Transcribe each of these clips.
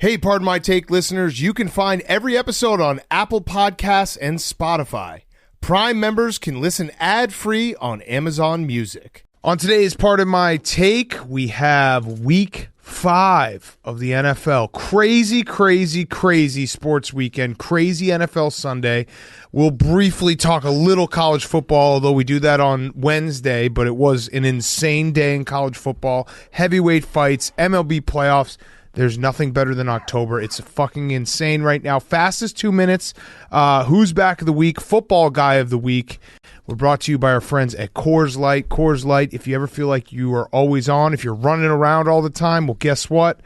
Hey, Pardon My Take listeners, you can find every episode on Apple Podcasts and Spotify. Prime members can listen ad-free on Amazon Music. On today's Pardon My Take, we have Week 5 of the NFL. Crazy sports weekend. Crazy NFL Sunday. We'll briefly talk a little college football, although we do that on Wednesday, but it was an insane day in college football. Heavyweight fights, MLB playoffs. There's nothing better than October. It's fucking insane right now. Fastest 2 minutes. Who's back of the week? Football guy of the week. We're brought to you by our friends at Coors Light. Coors Light, if you ever feel like you are always on, if you're running around all the time, well, guess what?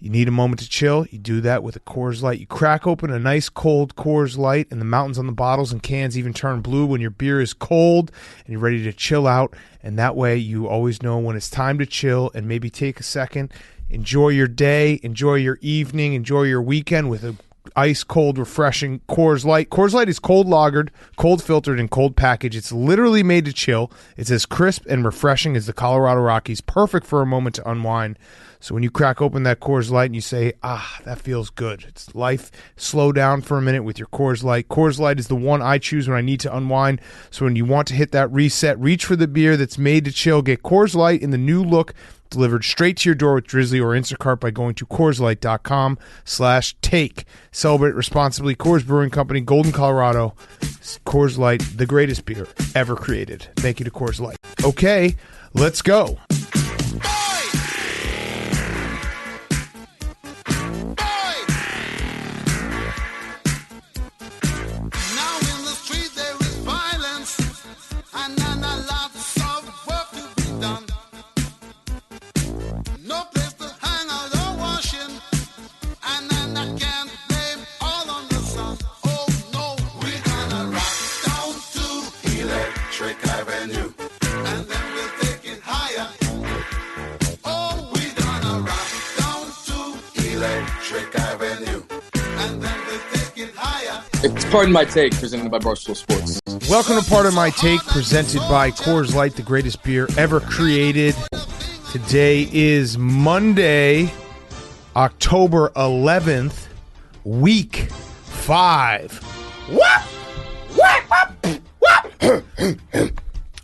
You need a moment to chill. You do that with a Coors Light. You crack open a nice cold Coors Light, and the mountains on the bottles and cans even turn blue when your beer is cold and you're ready to chill out. And that way you always know when it's time to chill and maybe take a second. Enjoy your day, enjoy your evening, enjoy your weekend with a ice cold, refreshing Coors Light. Coors Light is cold lagered, cold filtered, and cold packaged. It's literally made to chill. It's as crisp and refreshing as the Colorado Rockies. Perfect for a moment to unwind. So when you crack open that Coors Light and you say, that feels good. It's life. Slow down for a minute with your Coors Light. Coors Light is the one I choose when I need to unwind. So when you want to hit that reset, reach for the beer that's made to chill. Get Coors Light in the new look, delivered straight to your door with Drizzly or Instacart by going to CoorsLight.com/take. Celebrate responsibly. Coors Brewing Company, Golden, Colorado. Coors Light, the greatest beer ever created. Thank you to Coors Light. Okay, let's go. It's Pardon My Take, presented by Barstool Sports. Welcome to Pardon My Take, presented by Coors Light, the greatest beer ever created. Today is Monday, October 11th, Week 5. What?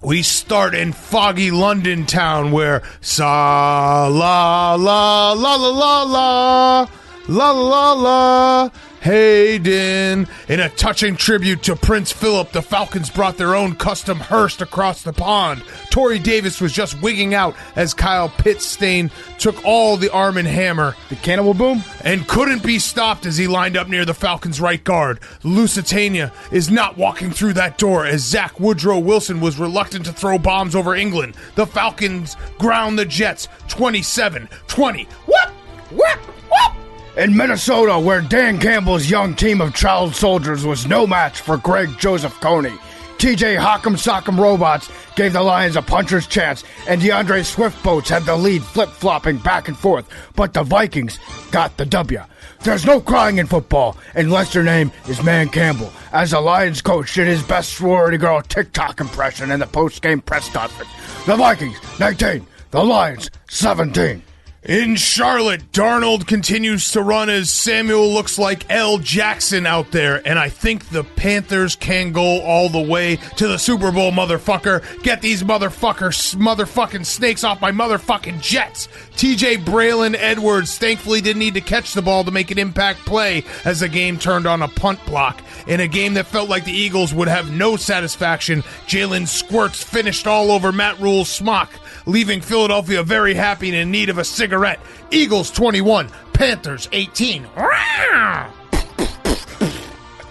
We start in foggy London town where sa la la la la la la la la la Hayden. In a touching tribute to Prince Philip, the Falcons brought their own custom hearse across the pond. Torrey Davis was just wigging out as Kyle Pittstain took all the Arm & Hammer, the Cannibal Boom, and couldn't be stopped as he lined up near the Falcons' right guard. Lusitania is not walking through that door as Zach Woodrow Wilson was reluctant to throw bombs over England. The Falcons ground the Jets 27-20. What? In Minnesota, where Dan Campbell's young team of child soldiers was no match for Greg Joseph Coney, TJ Hock'em Sock'em Robots gave the Lions a puncher's chance, and DeAndre Swift boats had the lead flip-flopping back and forth, but the Vikings got the W. There's no crying in football unless your name is Man Campbell, as the Lions coach did his best sorority girl TikTok impression in the post-game press conference. The Vikings 19, the Lions 17. In Charlotte, Darnold continues to run as Samuel looks like L. Jackson out there, and I think the Panthers can go all the way to the Super Bowl, motherfucker. Get these motherfucking snakes off my motherfucking Jets. TJ Braylon Edwards thankfully didn't need to catch the ball to make an impact play as the game turned on a punt block. In a game that felt like the Eagles would have no satisfaction, Jalen Squirts finished all over Matt Rule's smock, leaving Philadelphia very happy and in need of a cigarette. Eagles 21, Panthers 18.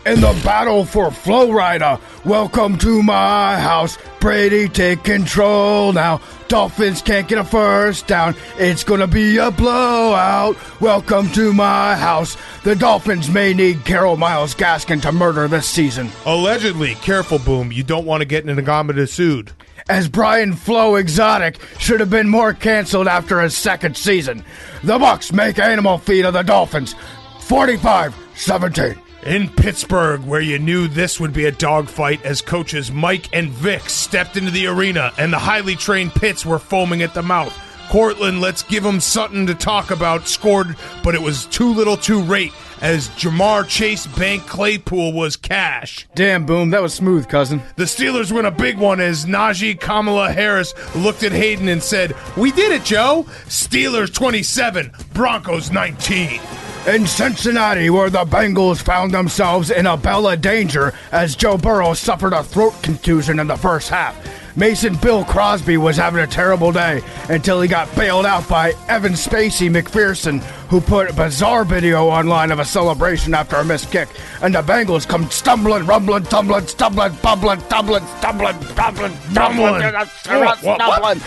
In the battle for Florida, welcome to my house. Brady, take control now. Dolphins can't get a first down. It's gonna be a blowout. Welcome to my house. The Dolphins may need Carol Miles Gaskin to murder this season. Allegedly. Careful, Boom. You don't want to get Ngambada sued. As Brian Flo Exotic should have been more canceled after his second season. The Bucs make animal feed of the Dolphins 45-17. In Pittsburgh, where you knew this would be a dogfight as coaches Mike and Vic stepped into the arena and the highly trained Pitts were foaming at the mouth. Cortland, let's give him something to talk about, scored, but it was too little too late as Jamar Chase Bank Claypool was cash. Damn, Boom, that was smooth, cousin. The Steelers win a big one as Najee Kamala Harris looked at Hayden and said, "We did it, Joe. Steelers 27, Broncos 19. In Cincinnati, where the Bengals found themselves in a bell of danger as Joe Burrow suffered a throat contusion in the first half. Mason Bill Crosby was having a terrible day until he got bailed out by Evan Spacey McPherson, who put a bizarre video online of a celebration after a missed kick. And the Bengals come stumbling, rumbling, tumbling, stumbling, bumbling, tumbling, stumbling, bumbling, stumbling,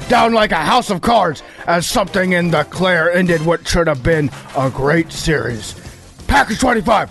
down like a house of cards as something in the Claire ended what should have been a great series. Packers 25,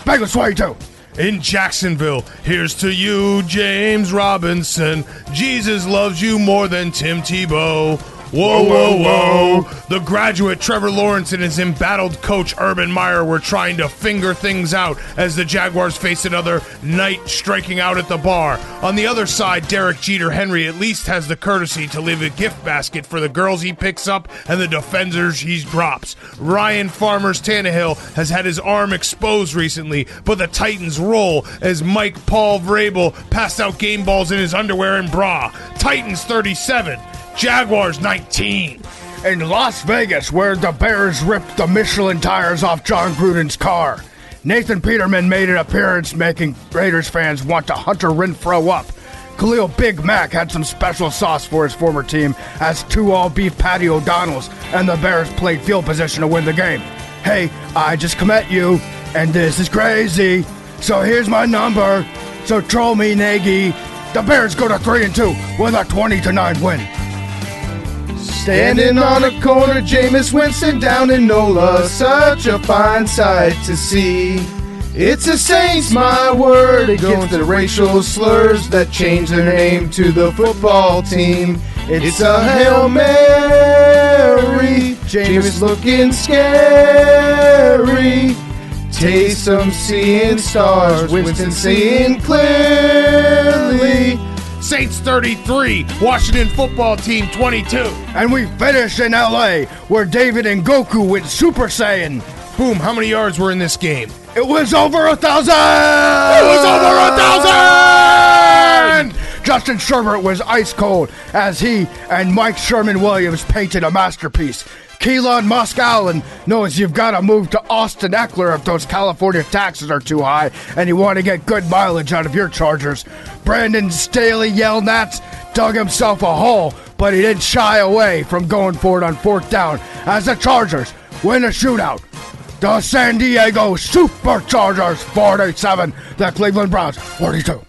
Bengals 22. In Jacksonville, here's to you, James Robinson. Jesus loves you more than Tim Tebow. Whoa, whoa, whoa. The graduate Trevor Lawrence and his embattled coach Urban Meyer were trying to finger things out as the Jaguars faced another night striking out at the bar. On the other side, Derek Jeter Henry at least has the courtesy to leave a gift basket for the girls he picks up and the defenders he drops. Ryan Farmer's Tannehill has had his arm exposed recently, but the Titans roll as Mike Paul Vrabel passed out game balls in his underwear and bra. Titans 37. Jaguars 19. In Las Vegas, where the Bears ripped the Michelin tires off John Gruden's car, Nathan Peterman made an appearance, making Raiders fans want to Hunter Renfrow up. Khalil Big Mac had some special sauce for his former team as 2 all-beef Patty O'Donnells, and the Bears played field position to win the game. Hey, I just come at you, and this is crazy, so here's my number, so troll me, Nagy. The Bears go to 3-2 with a 20-9 win. Standing on a corner, Jameis Winston down in NOLA, such a fine sight to see. It's the Saints, my word, against the racial slurs that changed their name to the football team. It's a Hail Mary, Jameis looking scary. Taysom seeing stars, Winston seeing clearly. Saints 33, Washington football team 22. And we finish in LA, where David and Goku went Super Saiyan. Boom, how many yards were in this game? It was over 1,000! It was over 1,000! Justin Sherbert was ice cold as he and Mike Sherman Williams painted a masterpiece. Keelan Musk Allen knows you've got to move to Austin Eckler if those California taxes are too high and you want to get good mileage out of your Chargers. Brandon Staley Yelnats dug himself a hole, but he didn't shy away from going for it on 4th down as the Chargers win a shootout. The San Diego Superchargers 47, the Cleveland Browns 42.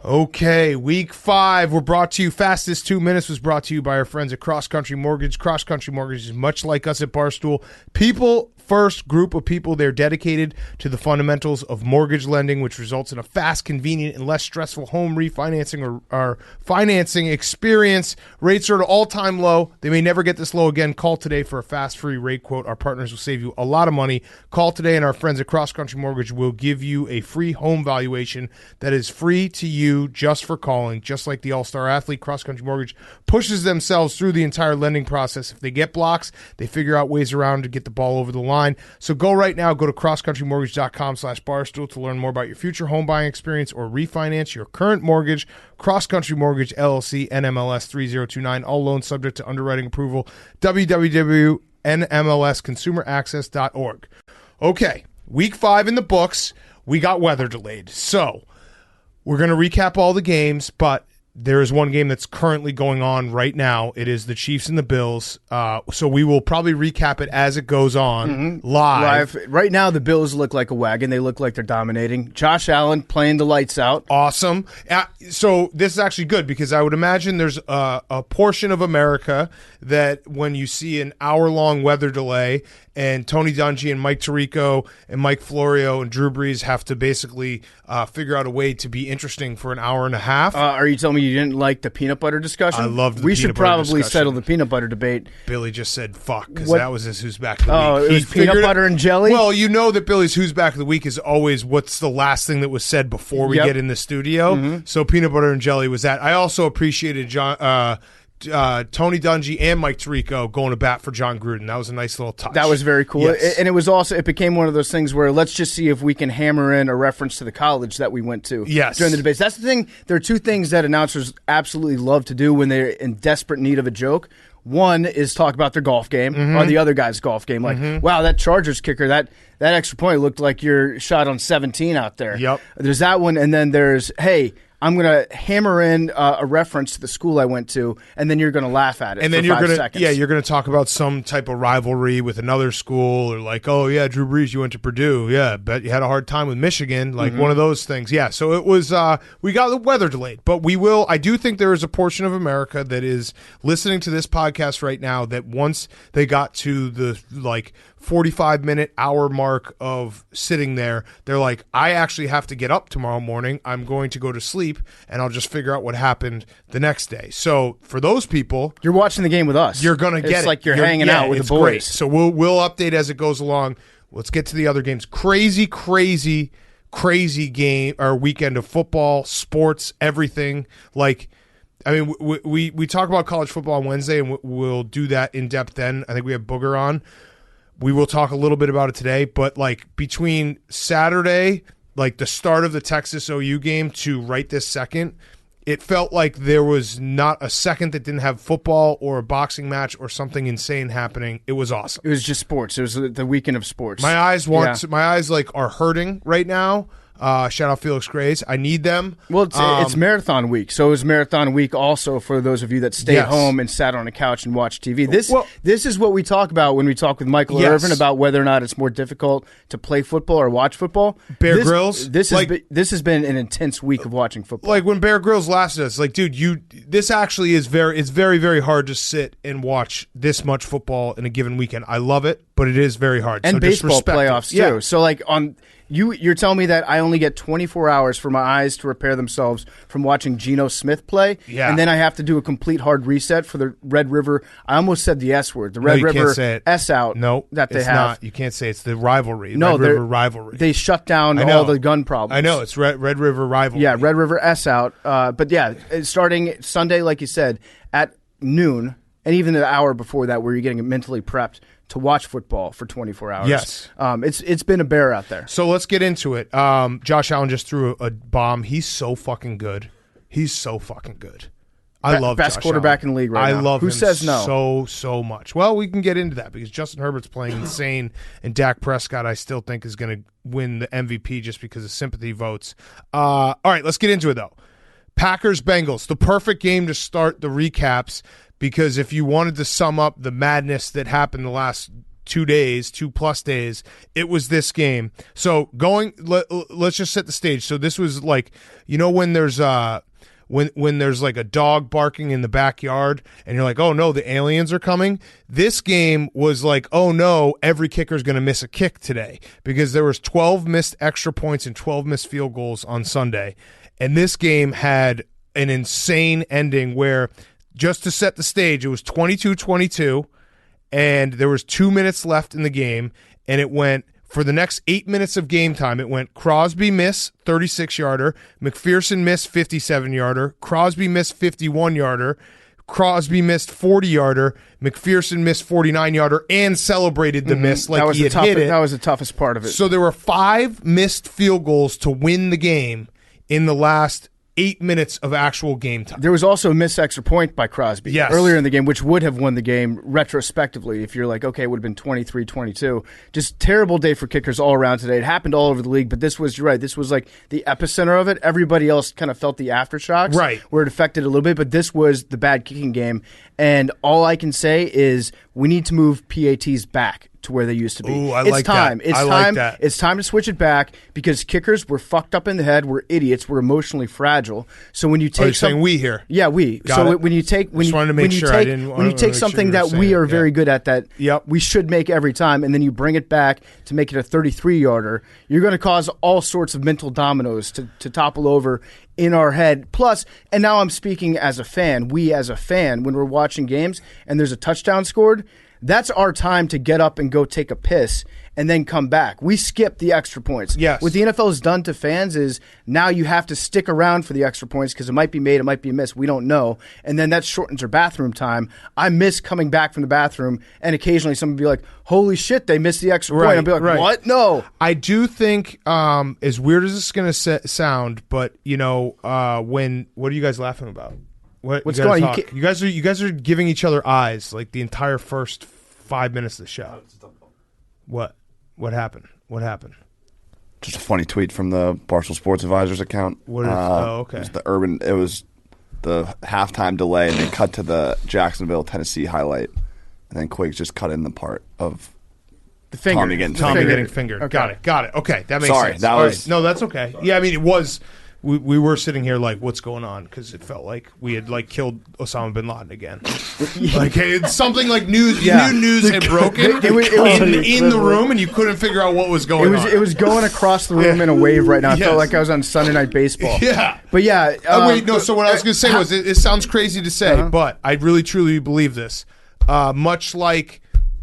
Okay, week 5, we're brought to you. Fastest 2 minutes was brought to you by our friends at Cross Country Mortgage. Cross Country Mortgage is much like us at Barstool. People first group of people. They're dedicated to the fundamentals of mortgage lending, which results in a fast, convenient, and less stressful home refinancing or financing experience. Rates are at an all-time low. They may never get this low again. Call today for a fast, free rate quote. Our partners will save you a lot of money. Call today, and our friends at Cross Country Mortgage will give you a free home valuation that is free to you just for calling. Just like the all-star athlete, Cross Country Mortgage pushes themselves through the entire lending process. If they get blocks, they figure out ways around to get the ball over the line. So go right now. Go to crosscountrymortgage.com/barstool to learn more about your future home buying experience or refinance your current mortgage. Cross Country Mortgage, LLC, NMLS 3029. All loans subject to underwriting approval. www.nmlsconsumeraccess.org. Okay, week 5 in the books. We got weather delayed. So we're going to recap all the games, but there is one game that's currently going on right now. It is the Chiefs and the Bills. So we will probably recap it as it goes on live. Right now, the Bills look like a wagon. They look like they're dominating. Josh Allen playing the lights out. Awesome. So this is actually good because I would imagine there's a portion of America that when you see an hour-long weather delay and Tony Dungy and Mike Tirico and Mike Florio and Drew Brees have to basically figure out a way to be interesting for an hour and a half. Are you telling me you didn't like the peanut butter discussion? I loved the We peanut should butter probably discussion. settle the peanut butter debate. Billy just said fuck because that was his Who's Back of the Oh, Week. it was peanut butter and jelly? Well, you know that Billy's Who's Back of the Week is always what's the last thing that was said before we get in the studio. So peanut butter and jelly was that. I also appreciated Tony Dungy and Mike Tirico going to bat for John Gruden. That was a nice little touch. That was very cool. Yes. And it became one of those things where let's just see if we can hammer in a reference to the college that we went to during the debates. That's the thing. There are two things that announcers absolutely love to do when they're in desperate need of a joke. One is talk about their golf game or the other guy's golf game. Like, wow, that Chargers kicker, that extra point looked like your shot on 17 out there. Yep. There's that one, and then there's, hey, I'm going to hammer in a reference to the school I went to, and then you're going to laugh at it. And then for you're 5 going seconds. you're going to talk about some type of rivalry with another school, or like, oh yeah, Drew Brees, you went to Purdue, yeah, bet you had a hard time with Michigan, like one of those things. Yeah, so it was. We got the weather delayed, but we will. I do think there is a portion of America that is listening to this podcast right now that once they got to the 45-minute hour mark of sitting there, they're like, I actually have to get up tomorrow morning. I'm going to go to sleep, and I'll just figure out what happened the next day. So for those people, you're watching the game with us. You're going to get it. It's like you're hanging out with the boys. Great. So we'll update as it goes along. Let's get to the other games. Crazy game or weekend of football, sports, everything. Like, I mean, we talk about college football on Wednesday, and we'll do that in depth then. I think we have Booger on. We will talk a little bit about it today, but between Saturday, the start of the Texas OU game to right this second, it felt like there was not a second that didn't have football or a boxing match or something insane happening. It was awesome. It was just sports. It was the weekend of sports. My eyes are hurting right now. Shout out Felix Grays. I need them. Well, it's marathon week, so it was marathon week also for those of you that stayed home and sat on a couch and watched TV. This is what we talk about when we talk with Michael Irvin about whether or not it's more difficult to play football or watch football. Bear Grylls. This has been an intense week of watching football. Like when Bear Grylls lasted us, dude, this actually is it's very, very hard to sit and watch this much football in a given weekend. I love it, but it is very hard. And so baseball playoffs too. Yeah. So You're telling me that I only get 24 hours for my eyes to repair themselves from watching Geno Smith play, and then I have to do a complete hard reset for the Red River. I almost said the S word. The Red River S out. No, that they it's have. not. You can't say it's the rivalry. No, Red River rivalry. They shut down all the gun problems. I know it's Red River rivalry. Yeah, Red River S out. But yeah, starting Sunday, like you said, at noon, and even the hour before that, where you're getting mentally prepped to watch football for 24 hours. Yes. It's been a bear out there. So let's get into it. Josh Allen just threw a bomb. He's so fucking good. I love best Josh quarterback Allen. in the league right now. I love Who him says no? so much. Well, we can get into that because Justin Herbert's playing insane, and Dak Prescott I still think is going to win the MVP just because of sympathy votes. All right, let's get into it though. Packers-Bengals, the perfect game to start the recaps, because if you wanted to sum up the madness that happened the last 2+ days, it was this game. So let's just set the stage. So this was when there's when there's a dog barking in the backyard and you're like, oh no, the aliens are coming. This game was oh no, every kicker's going to miss a kick today, because there was 12 missed extra points and 12 missed field goals on Sunday. And this game had an insane ending where, just to set the stage, it was 22-22, and there was 2 minutes left in the game, and it went, for the next 8 minutes of game time, it went Crosby miss 36-yarder, McPherson missed 57-yarder, Crosby missed 51-yarder, Crosby missed 40-yarder, McPherson missed 49-yarder, and celebrated the miss he had hit it. That was the toughest part of it. So there were 5 missed field goals to win the game in the last 8 minutes of actual game time. There was also a missed extra point by Crosby earlier in the game, which would have won the game retrospectively if you're like, okay, it would have been 23-22. Just terrible day for kickers all around today. It happened all over the league, but this was, you're right, this was the epicenter of it. Everybody else kind of felt the aftershocks, right, where it affected a little bit, but this was the bad kicking game. And all I can say is we need to move PATs back to where they used to be. Ooh, it's time. That. Like that. It's time to switch it back, because kickers were fucked up in the head. We're idiots. We're emotionally fragile. So when you take saying we here, yeah, we. Got so it. when you take when when you take something that we are very good at, that we should make every time, and then you bring it back to make it a 33-yarder, you're going to cause all sorts of mental dominoes to topple over in our head. Plus, and now I'm speaking as a fan, we as a fan, when we're watching games and there's a touchdown scored, that's our time to get up and go take a piss and then come back. We skip the extra points. Yes. What the NFL has done to fans is now you have to stick around for the extra points because it might be made, it might be missed. We don't know. And then that shortens our bathroom time. I miss coming back from the bathroom, and occasionally someone will be like, holy shit, they missed the extra point. I'll be like, what? No. I do think, as weird as this is going to sound, but, what are you guys laughing about? What's going on? You guys are giving each other eyes like the entire first 5 minutes of the show. What happened? What happened? Just a funny tweet from the Barstool Sports Advisors account. What is? Okay. It was the halftime delay, and they cut to the Jacksonville, Tennessee highlight, and then Quiggs just cut in the part of the finger. Tommy getting fingered. Okay. Got it. Okay, that makes Sorry, sense. that was right. No, that's okay. Yeah, I mean, it was. We were sitting here like, what's going on? Because it felt like we had killed Osama bin Laden again. Like it's something like news. Yeah. New news had broken in the room, and you couldn't figure out what was going on. It was going across the room in a wave right now. I felt like I was on Sunday Night Baseball. Yeah, but yeah. Wait, no. So what I was going to say was, it sounds crazy to say, but I really truly believe this. Much like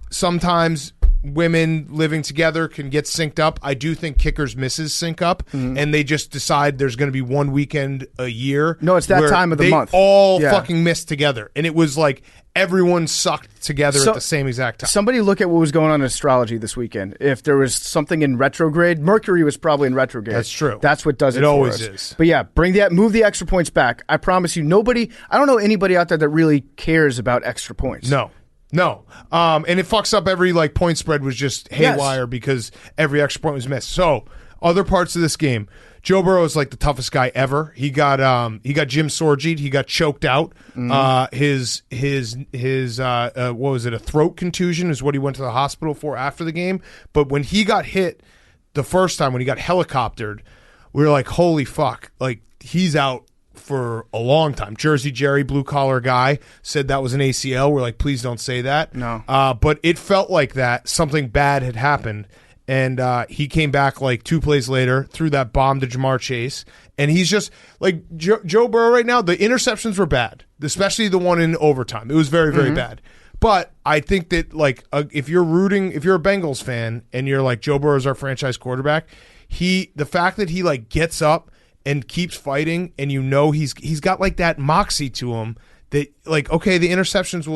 sometimes women living together can get synced up, I do think kickers' misses sync up, and they just decide there's going to be one weekend a year. No, it's that time of the month. They all fucking miss together, and it was like everyone sucked together at the same exact time. Somebody look at what was going on in astrology this weekend. If there was something in retrograde, Mercury was probably in retrograde. That's true. That's what does it. It for always us. is. But yeah, move the extra points back. I promise you, I don't know anybody out there that really cares about extra points. No. And it fucks up every point spread was just haywire because every extra point was missed. So other parts of this game, Joe Burrow is like the toughest guy ever. He got Jim Sorgied. He got choked out. His what was it? A throat contusion is what he went to the hospital for after the game. But when he got hit the first time, when he got helicoptered, we were like, holy fuck! Like he's out for a long time. Jersey Jerry, blue collar guy, said that was an ACL. We're like, please don't say that. No. But it felt like that. Something bad had happened. And he came back like 2 plays later, threw that bomb to Jamar Chase. And he's just like Joe Burrow right now. The interceptions were bad, especially the one in overtime. It was very, very bad. But I think that if you're a Bengals fan and you're like, Joe Burrow is our franchise quarterback, the fact that he gets up and keeps fighting, and he's got like that moxie to him that okay, the interceptions will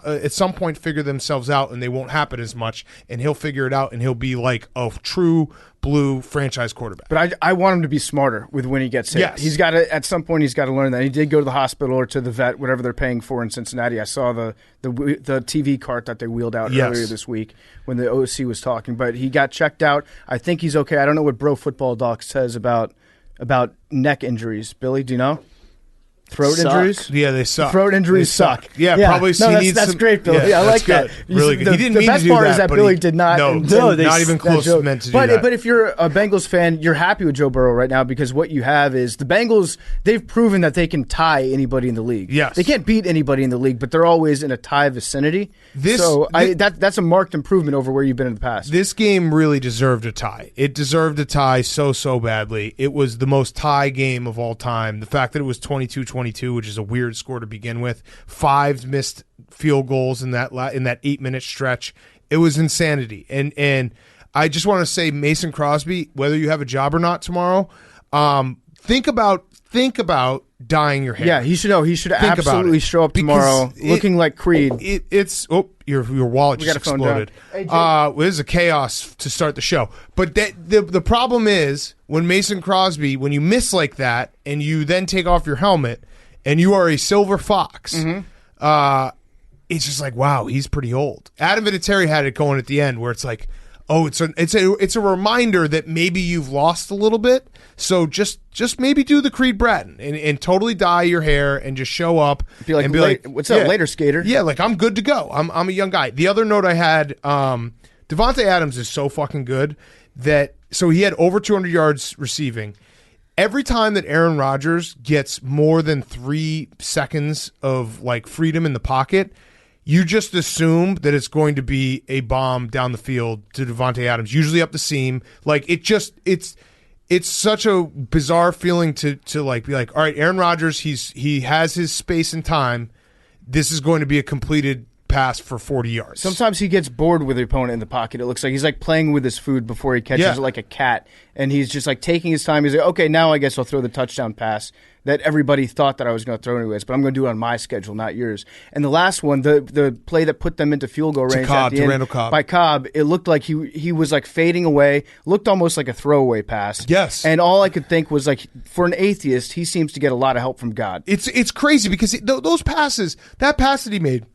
at some point figure themselves out and they won't happen as much, and he'll figure it out and he'll be like a true blue franchise quarterback. But I want him to be smarter with when he gets hit. Yes. He's got to, at some point he's got to learn that. He did go to the hospital or to the vet, whatever they're paying for in Cincinnati. I saw the TV cart that they wheeled out earlier this week when the OC was talking, but he got checked out. I think he's okay. I don't know what Bro Football Doc says about neck injuries. Billy, do you know? Throat injuries? Yeah, they suck. Throat injuries suck. Yeah, probably. That's great, Billy. Yeah, I like good. that. Really good. He didn't mean to do that. The best part is that Billy did not. No, not even close meant to do that. But if you're a Bengals fan, you're happy with Joe Burrow right now because what you have is the Bengals, they've proven that they can tie anybody in the league. Yes. They can't beat anybody in the league, but they're always in a tie vicinity. That's a marked improvement over where you've been in the past. This game really deserved a tie. It deserved a tie so badly. It was the most tie game of all time. The fact that it was 22-22, which is a weird score to begin with, 5 missed field goals in that 8-minute stretch. It was insanity. And I just want to say, Mason Crosby, whether you have a job or not tomorrow, think about dyeing your hair. Yeah, he should know. He should absolutely show up tomorrow looking like Creed. Your wallet just exploded. Hey, this is a chaos to start the show. But the problem is when Mason Crosby, when you miss like that and you then take off your helmet and you are a silver fox, it's just like, wow, he's pretty old. Adam Vinatieri had it going at the end where it's like, oh, it's a reminder that maybe you've lost a little bit. So just maybe do the Creed Bratton and totally dye your hair and just show up be like, what's up, later, skater? Yeah, like I'm good to go. I'm a young guy. The other note I had, Devontae Adams is so fucking good so he had over 200 yards receiving. Every time that Aaron Rodgers gets more than 3 seconds of freedom in the pocket, you just assume that it's going to be a bomb down the field to Devontae Adams, usually up the seam. It's such a bizarre feeling to be like, all right, Aaron Rodgers, he has his space and time. This is going to be a completed pass for 40 yards. Sometimes he gets bored with the opponent in the pocket. It looks like he's like playing with his food before he catches it like a cat. And he's just like taking his time. He's like, okay, now I guess I'll throw the touchdown pass that everybody thought that I was going to throw anyways, but I'm going to do it on my schedule, not yours. And the last one, the play that put them into field goal range at the end Randall Cobb. by Cobb, it looked like he was like fading away, looked almost like a throwaway pass. Yes. And all I could think was like, for an atheist, he seems to get a lot of help from God. It's crazy because those passes, that pass that he made,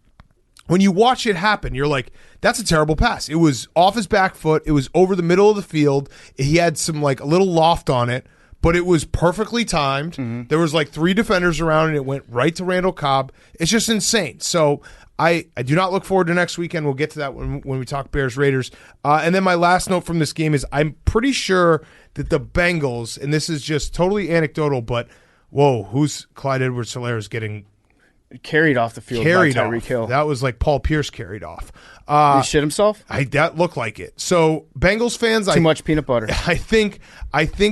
when you watch it happen, you're like, that's a terrible pass. It was off his back foot. It was over the middle of the field. He had some like a little loft on it, but it was perfectly timed. Mm-hmm. There was like 3 defenders around, and it went right to Randall Cobb. It's just insane. So I do not look forward to next weekend. We'll get to that when we talk Bears-Raiders. And then my last note from this game is I'm pretty sure that the Bengals, and this is just totally anecdotal, but whoa, who's Clyde Edwards-Helaire is getting carried off the field by Tyreek Hill. That was like Paul Pierce carried off. Did he shit himself? That looked like it. So Bengals fans, too much peanut butter. I think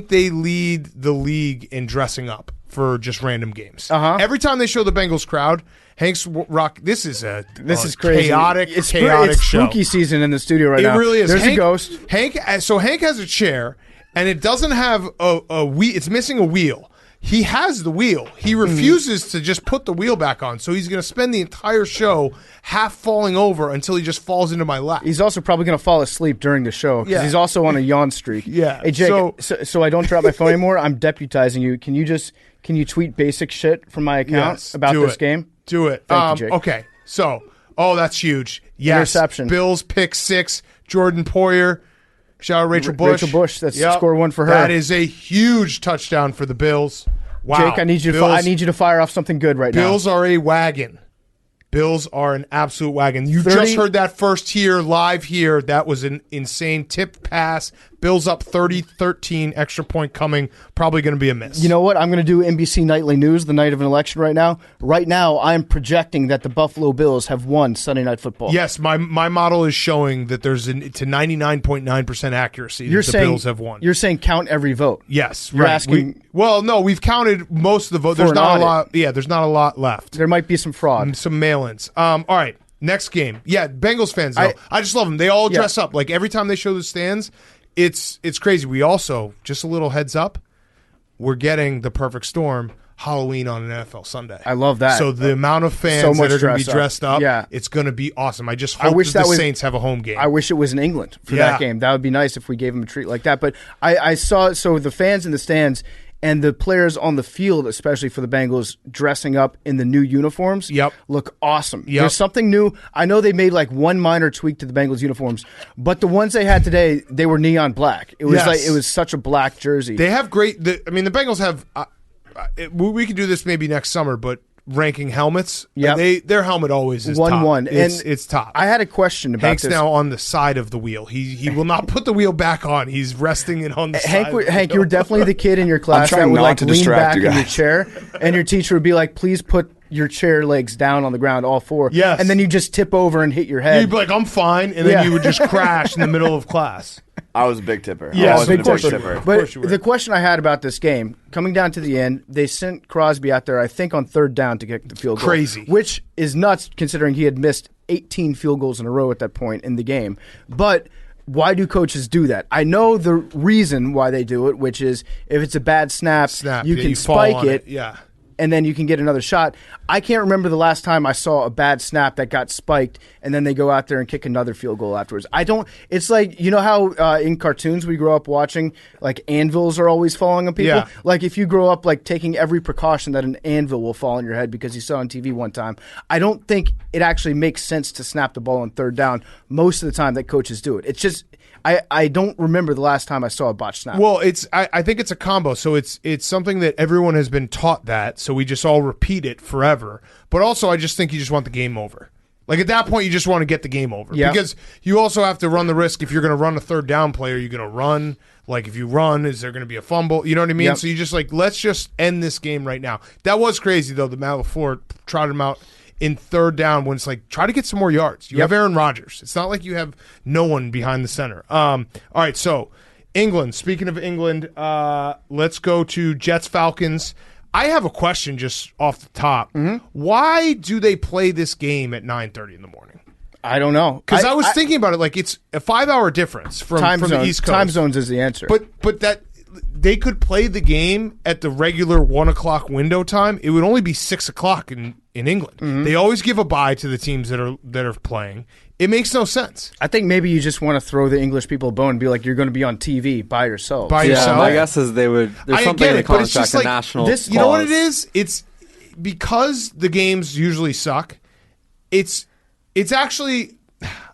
they lead the league in dressing up for just random games. Every time they show the Bengals crowd, Hank's rock. This is crazy. Chaotic it's show. Spooky season in the studio right now. It really is. There's a ghost. Hank has a chair, and it doesn't have a wheel. It's missing a wheel. He has the wheel. He refuses to just put the wheel back on, so he's going to spend the entire show half falling over until he just falls into my lap. He's also probably going to fall asleep during the show because he's also on a yawn streak. Yeah. Hey, Jake, so I don't drop my phone anymore, I'm deputizing you. Can you tweet basic shit from my account about this game? Do it. Thank you, Jake. Okay. So, that's huge. Yes. Interception. Bills pick 6. Jordan Poyer. Shout out Rachel Bush. Rachel Bush. That's score 1 for her. That is a huge touchdown for the Bills. Wow. Jake, I need you to fire off something good right now. now. Bills are a wagon. Bills are an absolute wagon. You just heard that first here, live here. That was an insane tip pass. Bills up 30-13, extra point coming. Probably going to be a miss. You know what? I'm going to do NBC Nightly News the night of an election right now. Right now, I'm projecting that the Buffalo Bills have won Sunday Night Football. Yes, my model is showing that there's to 99.9% accuracy that the Bills have won. You're saying count every vote. Yes. You're asking. No, we've counted most of the votes. There's not a lot. Yeah, there's not a lot left. There might be some fraud. Some mail-ins. All right, next game. Yeah, Bengals fans, though. I just love them. They all dress up. Like, every time they show the stands, it's crazy. We also, just a little heads up, we're getting the perfect storm, Halloween on an NFL Sunday. I love that. So the amount of fans that are going to be dressed up, it's going to be awesome. I just hope that the Saints have a home game. I wish it was in England for that game. That would be nice if we gave them a treat like that. But I saw, so the fans in the stands and the players on the field, especially for the Bengals, dressing up in the new uniforms, look awesome. There's something new. I know they made like one minor tweak to the Bengals uniforms, but the ones they had today, they were neon black. It was it was such a black jersey. They have great. The Bengals have. We could do this maybe next summer, but ranking helmets, their helmet always is 1-1. It's top. I had a question about Hank's this. now on the side of the wheel. He will not put the wheel back on. He's resting it on the side. Hank, you were definitely the kid in your class that would like lean back in your chair, and your teacher would be like, "Please put your chair legs down on the ground, all 4." Yes. And then you just tip over and hit your head. You'd be like, "I'm fine," and then you would just crash in the middle of class. I was a big tipper. Yeah, big tipper. But the question I had about this game, coming down to the end, they sent Crosby out there, I think, on 3rd down to kick the field goal. Crazy. Which is nuts, considering he had missed 18 field goals in a row at that point in the game. But why do coaches do that? I know the reason why they do it, which is if it's a bad snap you can spike it. Yeah. And then you can get another shot. I can't remember the last time I saw a bad snap that got spiked, and then they go out there and kick another field goal afterwards. It's like, you know how in cartoons we grow up watching, like, anvils are always falling on people? Yeah. Like, if you grow up, like, taking every precaution that an anvil will fall on your head because you saw on TV one time, I don't think it actually makes sense to snap the ball on 3rd down most of the time that coaches do it. It's just... I don't remember the last time I saw a botched snap. Well, I think it's a combo. So it's something that everyone has been taught that, so we just all repeat it forever. But also, I just think you just want the game over. Like, at that point, you just want to get the game over. Yeah. Because you also have to run the risk. If you're going to run a 3rd down play, are you going to run? Like, if you run, is there going to be a fumble? You know what I mean? Yep. So you just like, let's just end this game right now. That was crazy, though. The Matt LaFleur trotted him out in 3rd down when it's like, try to get some more yards. You have Aaron Rodgers. It's not like you have no one behind the center. All right, so England. Speaking of England, let's go to Jets-Falcons. I have a question just off the top. Why do they play this game at 9:30 in the morning? I don't know. Because I was thinking about it, like it's a 5-hour difference from the East Coast. Time zones is the answer. But that they could play the game at the regular 1 o'clock window time. It would only be 6 o'clock in England. They always give a bye to the teams that are playing. It makes no sense. I think maybe you just want to throw the English people a bone and be like, you're going to be on TV by yourself. My guess is they would. There's something in the contract, a national. This, you know what it is? It's because the games usually suck. It's actually.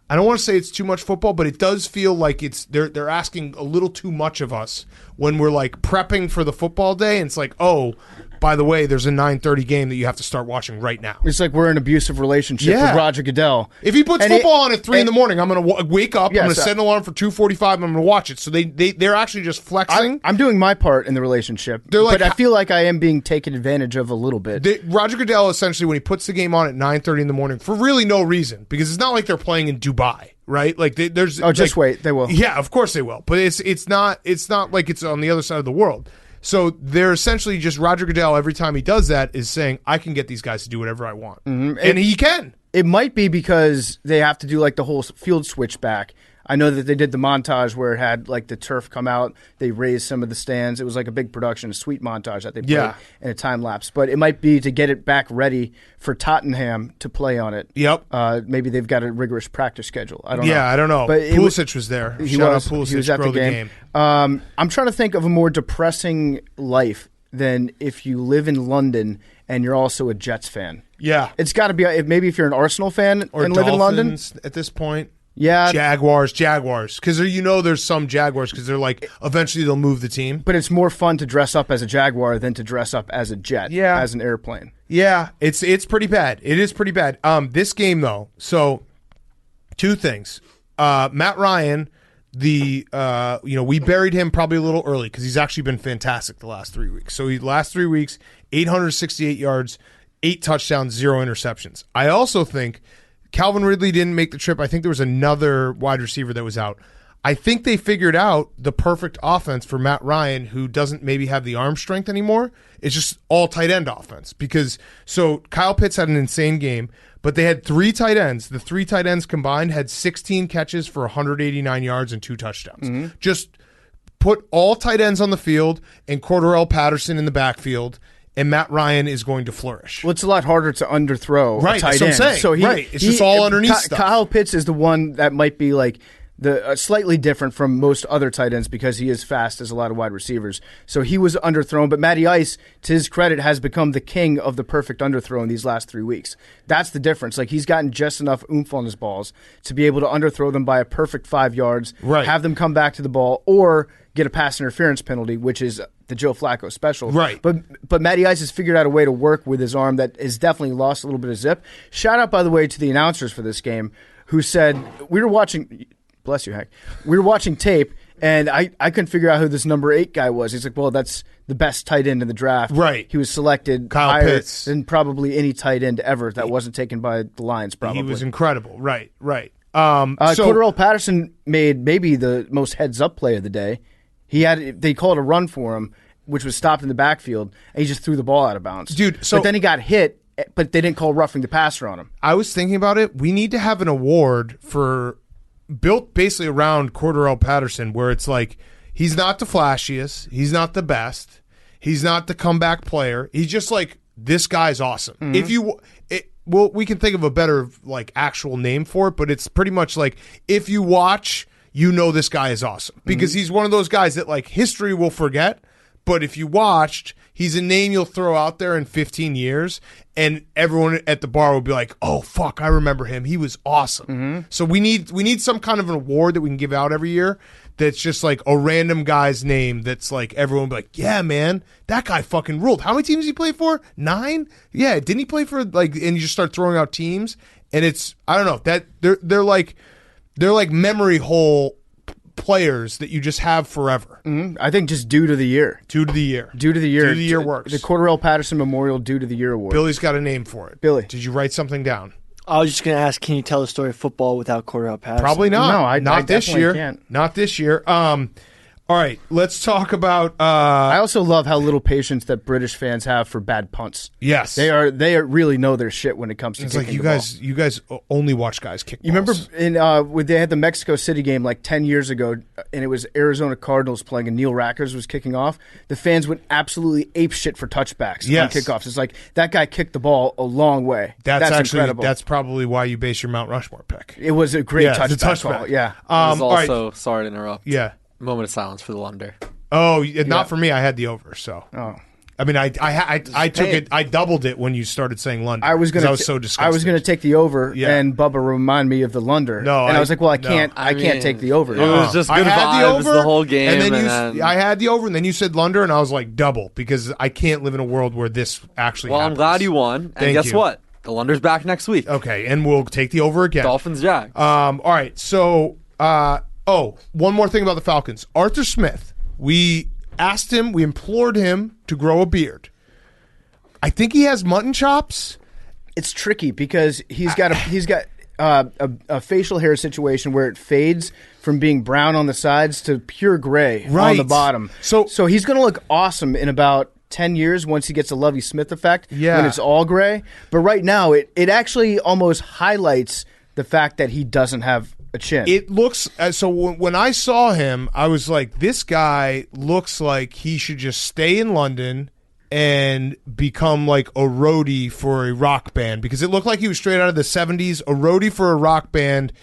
I don't want to say it's too much football, but it does feel like they're asking a little too much of us when we're like prepping for the football day, and it's like, oh, by the way, there's a 9:30 game that you have to start watching right now. It's like we're in an abusive relationship with Roger Goodell. If he puts football on at 3 in the morning, I'm going to wake up. I'm going to set an alarm for 2:45. I'm going to watch it. So they're actually just flexing. I'm doing my part in the relationship, but I feel like I am being taken advantage of a little bit. Roger Goodell, essentially, when he puts the game on at 9:30 in the morning, for really no reason, because it's not like they're playing in Dubai, right? Like there's just wait, they will. Yeah, of course they will. But it's not like it's on the other side of the world. So they're essentially just Roger Goodell, every time he does that, is saying, I can get these guys to do whatever I want. And he can. It might be because they have to do like the whole field switch back. I know that they did the montage where it had like the turf come out. They raised some of the stands. It was like a big production, a sweet montage that they played in a time lapse. But it might be to get it back ready for Tottenham to play on it. Yep. Maybe they've got a rigorous practice schedule. I don't know. Yeah, I don't know. But Pulisic was there. Shout out Pulisic. He was at the game. I'm trying to think of a more depressing life than if you live in London and you're also a Jets fan. Yeah. It's got to be maybe if you're an Arsenal fan or and live in London. At this point. Yeah. Jaguars. Because there's some Jaguars because they're like, eventually they'll move the team. But it's more fun to dress up as a Jaguar than to dress up as a jet, as an airplane. Yeah, it's pretty bad. It is pretty bad. This game, though, so two things. Matt Ryan, we buried him probably a little early because he's actually been fantastic the last 3 weeks. So last 3 weeks, 868 yards, 8 touchdowns, 0 interceptions. I also think Calvin Ridley didn't make the trip. I think there was another wide receiver that was out. I think they figured out the perfect offense for Matt Ryan, who doesn't maybe have the arm strength anymore. It's just all tight end offense. So Kyle Pitts had an insane game, but they had 3 tight ends. The 3 tight ends combined had 16 catches for 189 yards and 2 touchdowns. Just put all tight ends on the field and Cordarrelle Patterson in the backfield, and Matt Ryan is going to flourish. Well, it's a lot harder to underthrow a tight end. That's what I'm saying. So it's just all underneath stuff. Kyle Pitts is the one that might be like slightly different from most other tight ends because he is fast as a lot of wide receivers. So he was underthrown, but Matty Ice, to his credit, has become the king of the perfect underthrow in these last 3 weeks. That's the difference. Like he's gotten just enough oomph on his balls to be able to underthrow them by a perfect 5 yards, have them come back to the ball, or get a pass interference penalty, which is the Joe Flacco special. Right. But Matty Ice has figured out a way to work with his arm that has definitely lost a little bit of zip. Shout out, by the way, to the announcers for this game who said, we were watching, bless you, Hank, we were watching tape, and I couldn't figure out who this number 8 guy was. He's like, well, that's the best tight end in the draft. Right. He was selected Kyle Pitts than probably any tight end ever that wasn't taken by the Lions, probably. He was incredible. Right. Cordarrelle Patterson made maybe the most heads-up play of the day. They called a run for him, which was stopped in the backfield, and he just threw the ball out of bounds. Dude, but then he got hit, but they didn't call roughing the passer on him. I was thinking about it. We need to have an award built basically around Cordarrelle Patterson, where it's like he's not the flashiest, he's not the best, he's not the comeback player. He's just like, this guy's awesome. We can think of a better like actual name for it, but it's pretty much like if you watch, you know this guy is awesome because he's one of those guys that like history will forget, but if you watched, he's a name you'll throw out there in 15 years and everyone at the bar will be like, oh fuck, I remember him. He was awesome. So we need some kind of an award that we can give out every year that's just like a random guy's name that's like everyone will be like, yeah, man, that guy fucking ruled. How many teams did he play for? 9? Yeah, didn't he play for like, and you just start throwing out teams and it's, I don't know, that they're like memory hole players that you just have forever. I think just due to the year. Due to the year. Due to the year. Due to the year works. The Cordarrelle Patterson Memorial Due to the Year Award. Billy's got a name for it. Billy. Did you write something down? I was just going to ask, can you tell the story of football without Cordarrelle Patterson? Probably not. No, I not this year. Can't. Not this year. All right, let's talk about. I also love how little patience that British fans have for bad punts. Yes, they really know their shit when it comes to. It's kicking like you the guys, ball. you guys only watch guys kick. You remember when they had the Mexico City game like 10 years ago, and it was Arizona Cardinals playing, and Neil Rackers was kicking off. The fans went absolutely ape shit for touchbacks on kickoffs. It's like that guy kicked the ball a long way. That's actually incredible. That's probably why you base your Mount Rushmore pick. It was a great touchback call. Yeah. I was also sorry to interrupt. Yeah. Moment of silence for the Lunder. Oh, not for me. I had the over. So, I mean, I took it. I doubled it when you started saying Lunder. I was so disgusted. I was going to take the over, and Bubba remind me of the Lunder. No, and I was like, well, I can't take the over. It was just good vibes the whole game. And then I had the over, and then you said Lunder, and I was like double because I can't live in a world where this actually. Well, happens. I'm glad you won. And guess what? The Lunder's back next week. Okay, and we'll take the over again. Dolphins, Jags. All right, so one more thing about the Falcons. Arthur Smith. We asked him, we implored him to grow a beard. I think he has mutton chops. It's tricky because he's got a facial hair situation where it fades from being brown on the sides to pure gray on the bottom. So he's going to look awesome in about 10 years once he gets the Lovie Smith effect when it's all gray. But right now, it actually almost highlights the fact that he doesn't have a chin. It looks so when I saw him, I was like, this guy looks like he should just stay in London and become like a roadie for a rock band because it looked like he was straight out of the 70s. A roadie for a rock band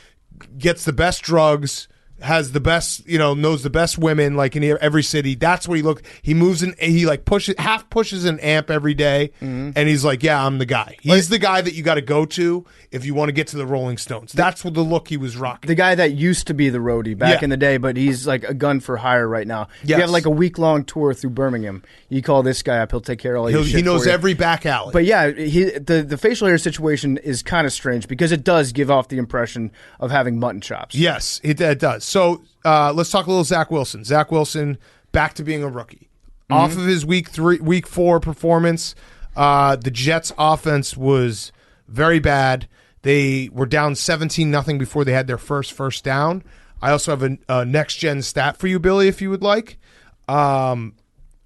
gets the best drugs, has the best, knows the best women like in every city. That's what he looked. He moves in. He like pushes an amp every day, and he's like, yeah, I'm the guy. He's the guy that you got to go to if you want to get to the Rolling Stones. That's what the look he was rocking. The guy that used to be the roadie back in the day, but he's like a gun for hire right now. Yes. You have like a week-long tour through Birmingham. You call this guy up, he'll take care of all your shit. He knows for you. every back alley. But yeah, the facial hair situation is kind of strange because it does give off the impression of having mutton chops. Yes, it does. So let's talk a little Zach Wilson. Zach Wilson back to being a rookie. Off of his week 4 performance, the Jets' offense was very bad. They were down 17-0 before they had their first down. I also have a next-gen stat for you, Billy, if you would like.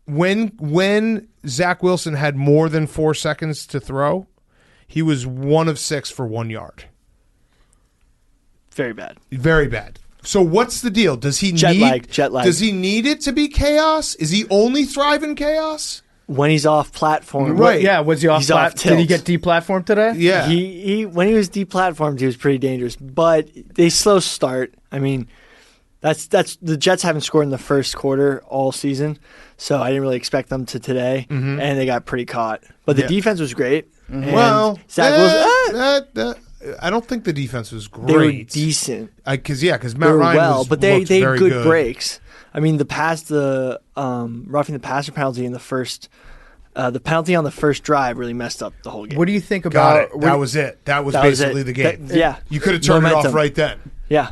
When Zach Wilson had more than 4 seconds to throw, he was 1 of 6 for 1 yard. Very bad. Very bad. So what's the deal? Does he jet lag? Does he need it to be chaos? Is he only thrive in chaos? When he's off platform, right? Yeah, was he off? Did he get deplatformed today? Yeah, he when he was deplatformed, he was pretty dangerous. But they slow start. I mean, that's the Jets haven't scored in the first quarter all season, so I didn't really expect them to today, and they got pretty caught. But the defense was great. Well, Zach Wilson. I don't think the defense was great. They were decent. Because Matt Ryan but they had good breaks. I mean, the roughing the passer penalty in the first, the penalty on the first drive really messed up the whole game. What do you think about That was it. That was basically the game. You could have turned it off right then. Yeah.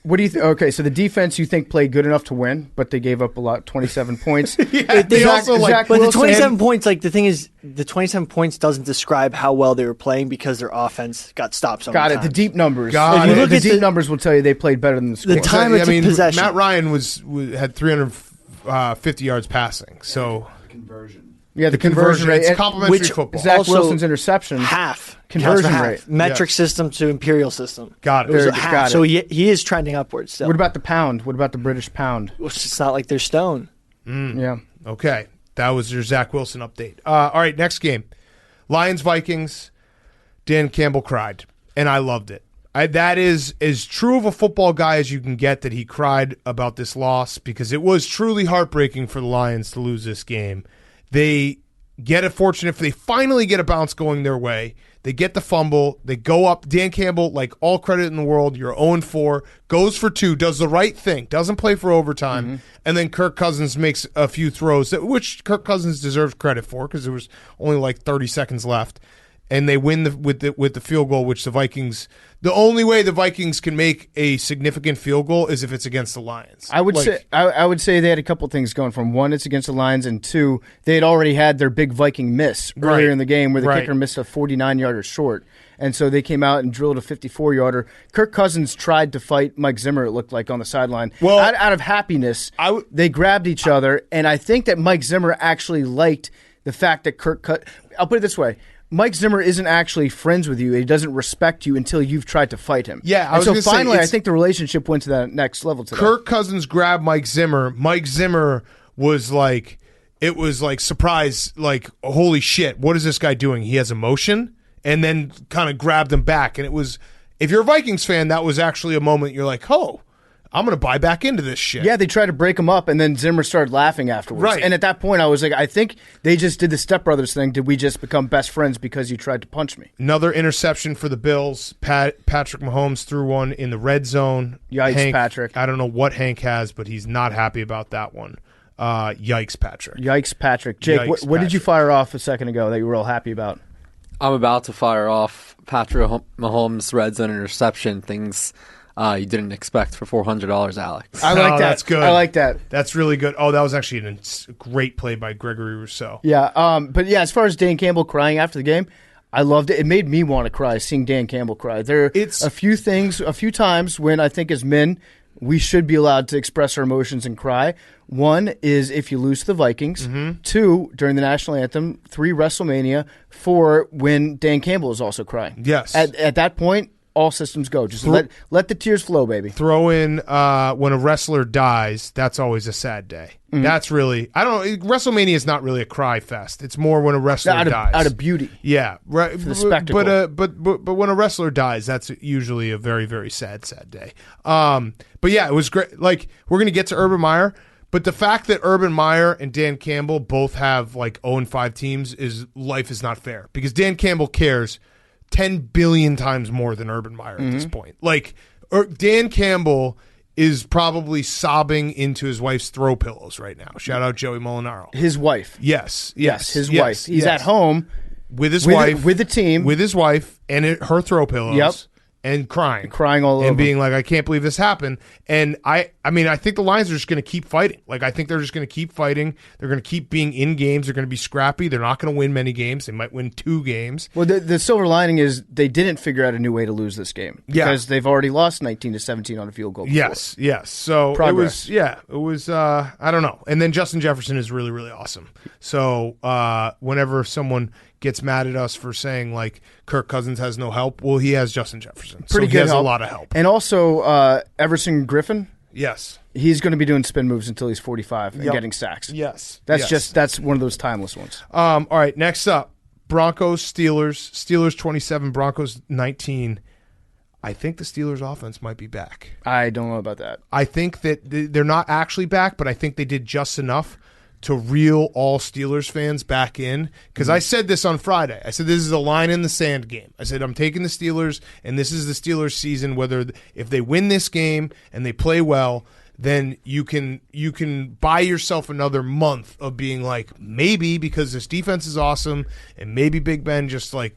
What do you think? Okay, so the defense you think played good enough to win, but they gave up 27 points. But the 27 points, like the thing is, the 27 points doesn't describe how well they were playing because their offense got stopped. Got it. The deep numbers. The deep numbers will tell you they played better than the score. The time of possession. Matt Ryan had 350 yards passing. So conversion. Yeah, the conversion rate. It's complementary football. Zach Wilson's interception. Half. Conversion rate. Metric system to imperial system. Got it. Half. So he is trending upwards still. What about the pound? What about the British pound? It's not like they're stone. Yeah. Okay. That was your Zach Wilson update. All right, next game. Lions-Vikings. Dan Campbell cried, and I loved it. That is as true of a football guy as you can get that he cried about this loss because it was truly heartbreaking for the Lions to lose this game. They get it fortunate if they finally get a bounce going their way. They get the fumble. They go up. Dan Campbell, like all credit in the world, you're 0-4, goes for 2, does the right thing, doesn't play for overtime, and then Kirk Cousins makes a few throws, which Kirk Cousins deserves credit for because there was only like 30 seconds left. And they win with the field goal, which the Vikings. The only way the Vikings can make a significant field goal is if it's against the Lions. I would say they had a couple things going from. One, it's against the Lions, and 2, they had already had their big Viking miss earlier in the game where the kicker missed a 49-yarder short. and so they came out and drilled a 54-yarder. Kirk Cousins tried to fight Mike Zimmer, it looked like, on the sideline. Well, out of happiness, they grabbed each other, and I think that Mike Zimmer actually liked the fact that I'll put it this way. Mike Zimmer isn't actually friends with you. He doesn't respect you until you've tried to fight him. Yeah, so finally, I think the relationship went to that next level today. Kirk Cousins grabbed Mike Zimmer. Mike Zimmer was like, it was like surprise, like, holy shit, what is this guy doing? He has emotion, and then kind of grabbed him back. And it was, if you're a Vikings fan, that was actually a moment you're like, oh, I'm going to buy back into this shit. Yeah, they tried to break him up, and then Zimmer started laughing afterwards. Right. And at that point, I was like, I think they just did the Step Brothers thing. Did we just become best friends because you tried to punch me? Another interception for the Bills. Patrick Mahomes threw one in the red zone. Yikes, Hank, Patrick. I don't know what Hank has, but he's not happy about that one. Yikes, Patrick. Yikes, Patrick. Jake, what did you fire off a second ago that you were all happy about? I'm about to fire off Patrick Mahomes' red zone interception things you didn't expect for $400, Alex. I like that. That's good. I like that. That's really good. Oh, that was actually a great play by Gregory Rousseau. Yeah, but yeah, as far as Dan Campbell crying after the game, I loved it. It made me want to cry seeing Dan Campbell cry. There are a few times when I think as men we should be allowed to express our emotions and cry. One is if you lose to the Vikings. Mm-hmm. 2, during the national anthem. 3, WrestleMania. 4, when Dan Campbell is also crying. Yes. At that point, all systems go. Just let the tears flow, baby. Throw in when a wrestler dies. That's always a sad day. Mm-hmm. That's really WrestleMania is not really a cry fest. It's more when a wrestler dies out of beauty. Yeah, right. For the spectacle. But when a wrestler dies, that's usually a very very sad day. But yeah, it was great. Like, we're gonna get to Urban Meyer. But the fact that Urban Meyer and Dan Campbell both have like 0-5 teams life is not fair, because Dan Campbell cares 10 billion times more than Urban Meyer at this point. Like, Dan Campbell is probably sobbing into his wife's throw pillows right now. Shout out Joey Molinaro. His wife. Yes, his wife. He's at home with his wife, with the team, with his wife and her throw pillows. Yep. And crying all over, and being like, I can't believe this happened. And I mean, I think the Lions are just going to keep fighting. Like, I think they're just going to keep fighting. They're going to keep being in games. They're going to be scrappy. They're not going to win many games. They might win 2 games. Well, the silver lining is they didn't figure out a new way to lose this game, because they've already lost 19-17 on a field goal before. Yes. So progress. it was I don't know. And then Justin Jefferson is really really awesome. So whenever someone gets mad at us for saying like Kirk Cousins has no help, well, he has Justin Jefferson. Pretty good. He has help. a lot of help. And also Everson Griffin. Yes. He's going to be doing spin moves until he's 45 and getting sacks. Yes. That's one of those timeless ones. All right, next up, Broncos, Steelers. Steelers 27, Broncos 19. I think the Steelers offense might be back. I don't know about that. I think that they're not actually back, but I think they did just enough to reel all Steelers fans back in. Because I said this on Friday. I said this is a line in the sand game. I said I'm taking the Steelers, and this is the Steelers season. If they win this game and they play well, then you can buy yourself another month of being like, maybe because this defense is awesome and maybe Big Ben just like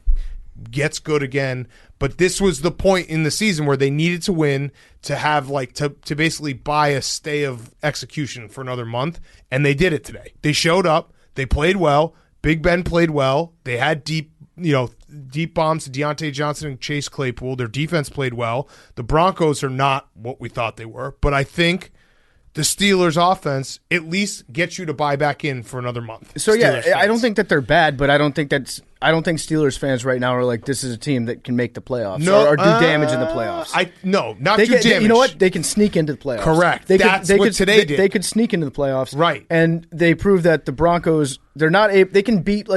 gets good again. But this was the point in the season where they needed to win to have like to basically buy a stay of execution for another month, and they did it today. They showed up, they played well, Big Ben played well, they had deep bombs to Deontay Johnson and Chase Claypool. Their defense played well. The Broncos are not what we thought they were, but I think the Steelers offense at least gets you to buy back in for another month. So I don't think that they're bad, but I don't think Steelers fans right now are like, this is a team that can make the playoffs or do damage in the playoffs. Not do damage. You know what? They can sneak into the playoffs. Correct. That's what today did. They could sneak into the playoffs. Right. And they proved that the Broncos, they can beat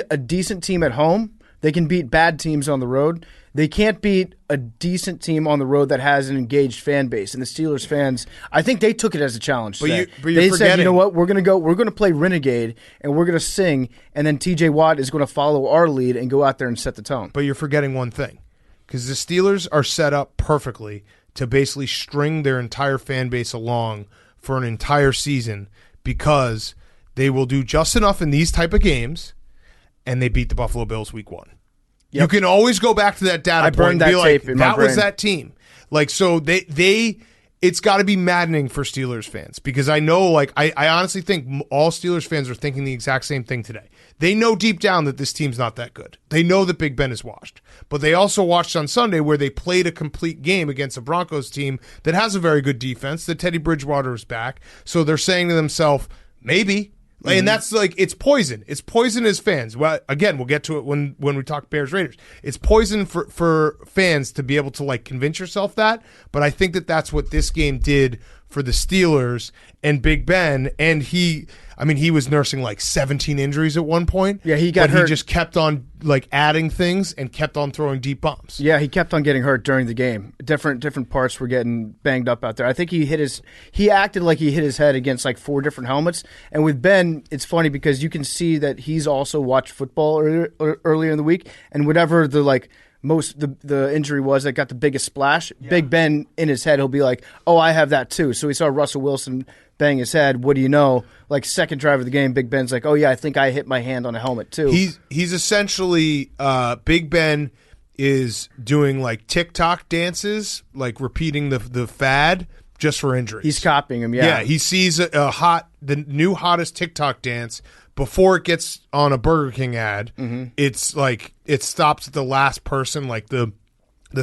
a decent team at home. They can beat bad teams on the road. They can't beat a decent team on the road that has an engaged fan base. And the Steelers fans, I think they took it as a challenge today. They said, you know what, we're going to play Renegade, and we're going to sing, and then TJ Watt is going to follow our lead and go out there and set the tone. But you're forgetting one thing, because the Steelers are set up perfectly to basically string their entire fan base along for an entire season, because they will do just enough in these type of games, and they beat the Buffalo Bills week 1. Yep. You can always go back to that data point and be like, that was that team. Like, so they it's got to be maddening for Steelers fans because I know, like, I honestly think all Steelers fans are thinking the exact same thing today. They know deep down that this team's not that good. They know that Big Ben is washed. But they also watched on Sunday where they played a complete game against a Broncos team that has a very good defense, that Teddy Bridgewater is back. So they're saying to themselves, maybe. And that's like, it's poison. It's poison as fans. Well, again, we'll get to it when we talk Bears Raiders. It's poison for fans to be able to like convince yourself that. But I think that that's what this game did for the Steelers and Big Ben. And he was nursing like 17 injuries at one point. Yeah, he got hurt. He just kept on like adding things and kept on throwing deep bombs. Yeah, he kept on getting hurt during the game. Different parts were getting banged up out there. I think he acted like he hit his head against like 4 different helmets. And with Ben, it's funny because you can see that he's also watched football earlier in the week, and whatever the injury was that got the biggest splash, Big Ben in his head, he'll be like, oh, I have that too. So he saw Russell Wilson bang his head. What do you know? Like, second drive of the game, Big Ben's like, oh yeah, I think I hit my hand on a helmet too. He's essentially Big Ben is doing like TikTok dances, like repeating the fad just for injuries. He's copying him. Yeah, he sees the new hottest TikTok dance. Before it gets on a Burger King ad, it's like it stops at the last person, like the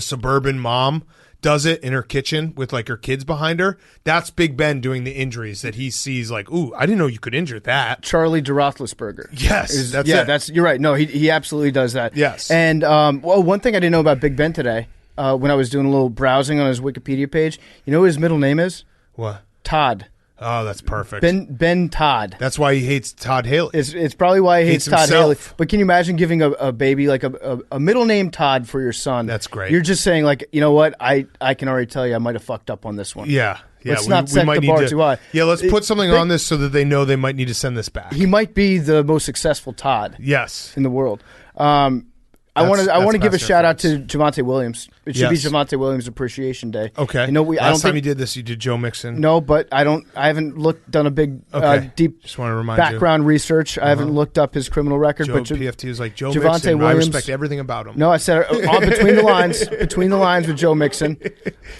suburban mom does it in her kitchen with like her kids behind her. That's Big Ben doing the injuries that he sees. Like, ooh, I didn't know you could injure that. Charlie DeRoethlisberger. Yes, that's it. You're right. No, he absolutely does that. Yes. And one thing I didn't know about Big Ben today, when I was doing a little browsing on his Wikipedia page, you know what his middle name is? What? Todd. Oh, that's perfect. Ben Todd. That's why he hates Todd Haley. It's probably why he hates Todd himself. Haley. But can you imagine giving a baby like a middle name Todd for your son? That's great. You're just saying, like, you know what? I can already tell you I might have fucked up on this one. Yeah. Let's not set the bar too high. Yeah, let's put something on this so that they know they might need to send this back. He might be the most successful Todd. Yes. In the world. I want to give a shout out to Javonte Williams. It should be Javonte Williams Appreciation Day. Okay. You know, last time you did this, you did Joe Mixon. No, but I haven't done a big deep just want to remind background research. I haven't looked up his criminal record. But PFT is like Joe Javonte Mixon. Williams, I respect everything about him. No, I said between the lines with Joe Mixon.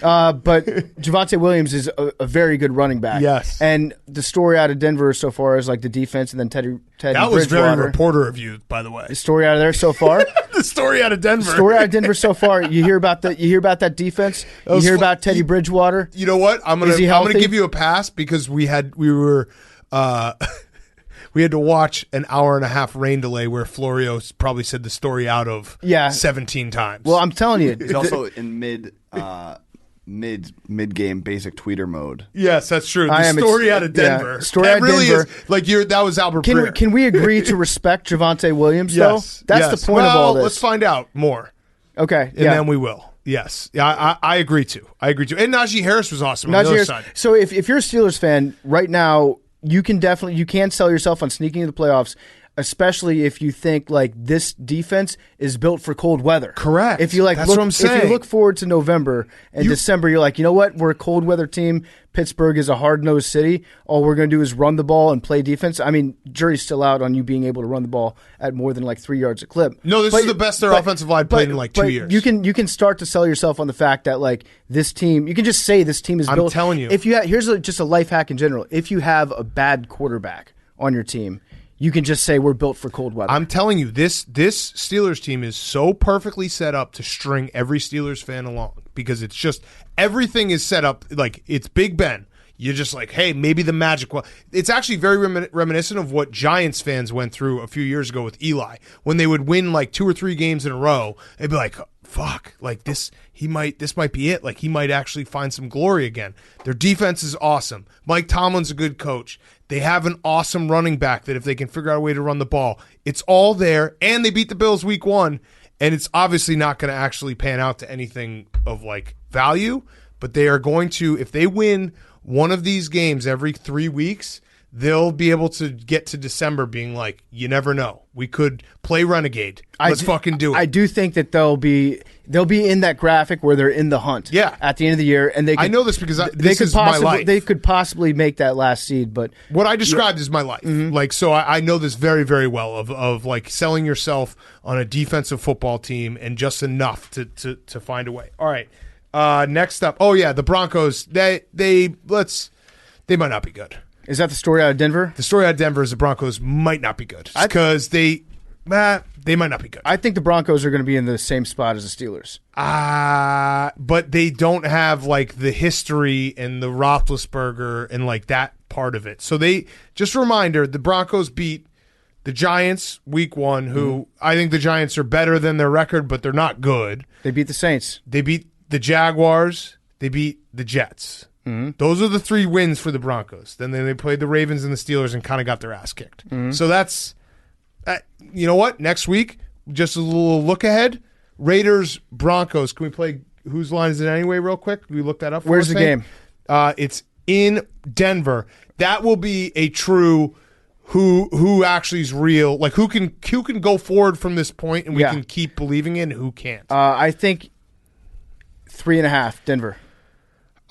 But Javonte Williams is a very good running back. Yes. And the story out of Denver so far is like the defense, and then Teddy that was very reporter of you, by the way. The story out of there so far. The story out of Denver. Story out of Denver so far. You hear about that defense. You hear about Teddy Bridgewater. You know what? I'm gonna give you a pass because we had to watch an hour and a half rain delay where Florio probably said the story out of 17 times. Well, I'm telling you, he's also in mid-game basic tweeter mode. Yes, that's true. The story out of Denver. Yeah, story out of Denver. Is like that was Albert Breer. Can we agree to respect Javonte Williams though? That's the point of all this. Let's find out more. Okay. And then we will. Yes. Yeah, I agree too. And Najee Harris was awesome on the other side. So if you're a Steelers fan right now, you can sell yourself on sneaking into the playoffs, especially if you think like this defense is built for cold weather. Correct. If you That's what I'm saying. If you look forward to November and December, you're like, you know what? We're a cold weather team. Pittsburgh is a hard-nosed city. All we're going to do is run the ball and play defense. I mean, jury's still out on you being able to run the ball at more than like 3 yards a clip. No, this is the best their offensive line played in like 2 years. You can start to sell yourself on the fact that like this team, you can just say this team is built. I'm telling you. Here's just a life hack in general. If you have a bad quarterback on your team, you can just say we're built for cold weather. I'm telling you, this Steelers team is so perfectly set up to string every Steelers fan along because it's just everything is set up like it's Big Ben. You're just like, hey, maybe the magic. Well, it's actually very reminiscent of what Giants fans went through a few years ago with Eli when they would win like 2 or 3 games in a row. They'd be like, fuck, like this might be it. Like he might actually find some glory again. Their defense is awesome. Mike Tomlin's a good coach. They have an awesome running back that if they can figure out a way to run the ball, it's all there. And they beat the Bills week 1, and it's obviously not going to actually pan out to anything of like value, but they are going to, if they win one of these games every 3 weeks, they'll be able to get to December being like, you never know. We could play Renegade. Let's fucking do it. I do think that they'll be in that graphic where they're in the hunt. Yeah. At the end of the year, and I know this because this is my life. They could possibly make that last seed, but what I described is my life. Mm-hmm. Like, so I know this very, very well of like selling yourself on a defensive football team and just enough to find a way. All right. Next up, the Broncos. They might not be good. Is that the story out of Denver? The story out of Denver is the Broncos might not be good because they might not be good. I think the Broncos are going to be in the same spot as the Steelers. But they don't have like the history and the Roethlisberger and like that part of it. So just a reminder, the Broncos beat the Giants week 1, who I think the Giants are better than their record, but they're not good. They beat the Saints. They beat the Jaguars. They beat the Jets. Those are the 3 wins for the Broncos. Then they played the Ravens and the Steelers and kind of got their ass kicked. So that's, you know what? Next week, just a little look ahead. Raiders, Broncos. Can we play Whose Line Is It Anyway real quick? Can we look that up for Where's the game? It's in Denver. That will be a true who actually is real. Like who can go forward from this point and we can keep believing in, who can't. I think 3.5 Denver.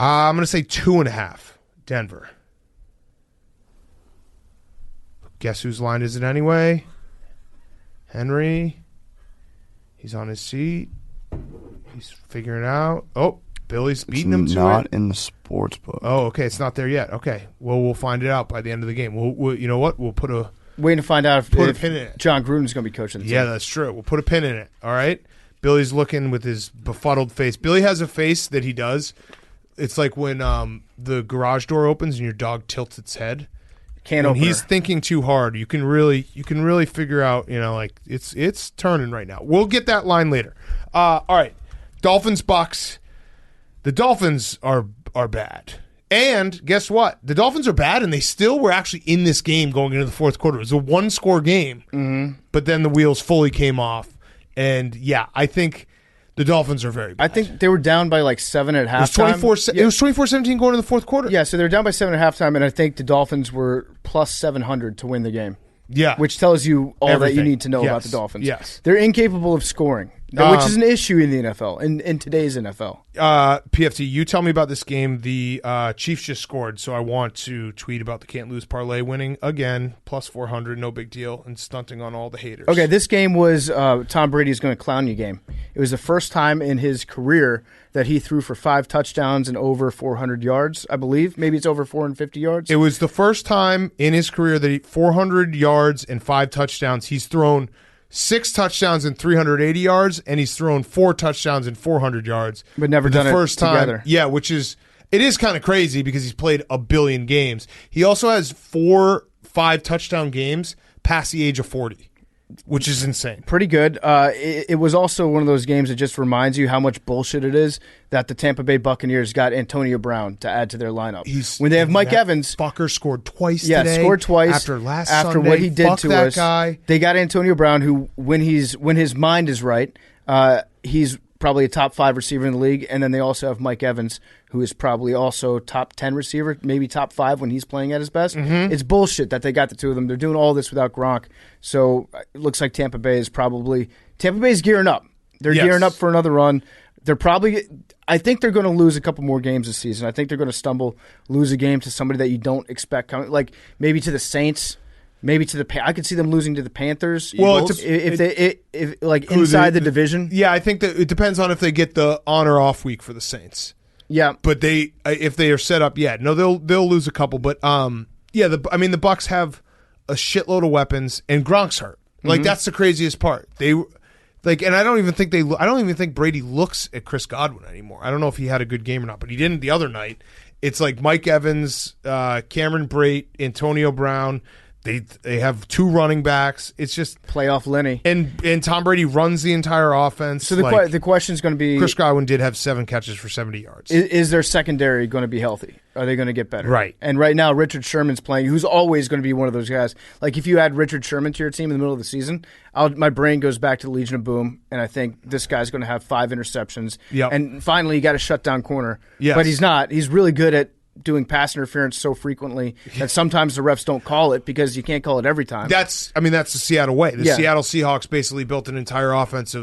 I'm going to say 2.5 Denver. Guess whose line is it anyway? Henry. He's on his seat. He's figuring it out. Oh, Billy's beating him to it. Not in the sports book. Oh, okay. It's not there yet. Okay. Well, we'll find it out by the end of the game. We'll you know what? We'll put a waiting to find out if pin in it. John Gruden's going to be coaching the team. Yeah, that's true. We'll put a pin in it. All right. Billy's looking with his befuddled face. Billy has a face that he does. It's like when the garage door opens and your dog tilts its head. Can't when open. He's thinking too hard. You can really figure out. Like it's turning right now. We'll get that line later. All right, Dolphins Bucs. The Dolphins are bad, and guess what? The Dolphins are bad, and they still were actually in this game going into the fourth quarter. It was a 1-score game, but then the wheels fully came off, and I think. The Dolphins are very bad. I think they were down by like 7 at halftime. It was 24-17 going into the fourth quarter. Yeah, so they were down by 7 at halftime, and I think the Dolphins were plus 700 to win the game. Yeah. Which tells you all Everything. that you need to know about the Dolphins. Yes. They're incapable of scoring, which is an issue in the NFL, in today's NFL. PFT, you tell me about this game. The Chiefs just scored, so I want to tweet about the can't lose parlay winning again, plus 400, no big deal, and stunting on all the haters. Okay, this game was Tom Brady's going to clown you game. It was the first time in his career that he threw for 5 touchdowns and over 400 yards, I believe. Maybe it's over 450 yards. It was the first time in his career that 400 yards and 5 touchdowns. He's thrown 6 touchdowns and 380 yards, and he's thrown 4 touchdowns and 400 yards. But never done the first it time. Together. Yeah, it is kind of crazy because he's played a billion games. He also has 4 5-touchdown games past the age of 40. Which is insane. Pretty good. It was also one of those games that just reminds you how much bullshit it is that the Tampa Bay Buccaneers got Antonio Brown to add to their lineup. When they have Mike Evans. Fucker scored twice today. Yeah, scored twice. After Sunday. What he did to us. Guy. They got Antonio Brown, who, when his mind is right, he's probably a top 5 receiver in the league. And then they also have Mike Evans, who is probably also top 10 receiver, maybe top 5 when he's playing at his best. It's bullshit that they got the two of them. They're doing all this without Gronk. So it looks like Tampa Bay is gearing up. They're gearing up for another run. I think they're going to lose a couple more games this season. I think they're going to lose a game to somebody that you don't expect coming, like maybe to the Saints. Maybe I could see them losing to the Panthers. Well, if inside the division. Yeah, I think that it depends on if they get the on or off week for the Saints. Yeah, but if they are set up, they'll lose a couple. But the Bucs have a shitload of weapons, and Gronk's hurt. Like that's the craziest part. And I don't even think Brady looks at Chris Godwin anymore. I don't know if he had a good game or not, but he didn't the other night. It's like Mike Evans, Cameron Brate, Antonio Brown. They have 2 running backs. It's just playoff Lenny, and Tom Brady runs the entire offense. So the question is going to be: Chris Godwin did have 7 catches for 70 yards. Is their secondary going to be healthy? Are they going to get better? Right. And right now, Richard Sherman's playing, who's always going to be one of those guys. Like if you add Richard Sherman to your team in the middle of the season, my brain goes back to the Legion of Boom, and I think this guy's going to have 5 interceptions. Yep. And finally, he got a shutdown corner. Yes. But he's not. He's really good at doing pass interference so frequently that sometimes the refs don't call it because you can't call it every time. That's the Seattle way. The Seattle Seahawks basically built an entire offense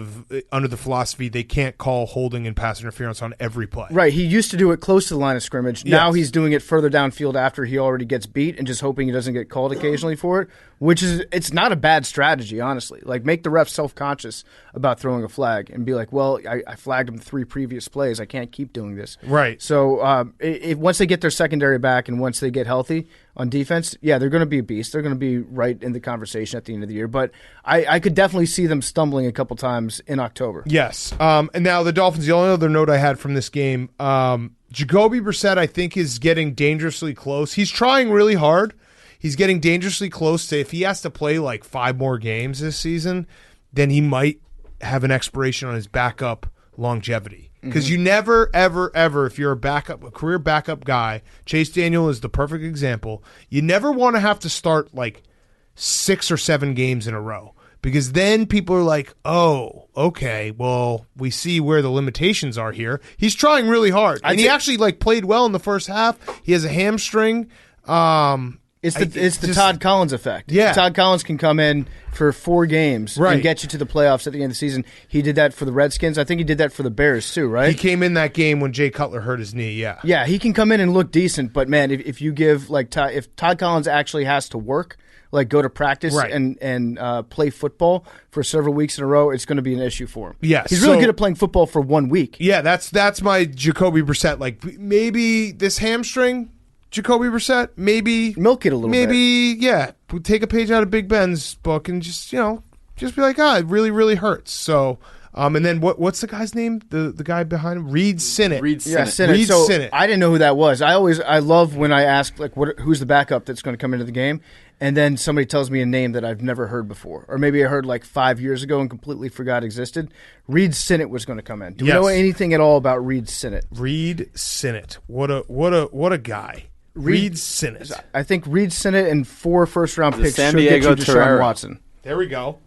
under the philosophy they can't call holding and pass interference on every play. Right. He used to do it close to the line of scrimmage. Yes. Now he's doing it further downfield after he already gets beat and just hoping he doesn't get called occasionally for it, it's not a bad strategy, honestly. Like, make the ref self-conscious about throwing a flag and be like, well, I flagged him 3 previous plays. I can't keep doing this. Right. So once they get their secondary back and once they get healthy on defense, they're going to be a beast. They're going to be right in the conversation at the end of the year. But I could definitely see them stumbling a couple times in October. Yes. And now the Dolphins, the only other note I had from this game, Jacoby Brissett, I think, is getting dangerously close. He's trying really hard. He's getting dangerously close to, if he has to play like 5 more games this season, then he might have an expiration on his backup longevity. Because you never, ever, ever, if you're a career backup guy, Chase Daniel is the perfect example, you never want to have to start like 6 or 7 games in a row. Because then people are like, oh, okay, well, we see where the limitations are here. He's trying really hard. And he actually like played well in the first half. He has a hamstring. It's the Todd Collins effect. Yeah. Todd Collins can come in for 4 games and get you to the playoffs at the end of the season. He did that for the Redskins. I think he did that for the Bears too, right? He came in that game when Jay Cutler hurt his knee, yeah. Yeah, he can come in and look decent, but man, if you give if Todd Collins actually has to work, like go to practice and play football for several weeks in a row, it's going to be an issue for him. Yeah, he's really good at playing football for 1 week. Yeah, that's my Jacoby Brissett. Like, maybe this hamstring, Jacoby Brissett, maybe milk it a little bit. Maybe, take a page out of Big Ben's book and just be like, it really, really hurts. So, and then what's the guy's name? The guy behind him? Reed Sinnett. Sinnett. I didn't know who that was. I love when I ask like who's the backup that's going to come into the game, and then somebody tells me a name that I've never heard before, or maybe I heard like 5 years ago and completely forgot existed. Reed Sinnett was going to come in. Do we know anything at all about Reed Sinnett? Reed Sinnett. What a guy. Reed Sinnett. I think Reed Sinnett and 4 first-round picks San should Diego get you Deshaun Terrera. Watson. There we go.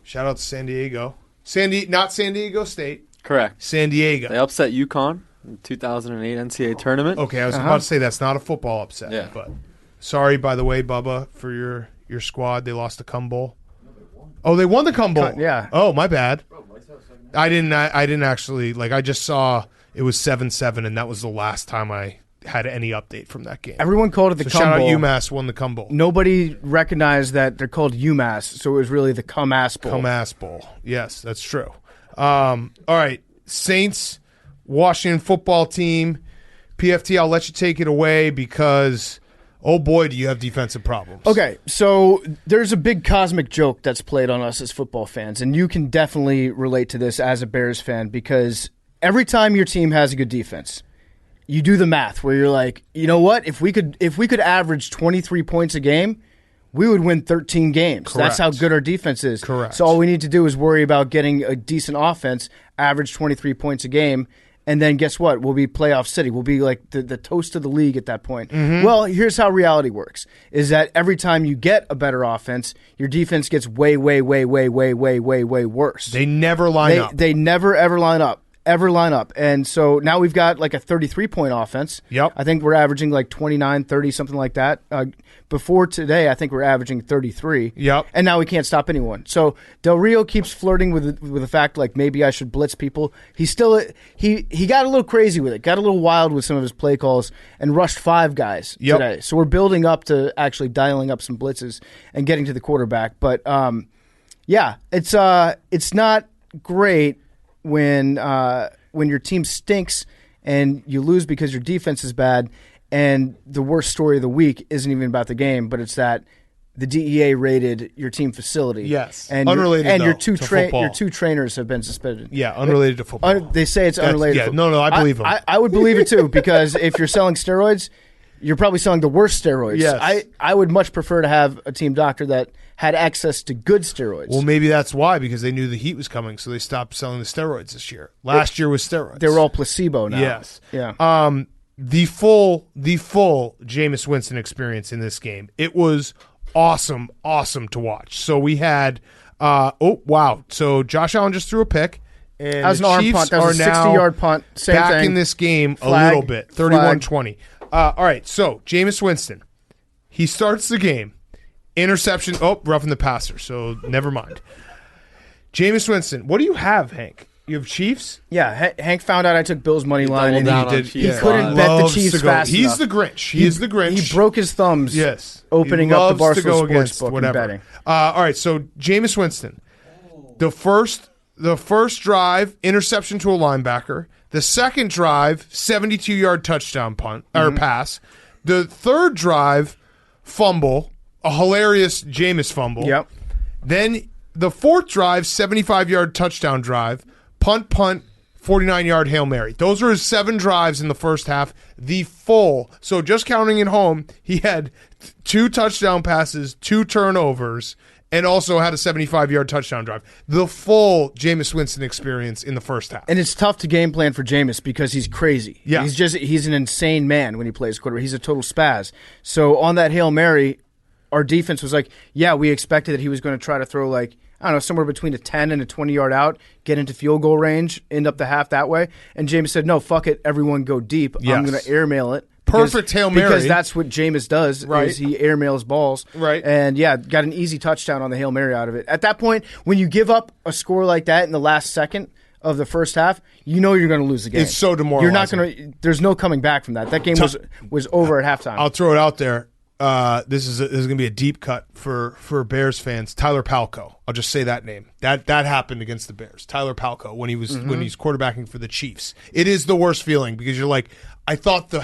Shout out to San Diego. Not San Diego State. Correct. San Diego. They upset UConn in the 2008 NCAA tournament. Okay, I was about to say that's not a football upset. Yeah. But sorry, by the way, Bubba, for your squad. They lost the Cum Bowl. Oh, they won the Cum Bowl. Yeah. Oh, my bad. I didn't actually, like, I just saw it was 7-7, and that was the last time I had any update from that game. Everyone called it the Cum shout Bowl. out UMass won the Cum Bowl. Nobody recognized that they're called UMass, so it was really the Cum-Ass Bowl. Cum-Ass Bowl. Yes, that's true. All right, Saints, Washington football team. PFT, I'll let you take it away because, oh boy, do you have defensive problems. Okay, so there's a big cosmic joke that's played on us as football fans, and you can definitely relate to this as a Bears fan because every time your team has a good defense, you do the math where you're like, you know what? If we could average 23 points a game, we would win 13 games. Correct. That's how good our defense is. Correct. So all we need to do is worry about getting a decent offense, average 23 points a game, and then guess what? We'll be playoff city. We'll be like the toast of the league at that point. Mm-hmm. Well, here's how reality works, is that every time you get a better offense, your defense gets way, way, way, way, way, way, way, way worse. They never line up. They never, ever line up. And so now we've got like a 33-point offense. Yep. I think we're averaging like 29, 30, something like that. Before today, I think we're averaging 33. Yep. And now we can't stop anyone. So Del Rio keeps flirting with the fact like maybe I should blitz people. He got a little crazy with it, got a little wild with some of his play calls, and rushed 5 guys today. So we're building up to actually dialing up some blitzes and getting to the quarterback. But it's not great when your team stinks and you lose because your defense is bad, and the worst story of the week isn't even about the game, but it's that the DEA raided your team facility. Yes, and unrelated. Your to two trainers have been suspended. Yeah, unrelated to football. They say it's unrelated. Yeah, no, I believe them. I would believe it too because if you're selling steroids, you're probably selling the worst steroids. Yes. I would much prefer to have a team doctor that had access to good steroids. Well, maybe that's why, because they knew the heat was coming, so they stopped selling the steroids this year. Last year was steroids. They were all placebo now. Yes. Yeah. The full Jameis Winston experience in this game. It was awesome to watch. So we had So Josh Allen just threw a pick. And that was an the arm Chiefs punt. That was a 60-yard punt. Same back thing. in this game Flag, a little bit. 31-20. All right, so Jameis Winston. He starts the game. Interception. Oh, roughing the passer, so never mind. Jameis Winston. What do you have, Hank? You have Chiefs? Yeah, Hank found out I took Bills money line, and he couldn't bet the Chiefs fast enough. He's the Grinch. He is the Grinch. He broke his thumbs. Yes, opening up the Barstool Sportsbook and betting. All right, so Jameis Winston, the first drive, interception to a linebacker. The second drive, 72-yard touchdown punt or pass. The third drive, fumble, a hilarious Jameis fumble. Yep. Then the fourth drive, 75-yard touchdown drive. Punt, 49-yard Hail Mary. Those are his 7 drives in the first half. The full. So just counting at home, he had 2 touchdown passes, 2 turnovers, and also had a 75-yard touchdown drive. The full Jameis Winston experience in the first half. And it's tough to game plan for Jameis because he's crazy. Yeah. He's an insane man when he plays quarterback. He's a total spaz. So on that Hail Mary, our defense was like, yeah, we expected that he was going to try to throw somewhere between a 10 and a 20-yard out, get into field goal range, end up the half that way. And Jameis said, no, fuck it, everyone go deep. Yes. I'm going to airmail it. Perfect Hail Mary. Because that's what Jameis does, right. Is he airmails balls. Right. And, yeah, got an easy touchdown on the Hail Mary out of it. At that point, when you give up a score like that in the last second of the first half, you know you're going to lose the game. It's so demoralizing. You're not going to – there's no coming back from that. That game was over at halftime. I'll throw it out there. This is going to be a deep cut for Bears fans. Tyler Palko. I'll just say that name. That happened against the Bears. Tyler Palko when he's quarterbacking for the Chiefs. It is the worst feeling because you're like, I thought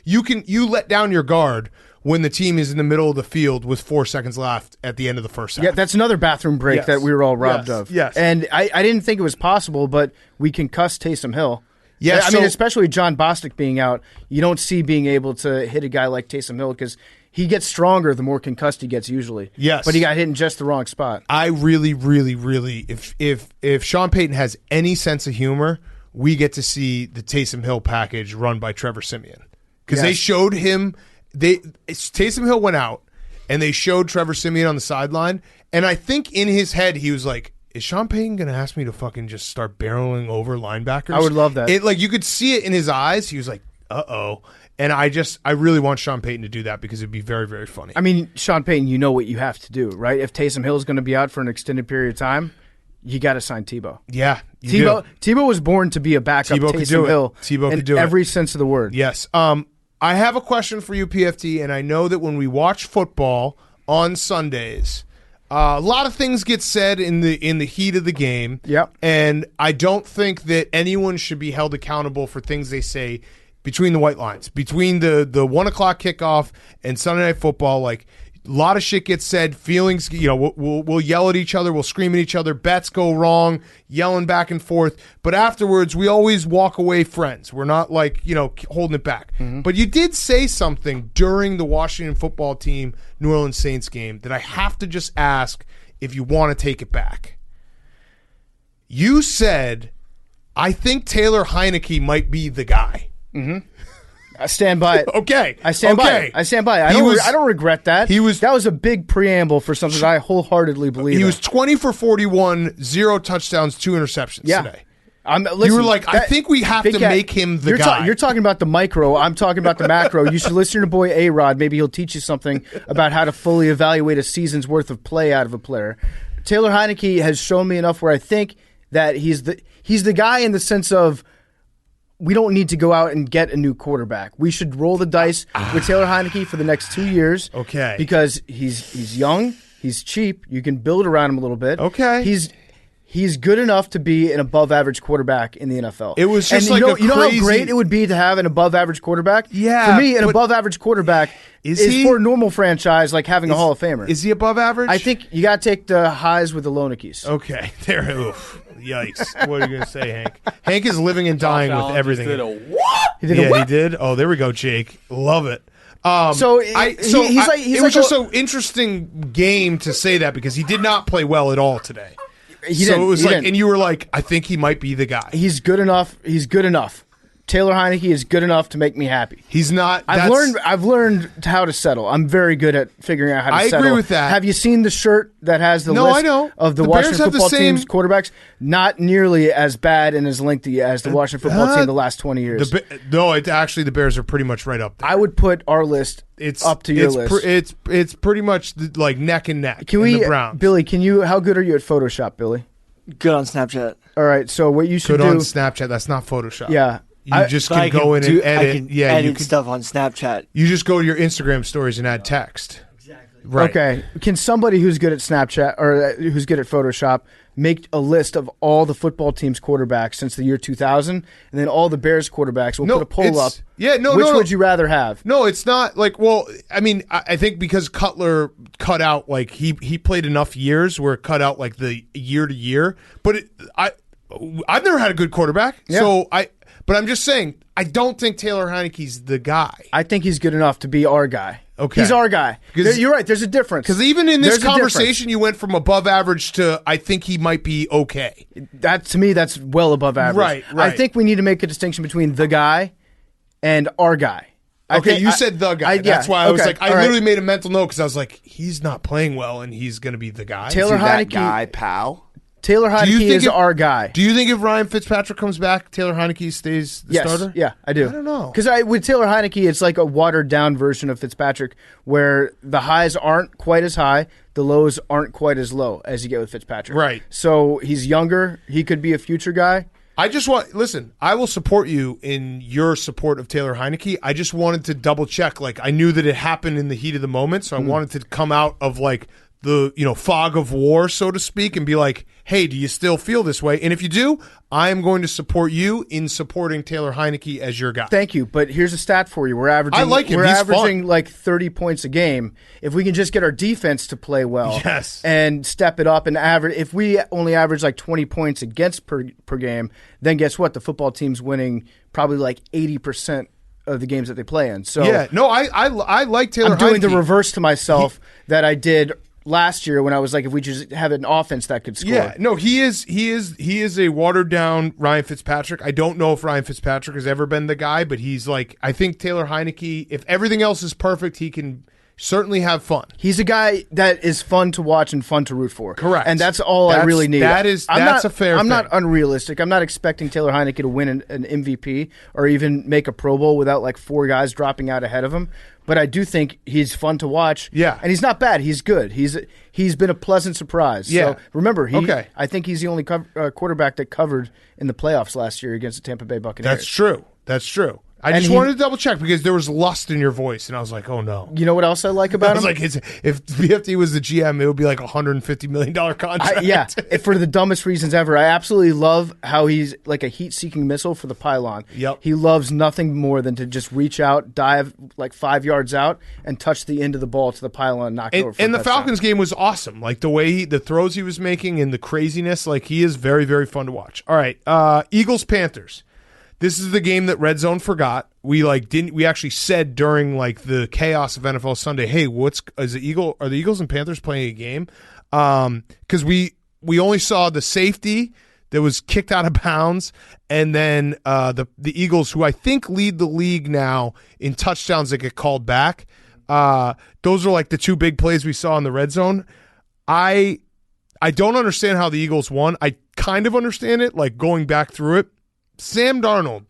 you let down your guard when the team is in the middle of the field with 4 seconds left at the end of the first half. Yeah, that's another bathroom break that we were all robbed of. Yes. And I didn't think it was possible, but we concussed Taysom Hill. Yeah, I mean, especially John Bostic being out, you don't see being able to hit a guy like Taysom Hill because he gets stronger the more concussed he gets usually. Yes. But he got hit in just the wrong spot. I really, really, really, if Sean Payton has any sense of humor, we get to see the Taysom Hill package run by Trevor Siemian. Because they showed him, Taysom Hill went out, and they showed Trevor Siemian on the sideline, and I think in his head he was like, is Sean Payton going to ask me to fucking just start barreling over linebackers? I would love that. You could see it in his eyes. He was like, uh-oh. And I really want Sean Payton to do that because it'd be very, very funny. I mean, Sean Payton, you know what you have to do, right? If Taysom Hill is going to be out for an extended period of time, you got to sign Tebow. Yeah, Tebow was born to be a backup Taysom Hill. Tebow could do in every sense of the word. Yes. I have a question for you, PFT, and I know that when we watch football on Sundays, a lot of things get said in the heat of the game. Yep. And I don't think that anyone should be held accountable for things they say between the white lines, between the 1 o'clock kickoff and Sunday Night Football. Like, a lot of shit gets said. Feelings, we'll yell at each other, we'll scream at each other. Bets go wrong, yelling back and forth. But afterwards, we always walk away friends. We're not holding it back. Mm-hmm. But you did say something during the Washington Football Team New Orleans Saints game that I have to just ask if you want to take it back. You said, I think Taylor Heineke might be the guy. Mm-hmm. I stand by it. Okay. I stand by it. I don't regret that. That was a big preamble for something that I wholeheartedly believe in. He was 20 for 41, 0 touchdowns, 2 interceptions today. Listen, you were like, I think we have to make him the guy. You're talking about the micro. I'm talking about the macro. You should listen to your boy A-Rod. Maybe he'll teach you something about how to fully evaluate a season's worth of play out of a player. Taylor Heineke has shown me enough where I think that he's the guy in the sense of we don't need to go out and get a new quarterback. We should roll the dice with Taylor Heineke for the next 2 years. Okay. Because he's young, he's cheap, you can build around him a little bit. Okay. He's good enough to be an above-average quarterback in the NFL. It was just you know how great it would be to have an above-average quarterback? Yeah. For me, an above-average quarterback is for a normal franchise like having a Hall of Famer. Is he above average? I think you got to take the highs with the low nickies. Okay. There. Oof. Yikes. What are you going to say, Hank? Hank is living and dying with everything. Did a what? He did a what? He did? Oh, there we go, Jake. Love it. It was just an interesting game to say that because he did not play well at all today. And you were like, I think he might be the guy. He's good enough. Taylor Heineke is good enough to make me happy. He's not. I've learned how to settle. I'm very good at figuring out how to settle. I agree with that. Have you seen the shirt that has the list of the Washington football team's quarterbacks? Not nearly as bad and as lengthy as the Washington football team the last 20 years. Actually, the Bears are pretty much right up there. I would put our list up to your list. It's pretty much like neck and neck. The Browns. Billy, how good are you at Photoshop, Billy? Good on Snapchat. All right, so what you should do... Good on Snapchat. That's not Photoshop. Yeah. You just can go in and edit. You can edit stuff on Snapchat. You just go to your Instagram stories and add text. Exactly. Right. Okay. Can somebody who's good at Snapchat or who's good at Photoshop make a list of all the football team's quarterbacks since the year 2000, and then all the Bears quarterbacks? We'll put a poll up. Yeah, Which would you rather have? No, it's not like. Well, I mean, I think because Cutler cut out like he played enough years where it cut out like the year to year. But I've never had a good quarterback, so But I'm just saying, I don't think Taylor Heineke's the guy. I think he's good enough to be our guy. Okay. He's our guy. You're right. There's a difference. Because even in this conversation, you went from above average to I think he might be okay. To me, that's well above average. Right. I think we need to make a distinction between the guy and our guy. You said the guy. That's why I was like, I literally made a mental note because I was like, he's not playing well and he's going to be the guy. Taylor Heineke, that guy, pal. Taylor Heineke is our guy. Do you think if Ryan Fitzpatrick comes back, Taylor Heineke stays the starter? Yeah, I do. I don't know. Because with Taylor Heineke, it's like a watered-down version of Fitzpatrick where the highs aren't quite as high, the lows aren't quite as low as you get with Fitzpatrick. Right. So he's younger. He could be a future guy. Listen, I will support you in your support of Taylor Heineke. I just wanted to double check. Like, I knew that it happened in the heat of the moment, so I wanted to come out of like the fog of war, so to speak, and be like, hey, do you still feel this way? And if you do, I am going to support you in supporting Taylor Heineke as your guy. Thank you. But here's a stat for you. We're averaging I like him. We're He's averaging fun. like 30 points a game. If we can just get our defense to play well and step it up and average, if we only average like 20 points against per game, then guess what? The football team's winning probably like 80% of the games that they play in. So I like Taylor Heineke. I'm doing the reverse to myself that I did last year when I was like, if we just have an offense that could score. Yeah, no, he is a watered down Ryan Fitzpatrick. I don't know if Ryan Fitzpatrick has ever been the guy, but he's like, I think Taylor Heineke, if everything else is perfect, he can certainly have fun. He's a guy that is fun to watch and fun to root for. Correct. And that's all I really need. That's a fair thing. I'm not unrealistic. I'm not expecting Taylor Heineke to win an MVP or even make a Pro Bowl without like four guys dropping out ahead of him. But I do think he's fun to watch. Yeah. And he's not bad. He's good. He's been a pleasant surprise. Yeah. So remember, I think he's the only quarterback that covered in the playoffs last year against the Tampa Bay Buccaneers. That's true. I just wanted to double check because there was lust in your voice, and I was like, "Oh no!" You know what else I like about him? I was like, "If BFT was the GM, it would be like $150 million contract." For the dumbest reasons ever. I absolutely love how he's like a heat-seeking missile for the pylon. Yep. He loves nothing more than to just reach out, dive like 5 yards out, and touch the end of the ball to the pylon and knock it over. And the Falcons game was awesome. Like the way the throws he was making and the craziness. Like he is very, very fun to watch. All right, Eagles Panthers. This is the game that Red Zone forgot. We actually said during like the chaos of NFL Sunday, hey, are the Eagles and Panthers playing a game? Because we only saw the safety that was kicked out of bounds, and then the Eagles, who I think lead the league now in touchdowns that get called back. Those are like the two big plays we saw in the Red Zone. I don't understand how the Eagles won. I kind of understand it, like going back through it. Sam Darnold,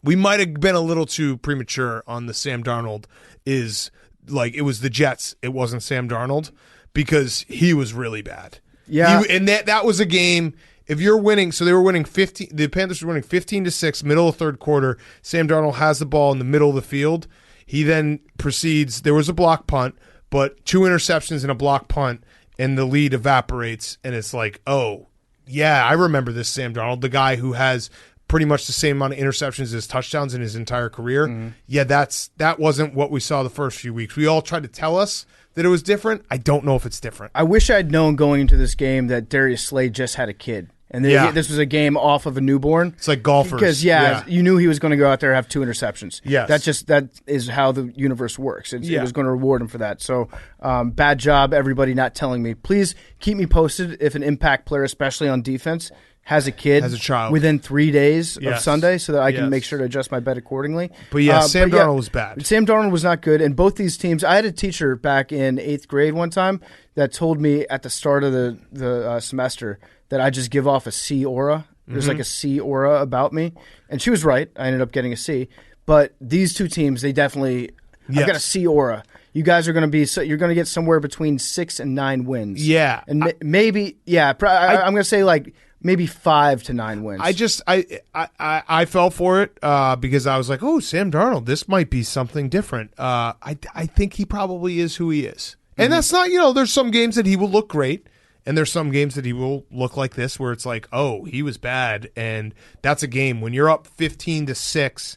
we might have been a little too premature on the Sam Darnold is like it was the Jets. It wasn't Sam Darnold because he was really bad. Yeah. And that was a game. If you're winning, so they were winning 15, the Panthers were winning 15-6, middle of third quarter. Sam Darnold has the ball in the middle of the field. He then proceeds, there was a block punt, but 2 interceptions and a block punt, and the lead evaporates. And it's like, oh, yeah, I remember this Sam Darnold, the guy who has pretty much the same amount of interceptions as touchdowns in his entire career. Mm-hmm. Yeah, that wasn't what we saw the first few weeks. We all tried to tell us that it was different. I don't know if it's different. I wish I'd known going into this game that Darius Slade just had a kid. And this was a game off of a newborn. It's like golfers. Because, you knew he was going to go out there and have 2 interceptions. Yes. That is how the universe works. It was going to reward him for that. So, bad job, everybody not telling me. Please keep me posted if an impact player, especially on defense, has a kid, has a child within 3 days of Yes. Sunday, so that I can Yes. make sure to adjust my bet accordingly. But Sam Darnold was bad. Sam Darnold was not good, and both these teams. I had a teacher back in 8th grade one time that told me at the start of the semester that I just give off a C aura. There's like a C aura about me, and she was right. I ended up getting a C. But these two teams, they definitely. Yes. I've got a C aura. You guys are going to be. You're going to get somewhere between 6 and 9 wins. Yeah, and maybe. Yeah, I'm going to say like maybe 5 to 9 wins. I fell for it because I was like, oh, Sam Darnold, this might be something different. I think he probably is who he is, and that's not. There's some games that he will look great. And there's some games that he will look like this where it's like, oh, he was bad. And that's a game when you're up 15-6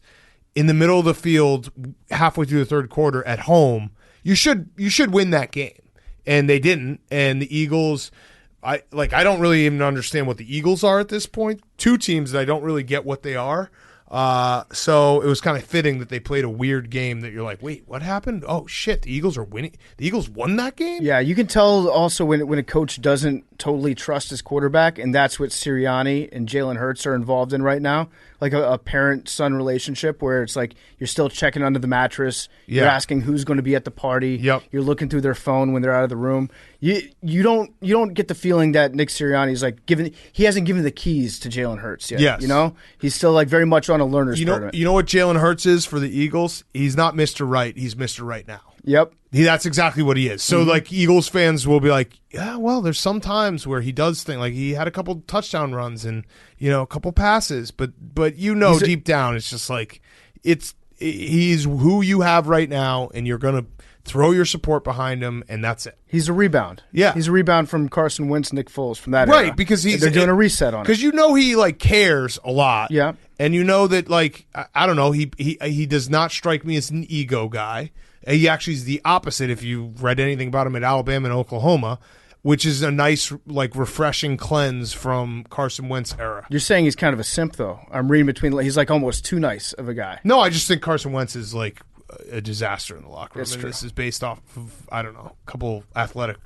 in the middle of the field halfway through the third quarter at home, you should win that game. And they didn't. And the Eagles, I don't really even understand what the Eagles are at this point. Two teams that I don't really get what they are. So it was kind of fitting that they played a weird game that you're like, wait, what happened? Oh shit, the Eagles are winning. The Eagles won that game? Yeah, you can tell also when a coach doesn't totally trust his quarterback, and that's what Sirianni and Jalen Hurts are involved in right now. Like a parent-son relationship where it's like you're still checking under the mattress. Yeah. You're asking who's going to be at the party. Yep. You're looking through their phone when they're out of the room. You don't get the feeling that Nick Sirianni is like he hasn't given the keys to Jalen Hurts yet. Yes. He's still like very much on a learner's tournament. You know what Jalen Hurts is for the Eagles? He's not Mr. Right. He's Mr. Right now. Yep. That's exactly what he is. So, like, Eagles fans will be like, yeah, well, there's some times where he does things. Like, he had a couple touchdown runs and, a couple passes. But deep down, it's just like, he's who you have right now, and you're going to throw your support behind him, and that's it. He's a rebound. Yeah. He's a rebound from Carson Wentz, Nick Foles, from that Right, era. because they're doing a reset on it. Because he, like, cares a lot. Yeah. And that, like, I don't know, he does not strike me as an ego guy. He actually is the opposite if you've read anything about him at Alabama and Oklahoma, which is a nice, like, refreshing cleanse from Carson Wentz era. You're saying he's kind of a simp, though. I'm reading between. He's like almost too nice of a guy. No, I just think Carson Wentz is, like, a disaster in the locker room. That's true. This is based off of, I don't know, a couple athletic,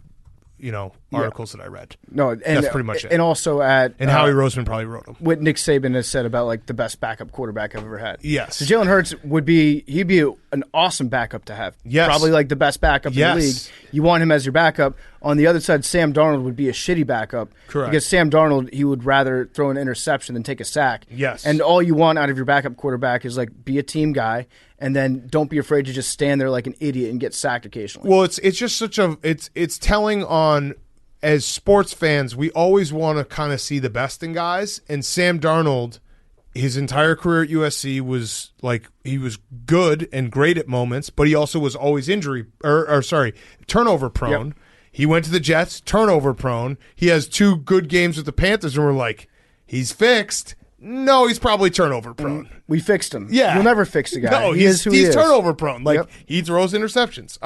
articles that I read. No, and that's pretty much it. And also at Howie Roseman probably wrote them. What Nick Saban has said about like the best backup quarterback I've ever had. Yes. So Jalen Hurts he'd be an awesome backup to have. Yes. Probably like the best backup in the league. You want him as your backup. On the other side, Sam Darnold would be a shitty backup. Correct. Because Sam Darnold, he would rather throw an interception than take a sack. Yes. And all you want out of your backup quarterback is like be a team guy, and then don't be afraid to just stand there like an idiot and get sacked occasionally. Well, it's just it's telling on. As sports fans, we always want to kind of see the best in guys. And Sam Darnold, his entire career at USC was like he was good and great at moments, but he also was always turnover prone. Yep. He went to the Jets, turnover prone. He has 2 good games with the Panthers, and we're like, he's fixed. No, he's probably turnover prone. We fixed him. Yeah. You'll never fix a guy. No, he's he's turnover prone. Like Yep. he throws interceptions.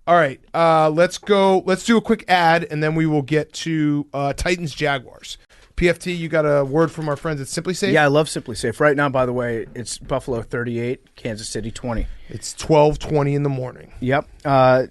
All right, let's go. Let's do a quick ad, and then we will get to Titans Jaguars. PFT, you got a word from our friends at Simply Safe? Yeah, I love Simply Safe. Right now, by the way, it's Buffalo 38, Kansas City 20. It's 12:20 in the morning. Yep.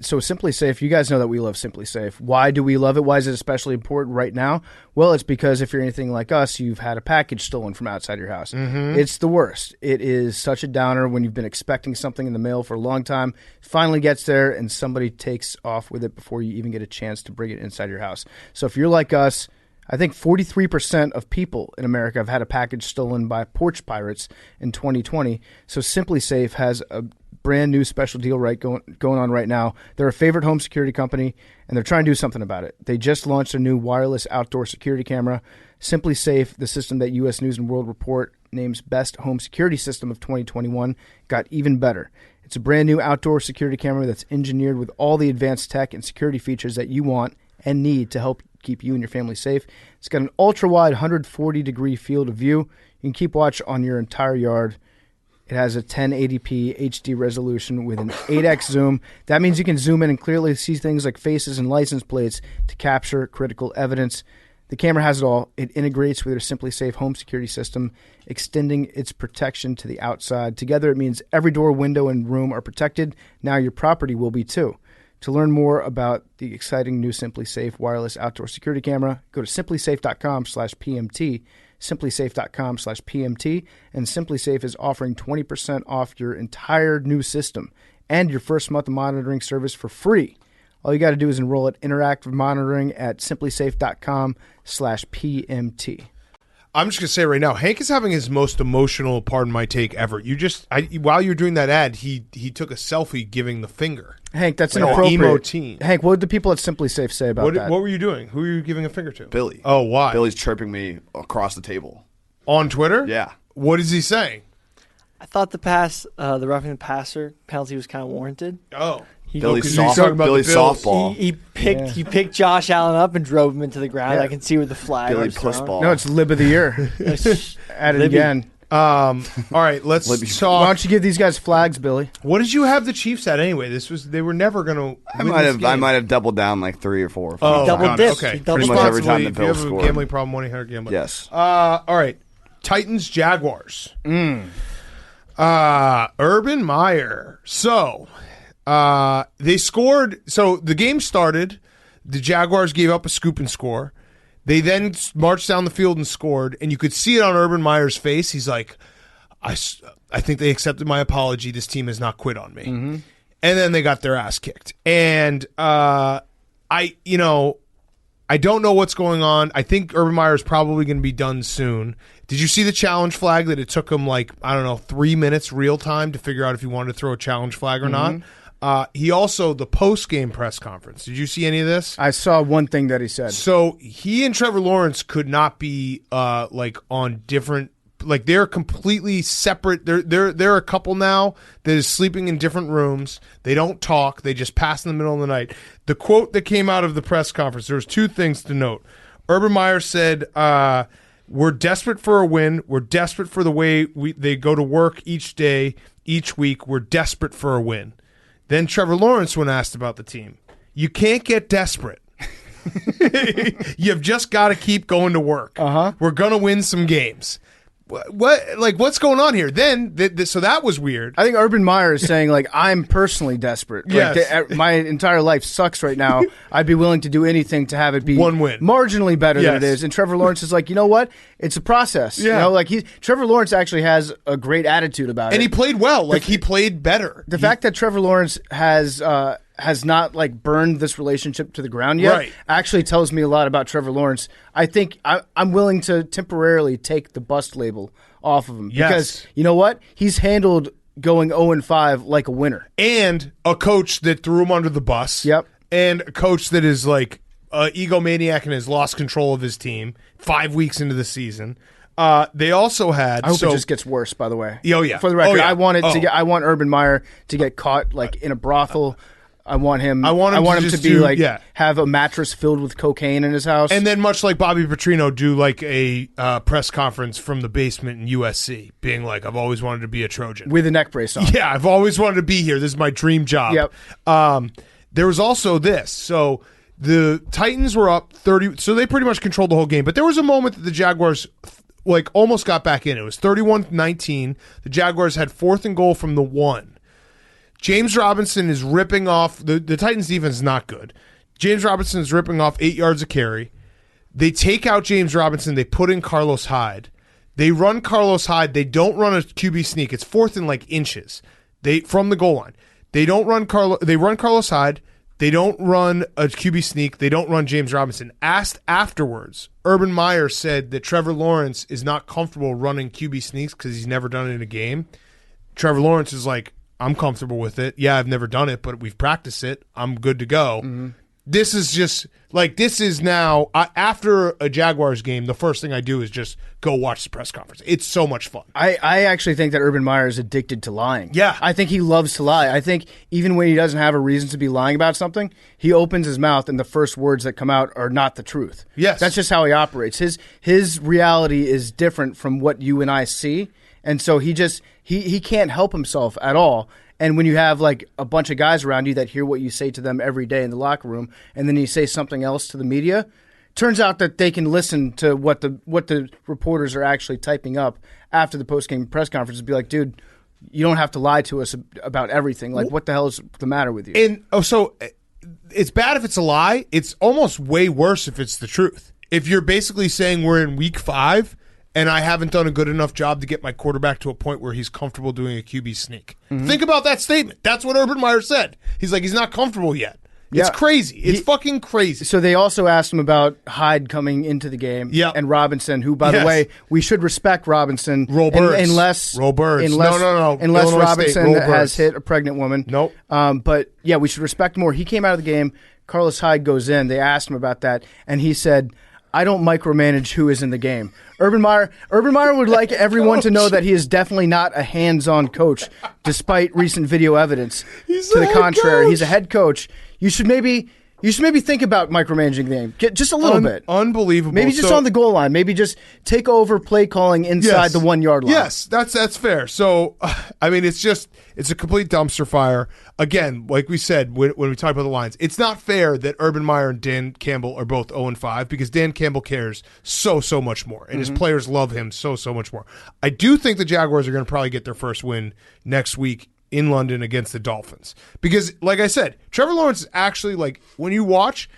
So Simply Safe, you guys know that we love Simply Safe. Why do we love it? Why is it especially important right now? Well, it's because if you're anything like us, you've had a package stolen from outside your house. Mm-hmm. It's the worst. It is such a downer when you've been expecting something in the mail for a long time, finally gets there, and somebody takes off with it before you even get a chance to bring it inside your house. So if you're like us, I think 43% of people in America have had a package stolen by porch pirates in 2020. So Simply Safe has a brand new special deal going on right now. They're a favorite home security company, and they're trying to do something about it. They just launched a new wireless outdoor security camera. Simply Safe, the system that U.S. News and World Report names Best Home Security System of 2021, got even better. It's a brand new outdoor security camera that's engineered with all the advanced tech and security features that you want and need to help keep you and your family safe. It's got an ultra-wide 140-degree field of view. You can keep watch on your entire yard. It has a 1080p HD resolution with an 8x zoom. That means you can zoom in and clearly see things like faces and license plates to capture critical evidence. The camera has it all. It integrates with your Simply Safe home security system, extending its protection to the outside. Together, it means every door, window, and room are protected. Now your property will be too. To learn more about the exciting new Simply Safe wireless outdoor security camera, go to simplysafe.com/PMT, simplysafe.com/PMT, and Simply Safe is offering 20% off your entire new system and your first month of monitoring service for free. All you got to do is enroll at interactive monitoring at simplysafe.com/PMT. I'm just going to say right now, Hank is having his most emotional, pardon my take, ever. While you're doing that ad, he took a selfie giving the finger. Hank, that's like inappropriate. Emo teen. Hank, what did the people at Simply Safe say about that? What were you doing? Who were you giving a finger to? Billy. Oh, why? Billy's chirping me across the table. On Twitter? Yeah. What is he saying? I thought the roughing the passer penalty was kind of warranted. Oh. Billy's Billy's softball. He picked Josh Allen up and drove him into the ground. Yeah. I can see where the flag Billy was puss thrown. ball. No, it's Lib of the Year. At it Libby. again. All right, let's Why talk. don't you give these guys flags, Billy? What did you have the Chiefs at anyway? They were never going to. I might have doubled down like 3 or 4. Or 5. Oh, Double got dip. it. Okay. He double Pretty much every time the If you Bills have a scored. gambling problem, 1-800-GAMBLER. Yes. All right. Titans, Jaguars. Urban Meyer. So, they scored. So, the game started. The Jaguars gave up a scoop and score. They then marched down the field and scored. And you could see it on Urban Meyer's face. He's like, I think they accepted my apology. This team has not quit on me. Mm-hmm. And then they got their ass kicked. And I don't know what's going on. I think Urban Meyer is probably going to be done soon. Did you see the challenge flag that it took him 3 minutes real time to figure out if he wanted to throw a challenge flag or not? He also, the post-game press conference. Did you see any of this? I saw one thing that he said. So he and Trevor Lawrence could not be on different. They're completely separate. They're a couple now that is sleeping in different rooms. They don't talk. They just pass in the middle of the night. The quote that came out of the press conference, there was 2 things to note. Urban Meyer said, we're desperate for a win. We're desperate for the way they go to work each day, each week. We're desperate for a win. Then Trevor Lawrence, when asked about the team, you can't get desperate. You've just got to keep going to work. We're going to win some games. What's going on here? Then, so that was weird. I think Urban Meyer is saying, I'm personally desperate. Yes. My entire life sucks right now. I'd be willing to do anything to have it be one win, marginally better than Yes. it is. And Trevor Lawrence is like, you know what? It's a process. Yeah. Trevor Lawrence actually has a great attitude about it. And he played well. He played better. The fact that Trevor Lawrence has not burned this relationship to the ground yet Right. actually tells me a lot about Trevor Lawrence. I think I'm willing to temporarily take the bust label off of him. Yes. Because you know what? He's handled going 0-5 like a winner. And a coach that threw him under the bus. Yep. And a coach that is egomaniac and has lost control of his team 5 weeks into the season. They also had. I hope it just gets worse. By the way. Oh yeah. For the record, Oh, yeah. I want Urban Meyer to get caught in a brothel. I want him to be have a mattress filled with cocaine in his house. And then, much like Bobby Petrino, do a press conference from the basement in USC, being like, "I've always wanted to be a Trojan with a neck brace on." Yeah, I've always wanted to be here. This is my dream job. Yep. There was also this. So the Titans were up 30. So they pretty much controlled the whole game. But there was a moment that the Jaguars almost got back in. It was 31-19. The Jaguars had 4th and goal from the 1. James Robinson is ripping off the Titans defense is not good. James Robinson is ripping off 8 yards a carry. They take out James Robinson. They put in Carlos Hyde. They run Carlos Hyde. They don't run a QB sneak. It's 4th and inches. From the goal line. They don't run They run Carlos Hyde. They don't run a QB sneak. They don't run James Robinson. Asked afterwards, Urban Meyer said that Trevor Lawrence is not comfortable running QB sneaks because he's never done it in a game. Trevor Lawrence is like, I'm comfortable with it. Yeah, I've never done it, but we've practiced it. I'm good to go. Mm-hmm. This is just this is now after a Jaguars game. The first thing I do is just go watch the press conference. It's so much fun. I actually think that Urban Meyer is addicted to lying. Yeah. I think he loves to lie. I think even when he doesn't have a reason to be lying about something, he opens his mouth and the first words that come out are not the truth. Yes. That's just how he operates. His reality is different from what you and I see. And so he can't help himself at all. And when you have a bunch of guys around you that hear what you say to them every day in the locker room, and then you say something else to the media, turns out that they can listen to what the reporters are actually typing up after the post-game press conference and be like, dude, you don't have to lie to us about everything. What the hell is the matter with you? And it's bad if it's a lie. It's almost way worse if it's the truth. If you're basically saying we're in week 5 and I haven't done a good enough job to get my quarterback to a point where he's comfortable doing a QB sneak. Think about that statement. That's what Urban Meyer said. He's like, he's not comfortable yet. It's crazy. It's fucking crazy. So they also asked him about Hyde coming into the game and Robinson, who, by the way, we should respect Robinson. Roll birds. Unless No. Unless Illinois Robinson State, has hit a pregnant woman. Nope. But, yeah, we should respect more. He came out of the game. Carlos Hyde goes in. They asked him about that, and he said, I don't micromanage who is in the game. Urban Meyer would like everyone to know that he is definitely not a hands-on coach, despite recent video evidence to the contrary. Coach. He's a head coach. You should maybe think about micromanaging the game, just a little bit. Unbelievable. Maybe just on the goal line. Maybe just take over play calling inside the 1 yard line. Yes, that's fair. So, I mean, it's a complete dumpster fire. Again, like we said when we talk about the lines, it's not fair that Urban Meyer and Dan Campbell are both 0-5 because Dan Campbell cares so much more, and his players love him so much more. I do think the Jaguars are going to probably get their first win next week in London against the Dolphins because, like I said, Trevor Lawrence is actually, like, when you watch,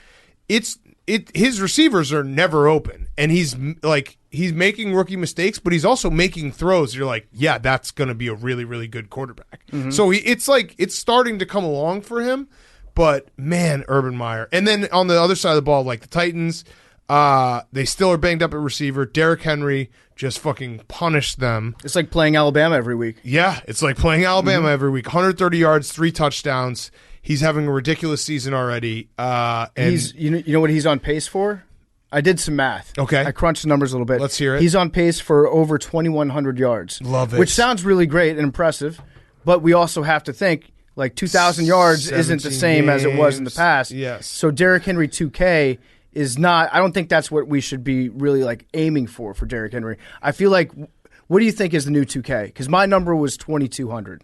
his receivers are never open, and he's making rookie mistakes, but he's also making throws. You're like, yeah, that's going to be a really, really good quarterback. So it's starting to come along for him, but man, Urban Meyer. And then on the other side of the ball, like the Titans, they still are banged up at receiver. Derrick Henry just fucking punished them. It's like playing Alabama every week. Yeah, it's like playing Alabama every week. 130 yards, 3 touchdowns. He's having a ridiculous season already. And he's you know what he's on pace for? I did some math. Okay. I crunched the numbers a little bit. Let's hear it. He's on pace for over 2,100 yards. Love it. Which sounds really great and impressive, but we also have to think, like, 2,000 yards isn't the same as it was in the past. Yes. So Derrick Henry 2K is not – I don't think that's what we should be really, like, aiming for Derrick Henry. I feel like – what do you think is the new 2K? Because my number was 2,200.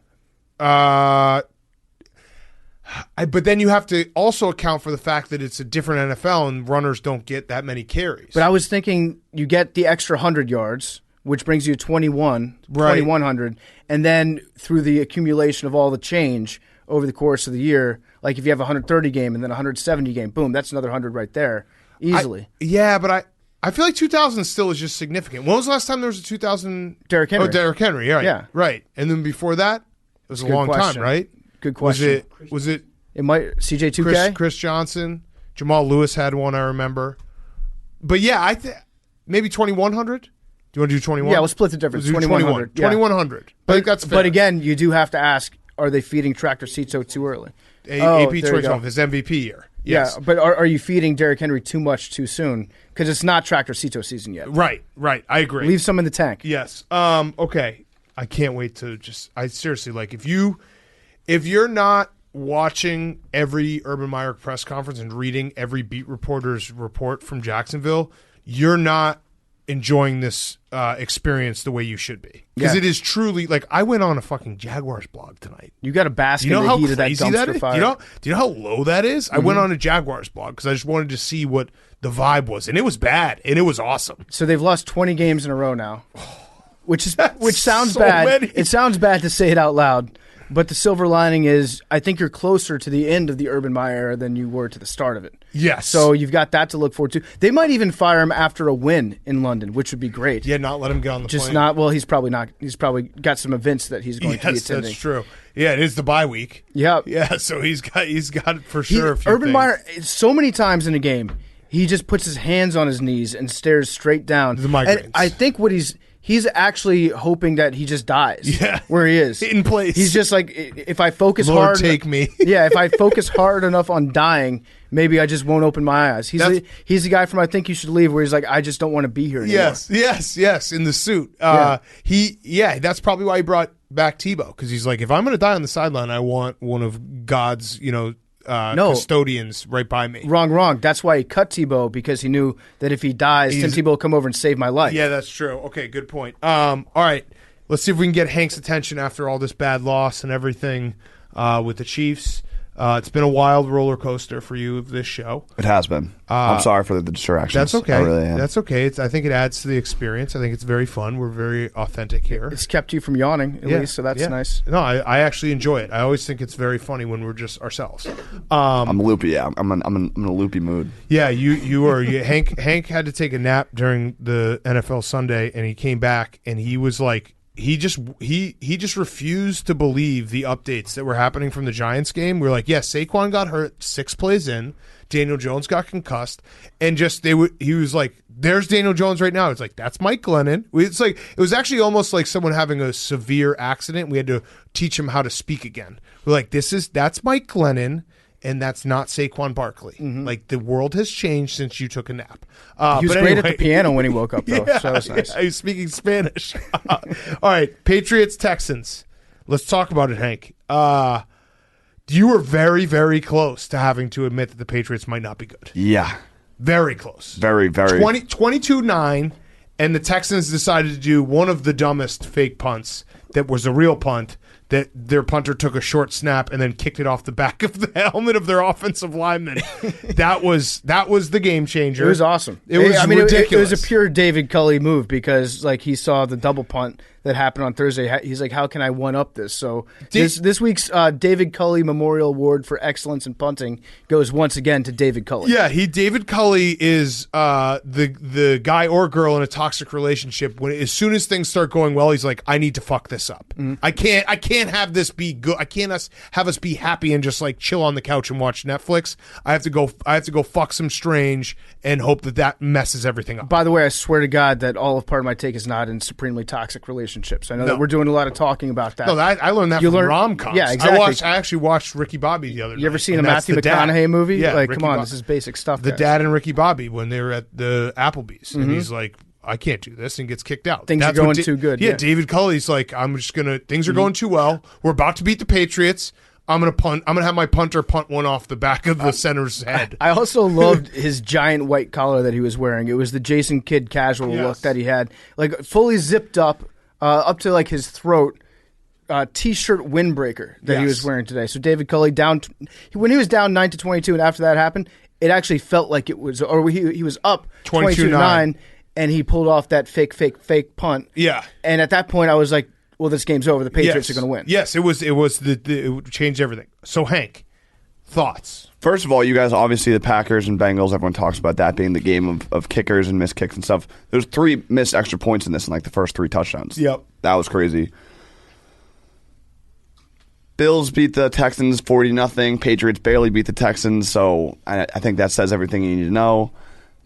But then you have to also account for the fact that it's a different NFL and runners don't get that many carries. But I was thinking you get the extra 100 yards, which brings you to 2,100, and then through the accumulation of all the change over the course of the year, like if you have a 130 game and then a 170 game, boom, that's another 100 right there, easily. But I feel like 2,000 still is just significant. When was the last time there was a 2,000? Derrick Henry. Oh, Derrick Henry, right. Yeah. Right. And then before that, it was a long time, right? Good question. Was it It might CJ2K? Chris Johnson? Jamal Lewis had one, I remember. But yeah, maybe 2,100? Do you want to do 21? Yeah, we'll split the difference. 2,100. 2,100. I think that's fair. But again, you do have to ask, are they feeding Tractor Cito too early? AP 2012, his MVP year. Yes. Yeah, but are you feeding Derrick Henry too much too soon? Because it's not Tractor Cito season yet. Right. I agree. Leave some in the tank. Yes. Okay. I can't wait to seriously, like, if you're not watching every Urban Meyer press conference and reading every beat reporter's report from Jacksonville, you're not enjoying this experience the way you should be. Because it is truly, like, I went on a fucking Jaguars blog tonight. You got to bask in the heat of that dumpster fire. Do you know how low that is? I went on a Jaguars blog because I just wanted to see what the vibe was. And it was bad, and it was awesome. So they've lost 20 games in a row now, which sounds so bad. Many. It sounds bad to say it out loud. But the silver lining is I think you're closer to the end of the Urban Meyer era than you were to the start of it. Yes. So you've got that to look forward to. They might even fire him after a win in London, which would be great. Yeah, not let him get on the Just plane. not. Well, he's probably not. He's probably got some events that he's going to be attending. That's true. Yeah, it is the bye week. Yep. Yeah, so he's got for sure a few Urban things. Meyer, so many times in a game, he just puts his hands on his knees and stares straight down. The migraines. And I think what he's actually hoping that he just dies. Yeah. Where he is. In place. He's just like, if I focus Lord, hard. take me. Yeah, if I focus hard enough on dying, maybe I just won't open my eyes. He's the guy from I Think You Should Leave where he's like, I just don't want to be here anymore. Yes, in the suit. That's probably why he brought back Tebow, because he's like, if I'm going to die on the sideline, I want one of God's, custodians right by me. Wrong. That's why he cut Tebow, because he knew that if he dies, Tim Tebow will come over and save my life. Yeah, that's true. Okay, good point. All right, let's see if we can get Hank's attention after all this bad loss and everything with the Chiefs. It's been a wild roller coaster for you of this show. It has been. I'm sorry for the distractions. That's okay. I really am. That's okay. I think it adds to the experience. I think it's very fun. We're very authentic here. It's kept you from yawning, at least, so that's nice. No, I actually enjoy it. I always think it's very funny when we're just ourselves. I'm loopy, yeah. I'm in a loopy mood. Yeah, you are. Hank had to take a nap during the NFL Sunday, and he came back, and he was like, he just refused to believe the updates that were happening from the Giants game. We were like, yes, Saquon got hurt 6 plays in, Daniel Jones got concussed, and he was like, there's Daniel Jones right now. It's like, that's Mike Glennon. It was actually almost like someone having a severe accident. We had to teach him how to speak again. We're like, that's Mike Glennon, and that's not Saquon Barkley. Like, the world has changed since you took a nap. He was great at the piano when he woke up, though. So that was nice. Yeah, he was speaking Spanish. All right, Patriots, Texans. Let's talk about it, Hank. You were very, very close to having to admit that the Patriots might not be good. Yeah. Very close. Very, very. 22-9, and the Texans decided to do one of the dumbest fake punts that was a real punt, that their punter took a short snap and then kicked it off the back of the helmet of their offensive lineman. That was the game changer. It was awesome. It was ridiculous. It was a pure David Culley move because he saw the double punt that happened on Thursday. He's like, how can I one-up this? So this week's David Culley Memorial Award for Excellence in Punting goes once again to David Culley. Yeah, David Culley is the guy or girl in a toxic relationship. As soon as things start going well, he's like, I need to fuck this up. I can't have this be good. I can't have us be happy and just like chill on the couch and watch Netflix. I have to go fuck some strange and hope that messes everything up. By the way, I swear to God that all of Part of My Take is not in supremely toxic relationships. I know that we're doing a lot of talking about that. No, I learned that from rom-coms. Yeah, exactly. I actually watched Ricky Bobby the other night. You ever seen a Matthew McConaughey movie? Yeah, like, Ricky come on, Bobby. this is basic stuff. The guys. dad and Ricky Bobby when they were at the Applebee's, and he's like, I can't do this, and gets kicked out. Things are going too good. Yeah, David Culley's like, things are going too well. We're about to beat the Patriots. I'm gonna punt. I'm gonna have my punter punt one off the back of the center's head. I also loved his giant white collar that he was wearing. It was the Jason Kidd casual look that he had, like fully zipped up to like his throat. T-shirt windbreaker that he was wearing today. So David Culley when he was down 9-22, and after that happened, it actually felt like it was, or he was up 22-9, and he pulled off that fake punt. Yeah, and at that point, I was like, well, this game's over. The Patriots are going to win. Yes, it changed everything. So Hank, thoughts? First of all, you guys, obviously the Packers and Bengals, everyone talks about that being the game of kickers and missed kicks and stuff. There's 3 missed extra points in this in like the first 3 touchdowns. Yep. That was crazy. Bills beat the Texans 40-0. Patriots barely beat the Texans, so I think that says everything you need to know.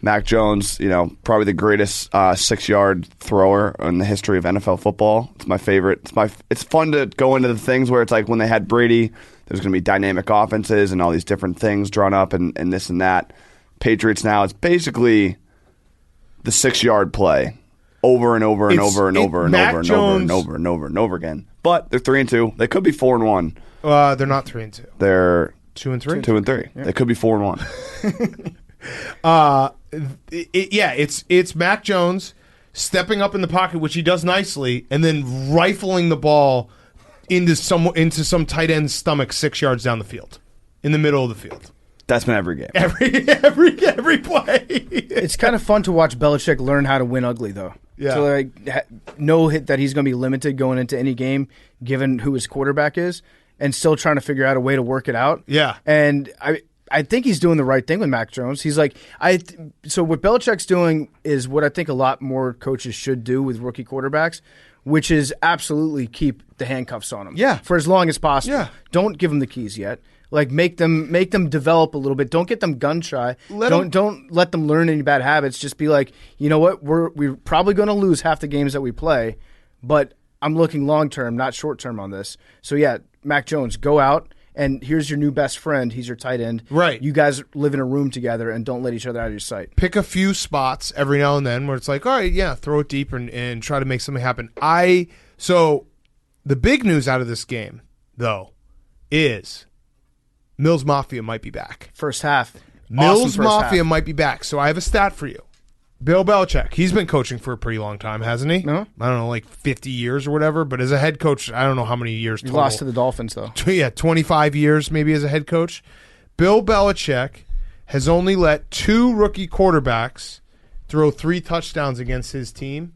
Mac Jones, probably the greatest 6-yard thrower in the history of NFL football. It's my favorite. It's fun to go into the things where it's like when they had Brady, there's going to be dynamic offenses and all these different things drawn up and this and that. Patriots now, it's basically the 6-yard play over and over and over and over and over and over and over and over and over again. But they're 3-2. They could be 4-1. They're not 3-2. They're 2-3. 2-3. Yeah. They could be 4-1. It's Mac Jones stepping up in the pocket, which he does nicely, and then rifling the ball into some tight end's stomach 6 yards down the field, in the middle of the field. That's been every game. Every play. It's kind of fun to watch Belichick learn how to win ugly, though. Yeah. To know that he's going to be limited going into any game, given who his quarterback is, and still trying to figure out a way to work it out. Yeah. And I think he's doing the right thing with Mac Jones. He's like, so what Belichick's doing is what I think a lot more coaches should do with rookie quarterbacks, which is absolutely keep the handcuffs on them for as long as possible. Yeah. Don't give them the keys yet. Like make them develop a little bit. Don't get them gun shy. Don't let them learn any bad habits. Just be like, you know what, we're probably going to lose half the games that we play, but I'm looking long term, not short term on this. So yeah, Mac Jones, go out. And here's your new best friend. He's your tight end. Right. You guys live in a room together and don't let each other out of your sight. Pick a few spots every now and then where it's like, all right, yeah, throw it deep and try to make something happen. So the big news out of this game, though, is Mills Mafia might be back. First half. Mills Awesome Mafia half. might be back. So I have a stat for you. Bill Belichick. He's been coaching for a pretty long time, hasn't he? No. I don't know, like 50 years or whatever. But as a head coach, I don't know how many years He total. lost to the Dolphins, though. Yeah, 25 years maybe as a head coach. Bill Belichick has only let 2 rookie quarterbacks throw 3 touchdowns against his team.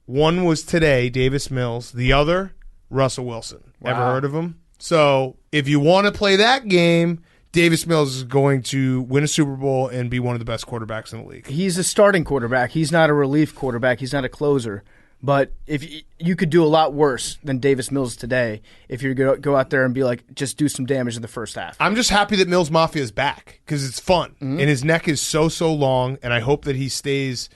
One was today, Davis Mills. The other, Russell Wilson. Wow. Ever heard of him? So if you want to play that game, Davis Mills is going to win a Super Bowl and be one of the best quarterbacks in the league. He's a starting quarterback. He's not a relief quarterback. He's not a closer. But if you could do a lot worse than Davis Mills today if you go out there and be like, just do some damage in the first half. I'm just happy that Mills Mafia is back because it's fun. And his neck is so long, and I hope that he stays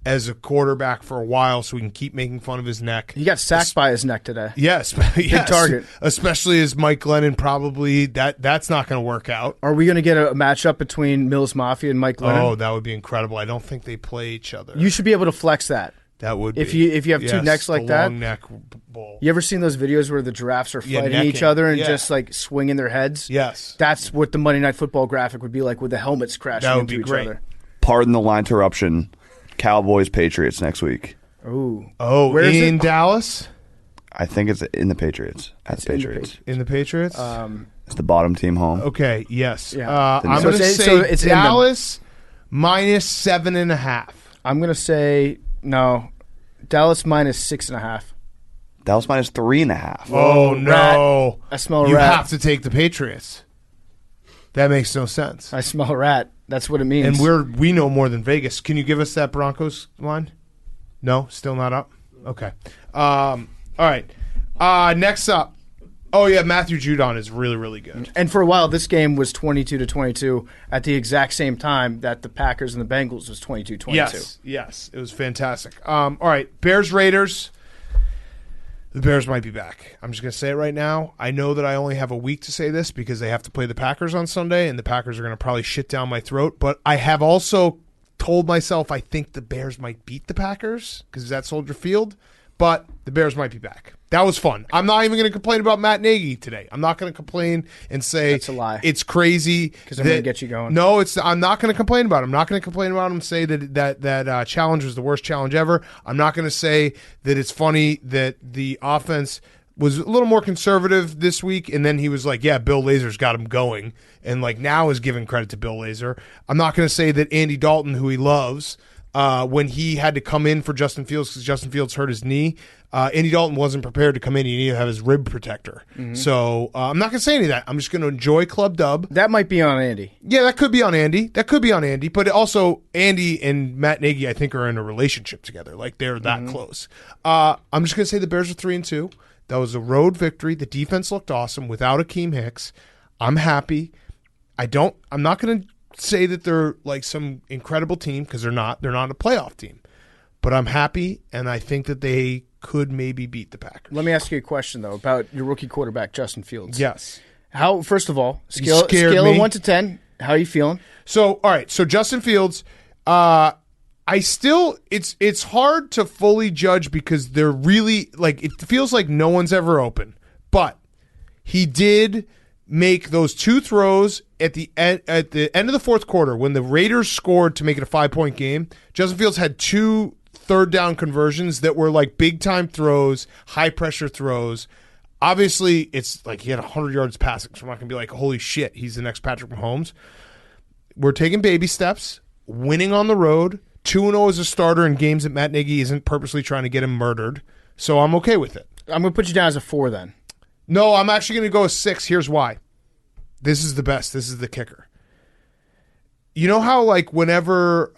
as a quarterback for a while so we can keep making fun of his neck. He got sacked by his neck today. Yes. Big target. Especially as Mike Glennon probably, that's not going to work out. Are we going to get a matchup between Mills Mafia and Mike Glennon? Oh, that would be incredible. I don't think they play each other. You should be able to flex that. That would be. If you have two necks like that. Long neck bowl. You ever seen those videos where the giraffes are fighting necking. each other and Yeah. just like swinging their heads? Yes. That's what the Monday Night Football graphic would be like with the helmets crashing That would into be each great. other. Pardon the line interruption. Cowboys, Patriots next week. Ooh. Oh, Where is in it? Dallas? I think it's in the Patriots. At the in the Patriots. In the Patriots? It's the bottom team home. Okay, yes. Yeah. I'm So going to it's- say so it's in them. Dallas minus 7.5. I'm going to say, no, Dallas minus 6.5. Dallas minus 3.5. Oh, no. I smell a You rat. have to take the Patriots. That makes no sense. I smell a rat. That's what it means. And we know more than Vegas. Can you give us that Broncos line? No, still not up. Okay. All right. Next up. Oh yeah, Matthew Judon is really, really good. And for a while, this game was 22-22 at the exact same time that the Packers and the Bengals was 22-22. Yes, it was fantastic. All right, Bears Raiders. The Bears might be back. I'm just going to say it right now. I know that I only have a week to say this because they have to play the Packers on Sunday, and the Packers are going to probably shit down my throat. But I have also told myself I think the Bears might beat the Packers because it's at Soldier Field, but the Bears might be back. That was fun. I'm not even going to complain about Matt Nagy today. I'm not going to complain and say That's a lie. it's crazy. Because I'm going to get you going. No, I'm not going to complain about it. I'm not going to complain about him and say that challenge was the worst challenge ever. I'm not going to say that it's funny that the offense was a little more conservative this week, and then he was like, yeah, Bill Lazor's got him going, and like now is giving credit to Bill Lazor. I'm not going to say that Andy Dalton, who he loves, when he had to come in for Justin Fields because Justin Fields hurt his knee, Andy Dalton wasn't prepared to come in. He needed to have his rib protector. So I'm not going to say any of that. I'm just going to enjoy Club Dub. That might be on Andy. Yeah, that could be on Andy. But also Andy and Matt Nagy, I think, are in a relationship together. Like they're that close. I'm just going to say the Bears are 3-2. That was a road victory. The defense looked awesome without Akeem Hicks. I'm happy. I'm not going to say that they're like some incredible team because they're not. They're not a playoff team. But I'm happy, and I think that they could maybe beat the Packers. Let me ask you a question, though, about your rookie quarterback, Justin Fields. Yes. First of all, scared scale me. of 1 to 10, how are you feeling? So, all right. So Justin Fields, it's hard to fully judge because they're really like, it feels like no one's ever open, but he did make those 2 throws at the end of the fourth quarter when the Raiders scored to make it a 5-point game. Justin Fields had 2 third down conversions that were like big time throws, high pressure throws. Obviously, it's like he had 100 yards passing, so I'm not going to be like, holy shit, he's the next Patrick Mahomes. We're taking baby steps, winning on the road, 2-0 as a starter in games that Matt Nagy isn't purposely trying to get him murdered, so I'm okay with it. I'm going to put you down as a 4 then. No, I'm actually going to go a 6. Here's why. This is the best. This is the kicker. You know how like whenever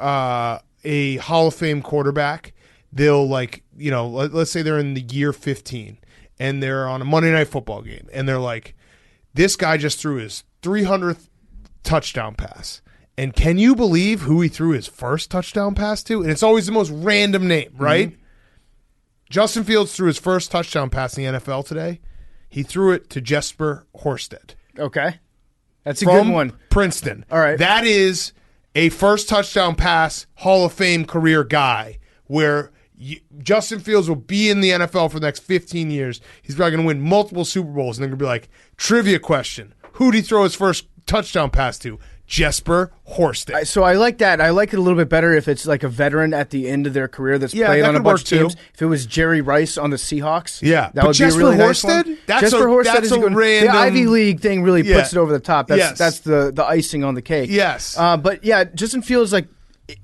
a Hall of Fame quarterback, they'll like, you know, let's say they're in the year 15 and they're on a Monday Night Football game and they're like, this guy just threw his 300th touchdown pass. And can you believe who he threw his first touchdown pass to? And it's always the most random name, right? Mm-hmm. Justin Fields threw his first touchdown pass in the NFL today. He threw it to Jesper Horsted. Okay. That's a From good one. Princeton. All right. That is a first touchdown pass Hall of Fame career guy where Justin Fields will be in the NFL for the next 15 years. He's probably going to win multiple Super Bowls, and they're going to be like, trivia question, who did he throw his first touchdown pass to? Jesper Horsted. So I like that. I like it a little bit better if it's like a veteran at the end of their career that's played that on a could bunch of work teams. too. If it was Jerry Rice on the Seahawks, Yeah, that but would Jesper be a really nice Horsted? one. That's Jesper Horsted that's is a a good. random- The Ivy League thing really puts it over the top. That's the icing on the cake. Yes. But yeah, Justin Fields, like,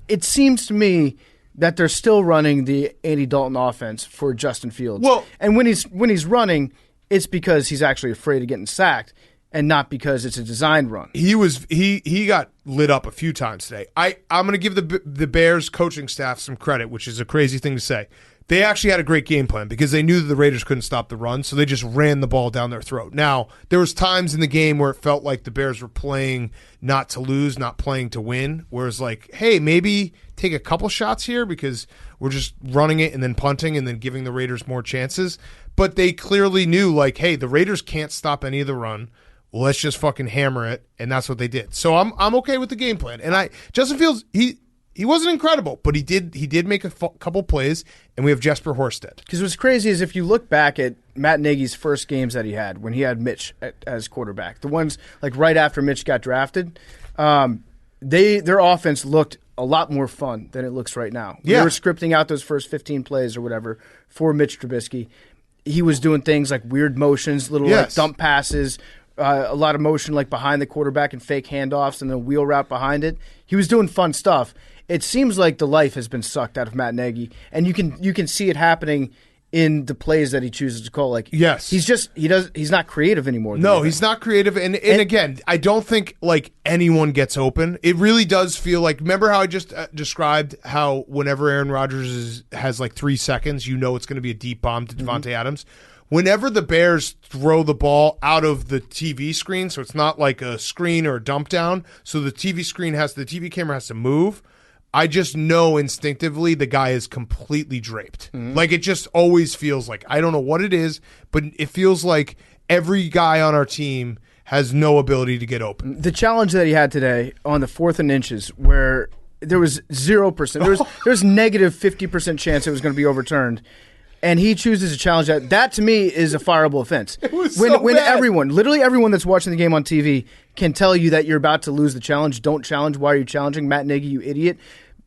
it seems to me that they're still running the Andy Dalton offense for Justin Fields. Well, and when he's running, it's because he's actually afraid of getting sacked, and not because it's a designed run. He got lit up a few times today. I'm going to give the Bears coaching staff some credit, which is a crazy thing to say. They actually had a great game plan because they knew that the Raiders couldn't stop the run, so they just ran the ball down their throat. Now, there was times in the game where it felt like the Bears were playing not to lose, not playing to win, whereas like, hey, maybe take a couple shots here because we're just running it and then punting and then giving the Raiders more chances. But they clearly knew, like, hey, the Raiders can't stop any of the run. Well, let's just fucking hammer it, and that's what they did. So I'm okay with the game plan. And Justin Fields, he wasn't incredible, but he did make a couple plays, and we have Jesper Horsted. Because what's crazy is if you look back at Matt Nagy's first games that he had when he had Mitch as quarterback, the ones like right after Mitch got drafted, their offense looked a lot more fun than it looks right now. Yeah. They were scripting out those first 15 plays or whatever for Mitch Trubisky. He was doing things like weird motions, little like dump passes, a lot of motion like behind the quarterback and fake handoffs and the wheel route behind it. He was doing fun stuff. It seems like the life has been sucked out of Matt Nagy, and you can see it happening in the plays that he chooses to call. Like, yes, he's not creative anymore. No, he's not creative, and again, I don't think like anyone gets open. It really does feel like. Remember how I just described how whenever Aaron Rodgers has like 3 seconds, you know it's going to be a deep bomb to Devontae Adams. Whenever the Bears throw the ball out of the TV screen, so it's not like a screen or a dump down, so the TV camera has to move. I just know instinctively the guy is completely draped. Like, it just always feels like, I don't know what it is, but it feels like every guy on our team has no ability to get open. The challenge that he had today on the 4th and inches where there was 0%, there was negative 50% chance it was going to be overturned. And he chooses to challenge that. That, to me, is a fireable offense. It was when bad. literally everyone that's watching the game on TV can tell you that you're about to lose the challenge. Don't challenge. Why are you challenging? Matt Nagy, you idiot.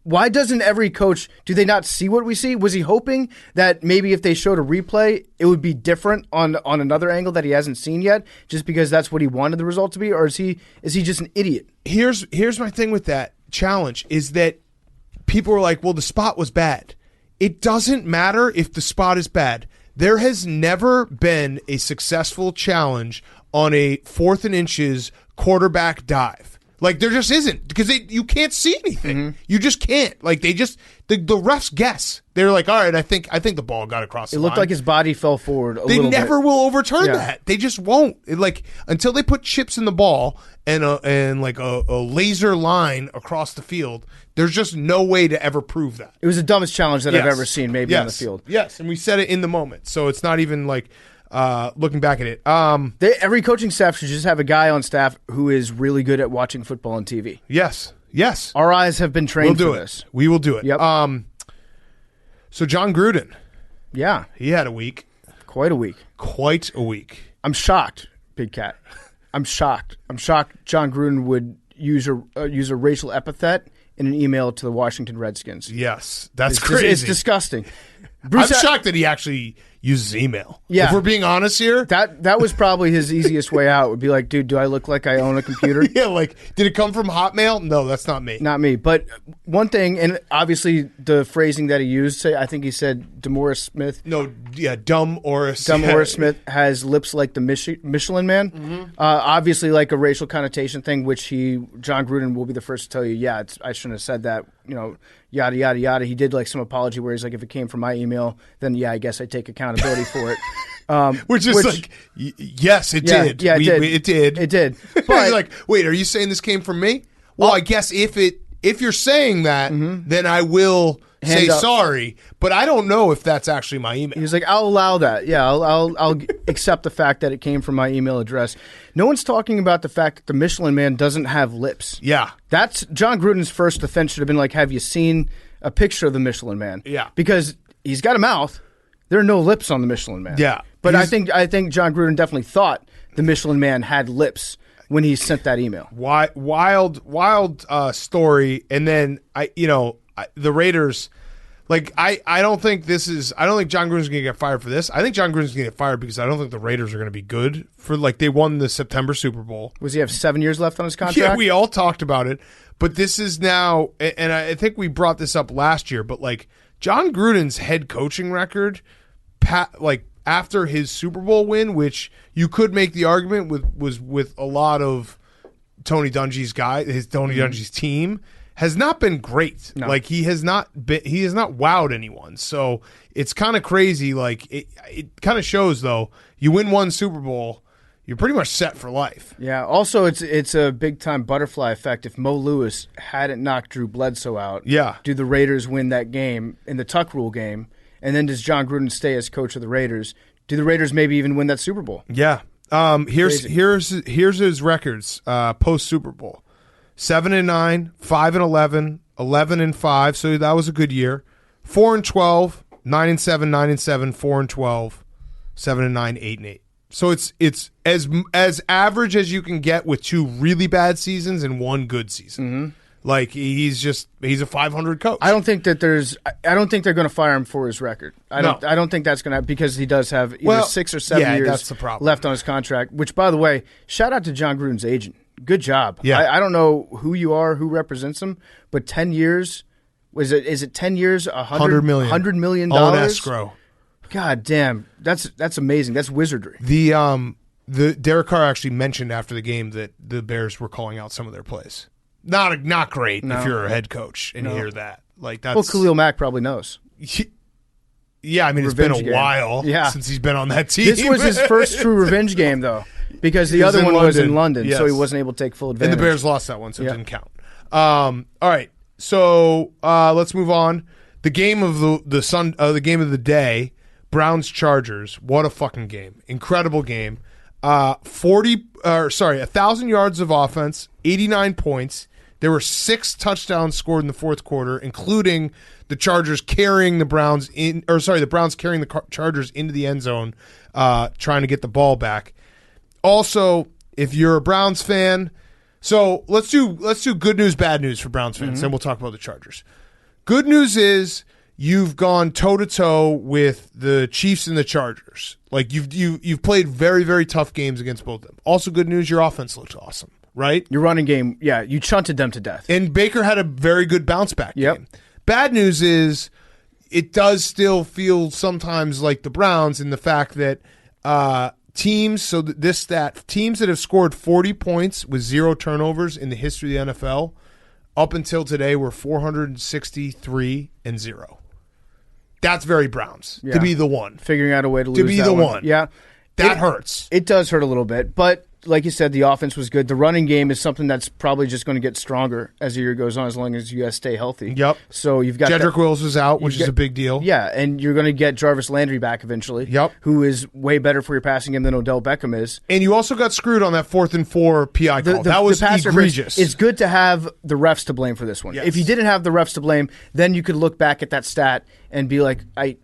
Why doesn't every coach, do they not see what we see? Was he hoping that maybe if they showed a replay, it would be different on another angle that he hasn't seen yet, just because that's what he wanted the result to be? Or is he just an idiot? Here's my thing with that challenge is that people are like, well, the spot was bad. It doesn't matter if the spot is bad. There has never been a successful challenge on a 4th and inches quarterback dive. Like, there just isn't, because you can't see anything. You just can't. Like, the refs guess. They're like, all right, I think the ball got across the line. It looked like his body fell forward a little bit. They never will overturn that. They just won't. Until they put chips in the ball and like a laser line across the field, there's just no way to ever prove that. It was the dumbest challenge that I've ever seen maybe on the field. Yes, and we said it in the moment. So it's not even like looking back at it. Every coaching staff should just have a guy on staff who is really good at watching football on TV. Yes. Our eyes have been trained for this. We will do it. Yep. So John Gruden. Yeah. He had a week. Quite a week. I'm shocked, Big Cat. I'm shocked. John Gruden would use a racial epithet in an email to the Washington Redskins. Yes. That's It's crazy. It's disgusting. I'm shocked that he actually uses email. Yeah. If we're being honest here. That was probably his easiest way out. Would be like, dude, do I look like I own a computer? Yeah, like, did it come from Hotmail? No, that's not me. Not me. But one thing, and obviously the phrasing that he used, I think he said DeMaurice Smith. No, yeah, Dumb Oris. Smith has lips like the Michelin Man. Obviously like a racial connotation thing, which John Gruden will be the first to tell you, yeah, I shouldn't have said that, yada, yada, yada. He did like some apology where he's like, if it came from my email, then yeah, I guess I take accountability for it. Which is like, yes, it did. Yeah, it did. It did. But he's like, wait, are you saying this came from me? Well, I guess if you're saying that, then I will say sorry. But I don't know if that's actually my email. He was like, I'll allow that. Yeah, I'll accept the fact that it came from my email address. No one's talking about the fact that the Michelin Man doesn't have lips. Yeah. That's John Gruden's first offense should have been like, have you seen a picture of the Michelin Man? Yeah. Because he's got a mouth. There are no lips on the Michelin Man. Yeah. But I think John Gruden definitely thought the Michelin Man had lips when he sent that email. Wild story. And then the Raiders. Like I don't think John Gruden's gonna get fired for this. I think John Gruden's gonna get fired because I don't think the Raiders are gonna be good for they won the September Super Bowl. Was he have 7 years left on his contract? Yeah, we all talked about it. But this is now, and I think we brought this up last year, but John Gruden's head coaching record, after his Super Bowl win, which you could make the argument was with a lot of Tony Dungy's Dungy's team, has not been great. No. He has not wowed anyone. So it's kind of crazy. It kind of shows though. You win one Super Bowl, you're pretty much set for life. Yeah. Also, it's a big time butterfly effect. If Mo Lewis hadn't knocked Drew Bledsoe out, do the Raiders win that game in the Tuck Rule game? And then does John Gruden stay as coach of the Raiders? Do the Raiders maybe even win that Super Bowl? Yeah. Here's his records post Super Bowl. 7-9, 5-11, 11-5. So that was a good year. 4-12, 9-7, 9-7, 4-12, 7-9, 8-8. So it's as average as you can get with two really bad seasons and one good season. Mm-hmm. He's a 500 coach. I don't think they're going to fire him for his record. I don't think that's going to happen because he does have either 6 or 7 years that's the problem. left on his contract. Which, by the way, shout out to John Gruden's agent. Good job. Yeah. I don't know who you are, who represents him, but 10 years, is it 10 years, $100 million? $100 million? All in escrow. God damn. That's amazing. That's wizardry. The Derek Carr actually mentioned after the game that the Bears were calling out some of their plays. Not great if you're a head coach and you hear that. That's Khalil Mack probably knows. Yeah, I mean, it's been a while since he's been on that team. This was his first true revenge game, though, because the other one was in London, so he wasn't able to take full advantage. And the Bears lost that one, so it didn't count. All right, so let's move on. The game of the game of the day, Browns Chargers. What a fucking game! Incredible game. 1,000 yards of offense, 89 points. There were 6 touchdowns scored in the fourth quarter, including the Chargers carrying the Browns the Browns carrying the Chargers into the end zone, trying to get the ball back. Also, if you're a Browns fan, so let's do good news, bad news for Browns fans, then we'll talk about the Chargers. Good news is you've gone toe to toe with the Chiefs and the Chargers. You've played very, very tough games against both of them. Also, good news, your offense looks awesome. Right? Your running game, you chunted them to death. And Baker had a very good bounce back game. Bad news is it does still feel sometimes like the Browns in the fact that teams that have scored 40 points with 0 turnovers in the history of the NFL up until today were 463-0. That's very Browns to be the one. Figuring out a way to lose to be that the one. Yeah. That hurts. It does hurt a little bit, but like you said, the offense was good. The running game is something that's probably just going to get stronger as the year goes on, as long as you guys stay healthy. Yep. So you've got Jedrick Wills is out, which is a big deal. Yeah, and you're going to get Jarvis Landry back eventually. Yep. Who is way better for your passing game than Odell Beckham is. And you also got screwed on that 4th and 4 PI call. That was egregious. It's good to have the refs to blame for this one. Yes. If you didn't have the refs to blame, then you could look back at that stat and be like,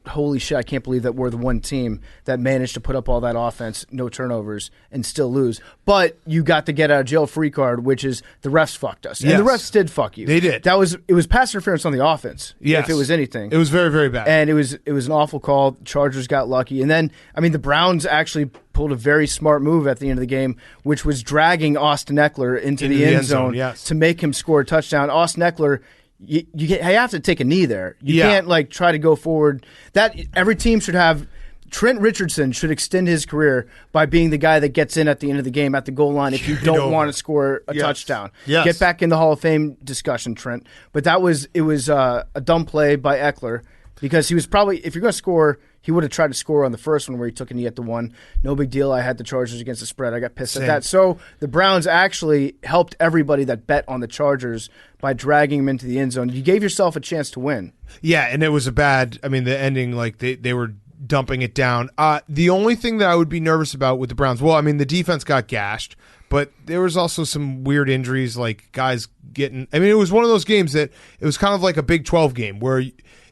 holy shit, I can't believe that we're the one team that managed to put up all that offense, no turnovers, and still lose. But you got the get out of jail free card, which is the refs fucked us. Yes. And the refs did fuck you. They did. It was pass interference on the offense, yes. if it was anything. It was very, very bad. And it was an awful call. Chargers got lucky. And then, the Browns actually pulled a very smart move at the end of the game, which was dragging Austin Eckler into the end zone to make him score a touchdown. Austin Eckler, you have to take a knee there. You can't try to go forward. That every team should have. Trent Richardson should extend his career by being the guy that gets in at the end of the game at the goal line if you don't want to score a touchdown. Yes. Get back in the Hall of Fame discussion, Trent. But it was a dumb play by Eckler because he was probably, if you're going to score, he would have tried to score on the first one where he took a knee at the 1. No big deal. I had the Chargers against the spread. I got pissed at that. So the Browns actually helped everybody that bet on the Chargers by dragging them into the end zone. You gave yourself a chance to win. Yeah, and it was the ending, they were dumping it down. The only thing that I would be nervous about with the Browns, the defense got gashed, but there was also some weird injuries, like guys getting. It was one of those games that it was kind of like a Big 12 game where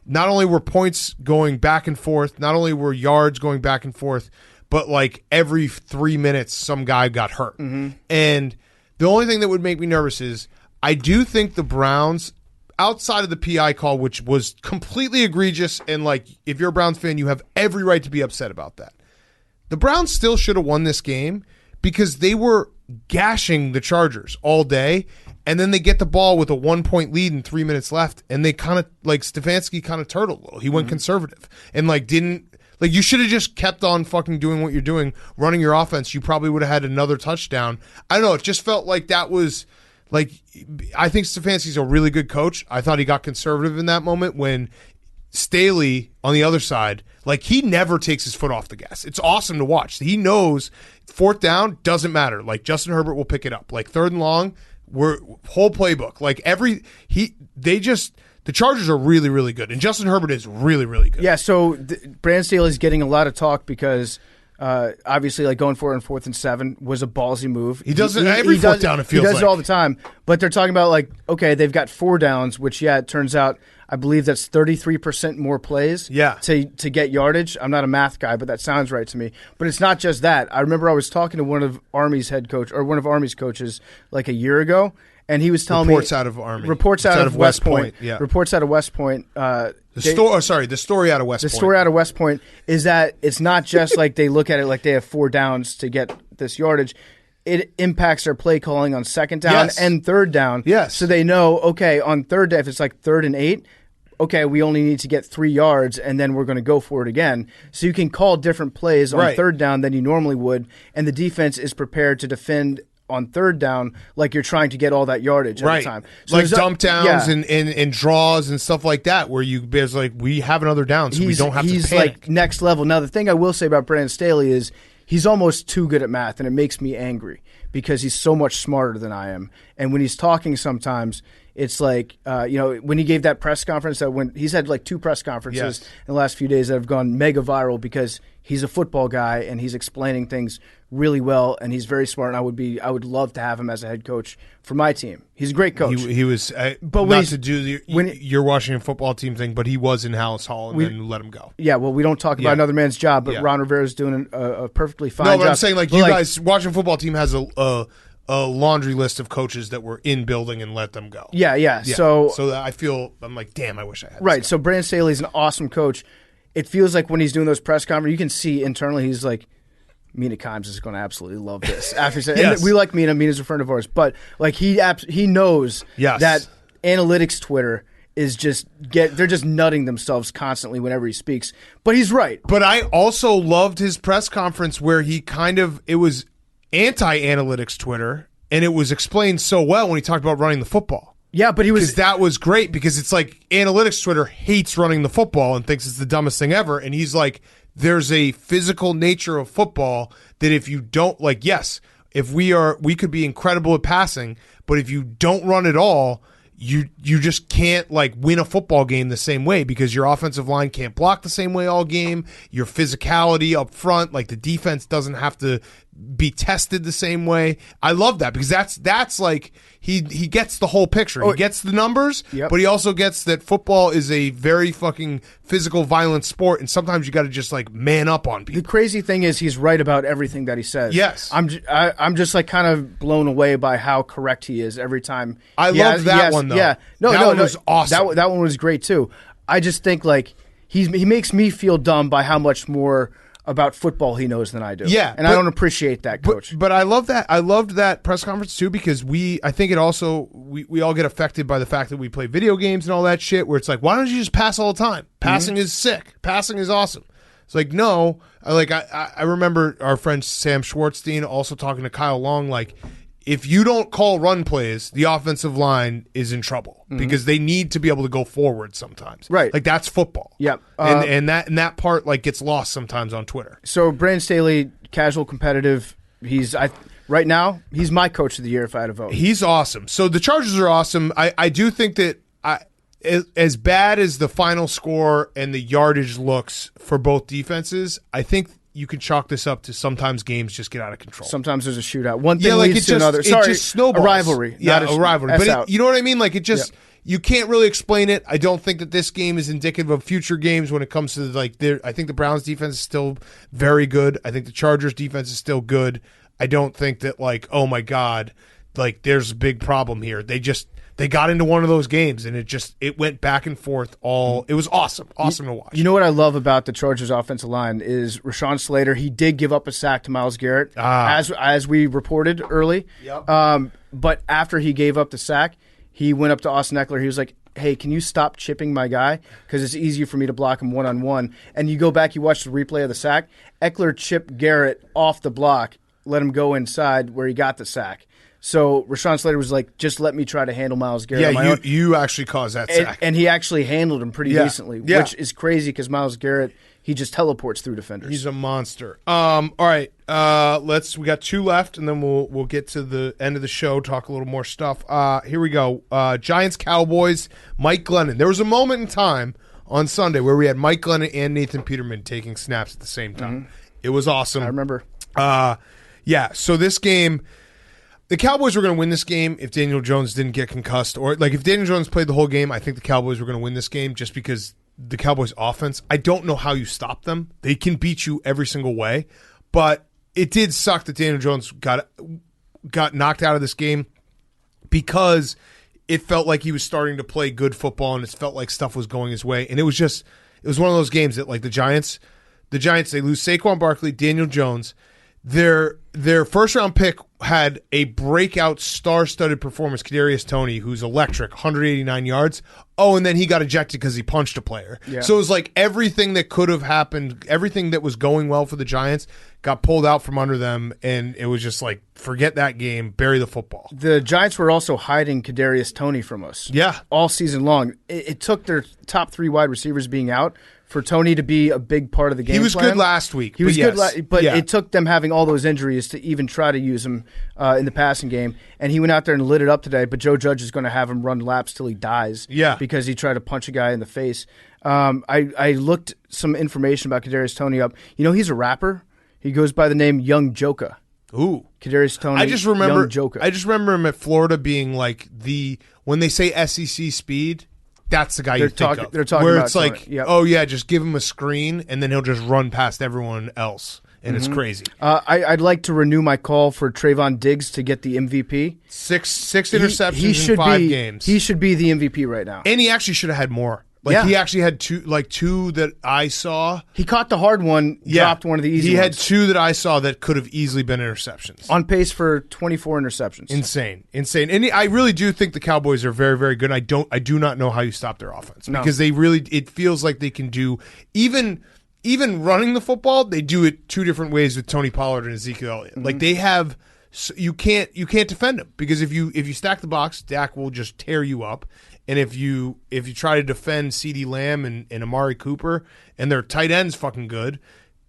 not only were points going back and forth, not only were yards going back and forth, but every 3 minutes some guy got hurt. Mm-hmm. And The only thing that would make me nervous is I do think the Browns, outside of the PI call, which was completely egregious, and like if you're a Browns fan, you have every right to be upset about that. The Browns still should have won this game because they were gashing the Chargers all day, and then they get the ball with a 1-point lead and 3 minutes left, and they kind of, like, Stefanski kind of turtled a little. He went conservative and, like, didn't. Like, you should have just kept on fucking doing what you're doing, running your offense. You probably would have had another touchdown. I don't know. It just felt like that was, like, I think Stefanski's a really good coach. I thought he got conservative in that moment when Staley, on the other side, like, he never takes his foot off the gas. It's awesome to watch. He knows fourth down doesn't matter. Like, Justin Herbert will pick it up. Like, third and long, whole playbook. Like, the Chargers are really, really good, and Justin Herbert is really, really good. Yeah, so Brandon Staley's getting a lot of talk because obviously, like, going for it on 4th and 7 was a ballsy move. He does it every fourth down, it feels like. He does it all the time, but they're talking about, like, okay, they've got 4 downs, which, yeah, it turns out, I believe that's 33% more plays to get yardage. I'm not a math guy, but that sounds right to me. But it's not just that. I remember I was talking to one of Army's coaches like a year ago, and he was telling reports out of Army. Reports out of West Point. Yeah. Reports out of West Point. The story out of West Point. The story out of West Point is that it's not just like they look at it like they have 4 downs to get this yardage. It impacts their play calling on 2nd down and 3rd down. Yes. So they know, okay, on 3rd down, if it's like 3rd and 8, okay, we only need to get 3 yards, and then we're going to go for it again. So you can call different plays on 3rd down than you normally would, and the defense is prepared to defend on 3rd down like you're trying to get all that yardage at the time. So like dump downs and draws and stuff like that where there's like, we have another down, so we don't have to panic. He's like next level. Now, the thing I will say about Brandon Staley is he's almost too good at math, and it makes me angry because he's so much smarter than I am. And when he's talking sometimes, it's like, when he gave that press conference, he's had like 2 press conferences in the last few days that have gone mega viral because he's a football guy and he's explaining things really well, and he's very smart. And I would love to have him as a head coach for my team. He's a great coach. He was, but not to do your Washington football team thing, but he was in Hallis Hall and then let him go. Yeah, well, we don't talk about another man's job, but Ron Rivera's doing a perfectly fine job. No, but I'm saying, like, you guys, Washington football team has a laundry list of coaches that were in building and let them go. Yeah. So I feel, I'm like, damn, I wish I had. Right. So Brandon Staley's an awesome coach. It feels like when he's doing those press conferences, you can see internally he's like, Mina Kimes is going to absolutely love this. After he said, and we like Mina. Mina's a friend of ours, but like he knows that analytics Twitter is they're just nutting themselves constantly whenever he speaks. But he's right. But I also loved his press conference where he it was anti-analytics Twitter, and it was explained so well when he talked about running the football. Yeah, but that was great because it's like analytics Twitter hates running the football and thinks it's the dumbest thing ever, and he's like, there's a physical nature of football that if you don't, like, yes, if we could be incredible at passing, but if you don't run at all, you just can't, like, win a football game the same way because your offensive line can't block the same way all game. Your physicality up front, like, the defense doesn't have to be tested the same way. I love that because that's like he gets the whole picture. He gets the numbers, but he also gets that football is a very fucking physical, violent sport, and sometimes you got to just like man up on people. The crazy thing is he's right about everything that he says. Yes, I'm just like kind of blown away by how correct he is every time. I love that one though. Yeah, that one was awesome. That one was great too. I just think like he makes me feel dumb by how much more about football he knows than I do. Yeah. And I don't appreciate that, Coach. But I love that. I loved that press conference too because I think it also, we all get affected by the fact that we play video games and all that shit where it's like, why don't you just pass all the time? Passing is sick. Passing is awesome. It's like, no. I remember our friend Sam Schwartzstein also talking to Kyle Long, like, if you don't call run plays, the offensive line is in trouble because they need to be able to go forward sometimes. Right. Like, that's football. Yep. And that part, like, gets lost sometimes on Twitter. So, Brandon Staley, casual, competitive. Right now, he's my coach of the year if I had a vote. He's awesome. So, the Chargers are awesome. I do think that as bad as the final score and the yardage looks for both defenses, I think you can chalk this up to sometimes games just get out of control. Sometimes there's a shootout. One thing leads to another. Sorry, it just snowballs. A rivalry. Yeah, a rivalry. But you know what I mean? Like, it just, you can't really explain it. I don't think that this game is indicative of future games when it comes to, like, I think the Browns defense is still very good. I think the Chargers defense is still good. I don't think that, like, oh my God, like there's a big problem here. They got into one of those games, and it went back and forth all. It was awesome to watch. You know what I love about the Chargers offensive line is Rashawn Slater. He did give up a sack to Myles Garrett, as we reported early. Yep. But after he gave up the sack, he went up to Austin Eckler. He was like, hey, can you stop chipping my guy? Because it's easier for me to block him one-on-one. And you go back, you watch the replay of the sack. Eckler chipped Garrett off the block, let him go inside where he got the sack. So Rashawn Slater was like, just let me try to handle Myles Garrett. Yeah, you actually caused that sack. And he actually handled him pretty decently, Yeah. which is crazy because Myles Garrett, he just teleports through defenders. He's a monster. All right, we got 2 left, and then we'll get to the end of the show, talk a little more stuff. Here we go. Giants, Cowboys, Mike Glennon. There was a moment in time on Sunday where we had Mike Glennon and Nathan Peterman taking snaps at the same time. Mm-hmm. It was awesome. I remember. So this game, the Cowboys were going to win this game if Daniel Jones didn't get concussed. Or like if Daniel Jones played the whole game, I think the Cowboys were going to win this game just because the Cowboys offense, I don't know how you stop them. They can beat you every single way. But it did suck that Daniel Jones got knocked out of this game because it felt like he was starting to play good football and it felt like stuff was going his way. And it was one of those games that like the Giants, they lose Saquon Barkley, Daniel Jones. Their first round pick had a breakout star-studded performance, Kadarius Toney, who's electric, 189 yards. Oh, and then he got ejected because he punched a player. Yeah. So it was like everything that could have happened, everything that was going well for the Giants got pulled out from under them, and it was just like, forget that game, bury the football. The Giants were also hiding Kadarius Toney from us. Yeah. All season long. It took their top 3 wide receivers being out for Toney to be a big part of the game. He was plan. good last week. He was good, but it took them having all those injuries to even try to use him in the passing game. And he went out there and lit it up today, but Joe Judge is going to have him run laps till he dies because he tried to punch a guy in the face. I looked some information about Kadarius Toney up. You know, he's a rapper. He goes by the name Young Joka. Ooh. Kadarius Toney, I just remember Young Joka. I just remember him at Florida being like when they say SEC speed, that's the guy you think of. They're talking where about it's like, oh yeah, just give him a screen and then he'll just run past everyone else, and it's crazy. I'd like to renew my call for Trayvon Diggs to get the MVP. Six interceptions in 5 games. He should be the MVP right now, and he actually should have had more. He actually had two that I saw. He caught the hard one, dropped one of the easy ones. He had 2 that I saw that could have easily been interceptions. On pace for 24 interceptions. Insane. And I really do think the Cowboys are very, very good. I do not know how you stop their offense because they really, it feels like they can do even running the football. They do it 2 different ways with Tony Pollard and Ezekiel Elliott. Mm-hmm. Like they have, you can't defend them because if you stack the box, Dak will just tear you up. And if you try to defend CeeDee Lamb and Amari Cooper and their tight end's fucking good,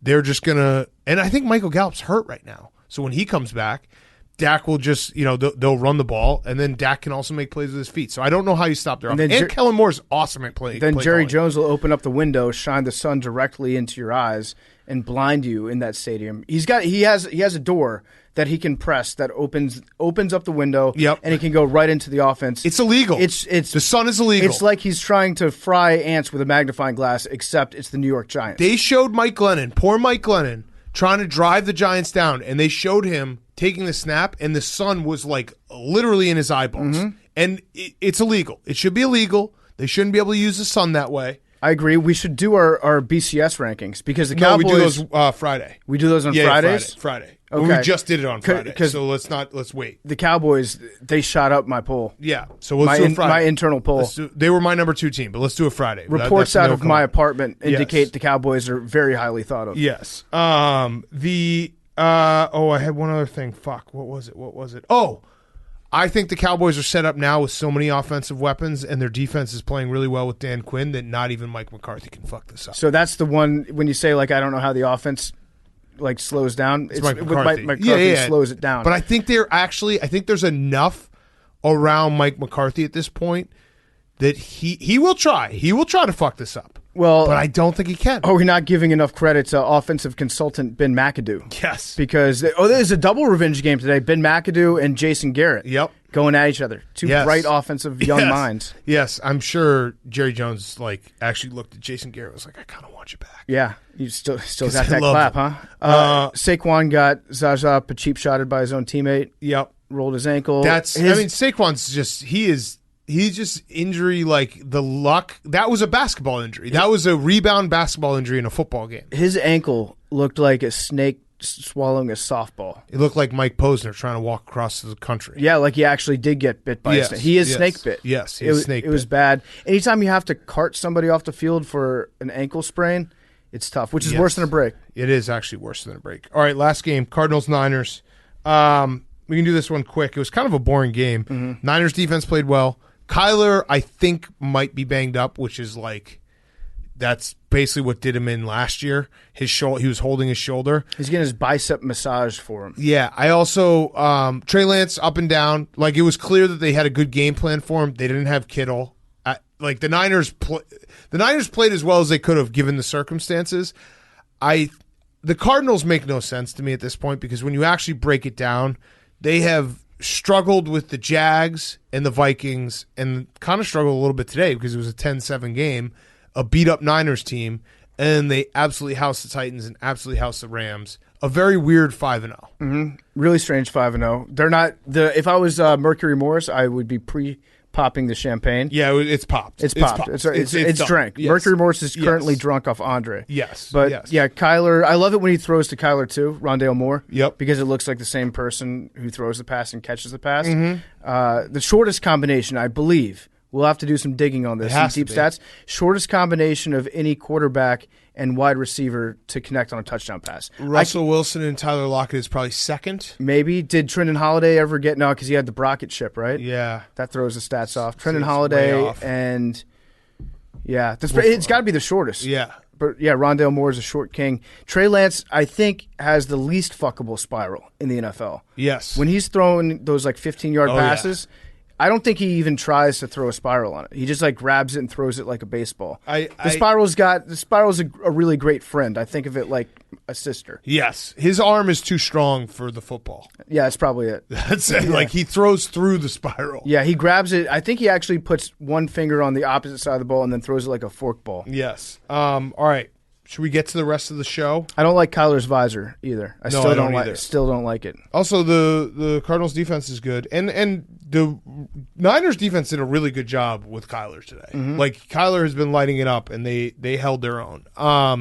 they're just gonna. And I think Michael Gallup's hurt right now, so when he comes back, Dak will just they'll run the ball, and then Dak can also make plays with his feet. So I don't know how you stop their offense. And Kellen Moore's awesome at playing. Then Jerry Jones will open up the window, shine the sun directly into your eyes, and blind you in that stadium. He has a door that he can press that opens up the window, and he can go right into the offense. It's illegal. It's the sun is illegal. It's like he's trying to fry ants with a magnifying glass, except it's the New York Giants. They showed poor Mike Glennon, trying to drive the Giants down, and they showed him taking the snap, and the sun was like literally in his eyeballs. Mm-hmm. And it's illegal. It should be illegal. They shouldn't be able to use the sun that way. I agree. We should do our BCS rankings because the Cowboys. No, we do those Friday. We do those on Fridays? Friday. Okay. Well, we just did it on Friday, so let's wait. The Cowboys, they shot up my poll. Yeah, so let's do it Friday. My internal poll. They were my number 2 team, but let's do it Friday. Reports out of my apartment indicate the Cowboys are very highly thought of. Yes. I had one other thing. Fuck, what was it? Oh, I think the Cowboys are set up now with so many offensive weapons, and their defense is playing really well with Dan Quinn that not even Mike McCarthy can fuck this up. So that's the one when you say, like, I don't know how the offense slows down. It's Mike McCarthy. Slows it down. But I think there's enough around Mike McCarthy at this point that he will try. He will try to fuck this up. Well, but I don't think he can. Are we not giving enough credit to offensive consultant Ben McAdoo? Yes. Because there's a double revenge game today. Ben McAdoo and Jason Garrett. Yep. Going at each other. 2 bright offensive young minds. Yes, I'm sure Jerry Jones actually looked at Jason Garrett and was like, I kind of want you back. Yeah, you still got that clap, huh? Saquon got Zaza cheap shotted by his own teammate. Yep. rolled his ankle. Saquon's he's just injury like the luck. That was a basketball injury. That was a rebound basketball injury in a football game. His ankle looked like a snake swallowing a softball. It looked like Mike Posner trying to walk across the country. Yeah, like he actually did get bit by a snake. He is snake bit. Yes, it was bad. Anytime you have to cart somebody off the field for an ankle sprain, it's tough, which is worse than a break. It is actually worse than a break. All right, last game, Cardinals-Niners. We can do this one quick. It was kind of a boring game. Mm-hmm. Niners defense played well. Kyler, I think, might be banged up, which is that's basically what did him in last year. He was holding his shoulder. He's getting his bicep massaged for him. Yeah, I also Trey Lance up and down. Like, it was clear that they had a good game plan for him. They didn't have Kittle. The Niners played as well as they could have given the circumstances. The Cardinals make no sense to me at this point because when you actually break it down, they have struggled with the Jags and the Vikings and kind of struggled a little bit today because it was a 10-7 game, a beat-up Niners team, and they absolutely housed the Titans and absolutely housed the Rams. A very weird 5-0. Mm-hmm. Really strange 5-0. They're not if I was Mercury Morris, I would be popping the champagne. Yeah, it's popped. It's popped. It's drank. Yes. Mercury Morris is currently drunk off Andre. Yes. But yeah, Kyler, I love it when he throws to Kyler too, Rondale Moore. Yep. Because it looks like the same person who throws the pass and catches the pass. Mm-hmm. The shortest combination, I believe, we'll have to do some digging on this, some deep stats. Shortest combination of any quarterback and wide receiver to connect on a touchdown pass. Russell Wilson and Tyler Lockett is probably second. Maybe. Did Trenton Holiday ever get – no, because he had the Brockett chip, right? Yeah. That throws the stats off. Trenton Holiday and – yeah. It's got to be the shortest. Yeah. But, yeah, Rondale Moore is a short king. Trey Lance, I think, has the least fuckable spiral in the NFL. Yes. When he's throwing those, 15-yard passes – I don't think he even tries to throw a spiral on it. He just grabs it and throws it like a baseball. The spiral's a really great friend. I think of it like a sister. Yes, his arm is too strong for the football. Yeah, that's probably it. That's it. Yeah. He throws through the spiral. Yeah, he grabs it. I think he actually puts one finger on the opposite side of the ball and then throws it like a fork ball. Yes. All right. Should we get to the rest of the show? I don't like Kyler's visor either. I still don't like it. Also, the Cardinals defense is good, and the Niners defense did a really good job with Kyler today. Mm-hmm. Kyler has been lighting it up, and they held their own. All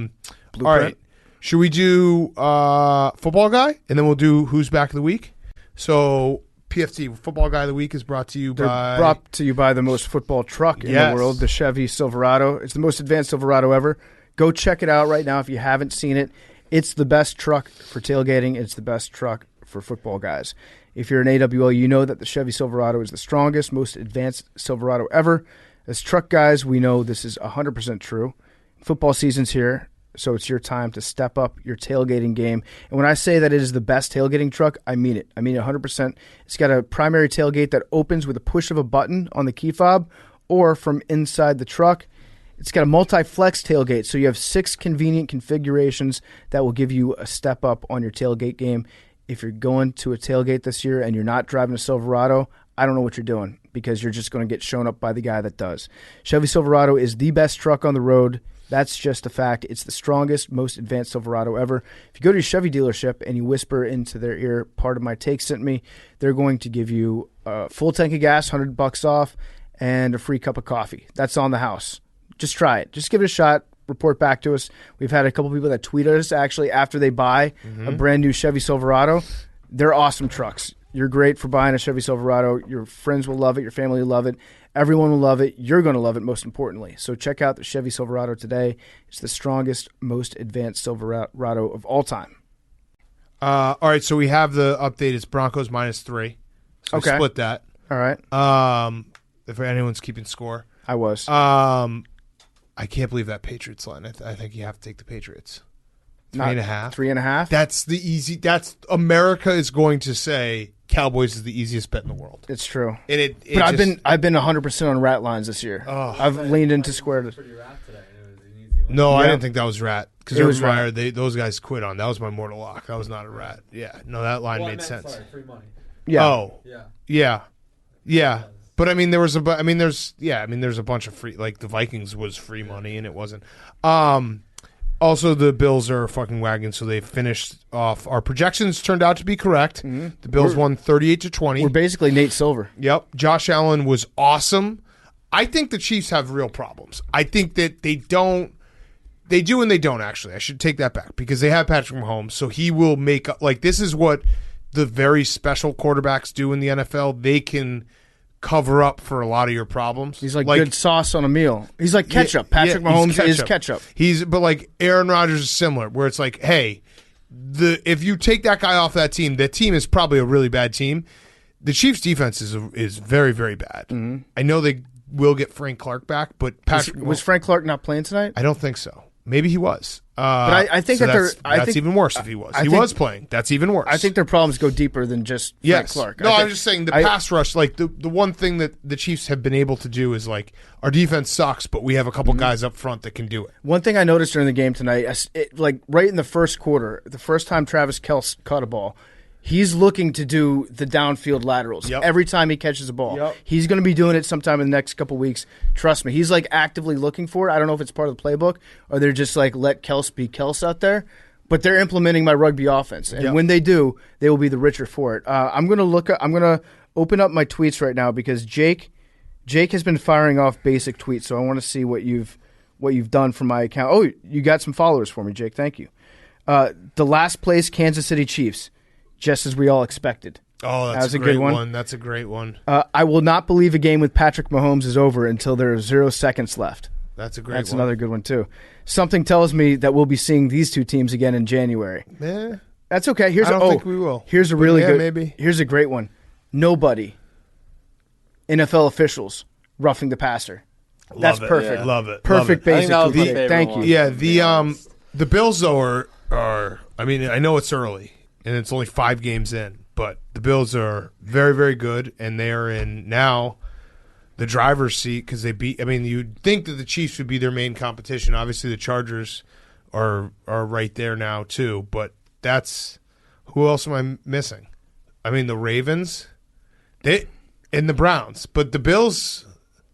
right, should we do football guy, and then we'll do who's back of the week? So PFT football guy of the week is brought to you by the most football truck in the world, the Chevy Silverado. It's the most advanced Silverado ever. Go check it out right now if you haven't seen it. It's the best truck for tailgating. It's the best truck for football guys. If you're an AWL, you know that the Chevy Silverado is the strongest, most advanced Silverado ever. As truck guys, we know this is 100% true. Football season's here, so it's your time to step up your tailgating game. And when I say that it is the best tailgating truck, I mean it. I mean it 100%. It's got a primary tailgate that opens with a push of a button on the key fob or from inside the truck. It's got a multi-flex tailgate, so you have 6 convenient configurations that will give you a step up on your tailgate game. If you're going to a tailgate this year and you're not driving a Silverado, I don't know what you're doing because you're just going to get shown up by the guy that does. Chevy Silverado is the best truck on the road. That's just a fact. It's the strongest, most advanced Silverado ever. If you go to your Chevy dealership and you whisper into their ear, part of my take sent me, they're going to give you a full tank of gas, $100 off, and a free cup of coffee. That's on the house. Just try it. Just give it a shot. Report back to us. We've had a couple people that tweet us actually after they buy a brand new Chevy Silverado. They're awesome trucks. You're great for buying a Chevy Silverado. Your friends will love it. Your family will love it. Everyone will love it. You're going to love it, most importantly. So check out the Chevy Silverado today. It's the strongest, most advanced Silverado of all time. All right, so we have the update. It's Broncos -3. So we split that. All right. If anyone's keeping score. I was. I can't believe that Patriots line. I think you have to take the Patriots. 3.5. 3.5? That's America is going to say Cowboys is the easiest bet in the world. It's true. And but I've been 100% on rat lines this year. Oh, I've leaned into square. No, I didn't think that was rat. Because it was rat. Those guys quit on. That was my mortal lock. That was not a rat. Yeah. No, that line made sense. Sorry, free money. Yeah. Oh. Yeah. But there's a bunch of free, like the Vikings was free money and it wasn't. Also, the Bills are a fucking wagon, so they finished off. Our projections turned out to be correct. The Bills won 38-20. We're basically Nate Silver. Yep. Josh Allen was awesome. I think the Chiefs have real problems. I think that they don't. They do and they don't, actually. I should take that back because they have Patrick Mahomes, so he will make up. Like, this is what the very special quarterbacks do in the NFL. They can cover up for a lot of your problems. He's like good sauce on a meal. He's like ketchup. Patrick Mahomes is ketchup. But like Aaron Rodgers is similar, where it's like, hey, if you take that guy off that team is probably a really bad team. The Chiefs' defense is very, very bad. I know they will get Frank Clark back, but was Frank Clark not playing tonight? I don't think so. Maybe he was. But I think that's even worse if he was. He was playing. That's even worse. I think their problems go deeper than just Frank Clark. No, I'm just saying the pass rush, like the one thing that the Chiefs have been able to do is like our defense sucks, but we have a couple guys up front that can do it. One thing I noticed during the game tonight, like right in the first quarter, the first time Travis Kelce caught a ball, he's looking to do the downfield laterals every time he catches a ball. He's going to be doing it sometime in the next couple weeks. Trust me. He's like actively looking for it. I don't know if it's part of the playbook or they're just like let Kelce be Kelce out there, but they're implementing my rugby offense. And when they do, they will be the richer for it. I'm going to open up my tweets right now because Jake has been firing off basic tweets. So I want to see what you've done for my account. Oh, you got some followers for me, Jake. Thank you. The last place Kansas City Chiefs. Just as we all expected. Oh, that's a great one. That's a great one. I will not believe a game with Patrick Mahomes is over until there are 0 seconds left. That's a great one. That's another good one, too. Something tells me that we'll be seeing these two teams again in January. That's okay. I don't think we will. Here's a really good. Maybe. Here's a great one. Nobody. NFL officials roughing the passer. That's perfect. Yeah. Love it. Perfect basic. Thank you. Yeah, the Bills, though, are I mean, I know it's early. And it's only 5 games in, but the Bills are very, very good, and they are in now the driver's seat because they beat. I mean, you'd think that the Chiefs would be their main competition. Obviously, the Chargers are right there now too. But that's who else am I missing? I mean, the Ravens, and the Browns, but the Bills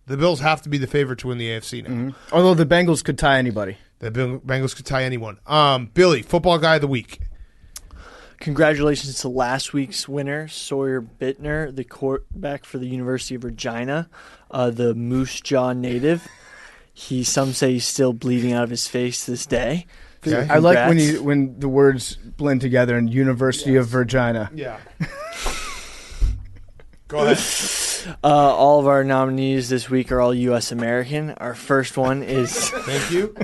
have to be the favorite to win the AFC now. Although the Bengals could tie anybody. The Bengals could tie anyone. Billy, football guy of the week. Congratulations to last week's winner, Sawyer Bittner, the quarterback for the University of Regina, the Moose Jaw native. Some say he's still bleeding out of his face to this day. Okay. I like when the words blend together in University of Virginia. Yeah. Go ahead. All of our nominees this week are all U.S. American. Our first one is... Thank you.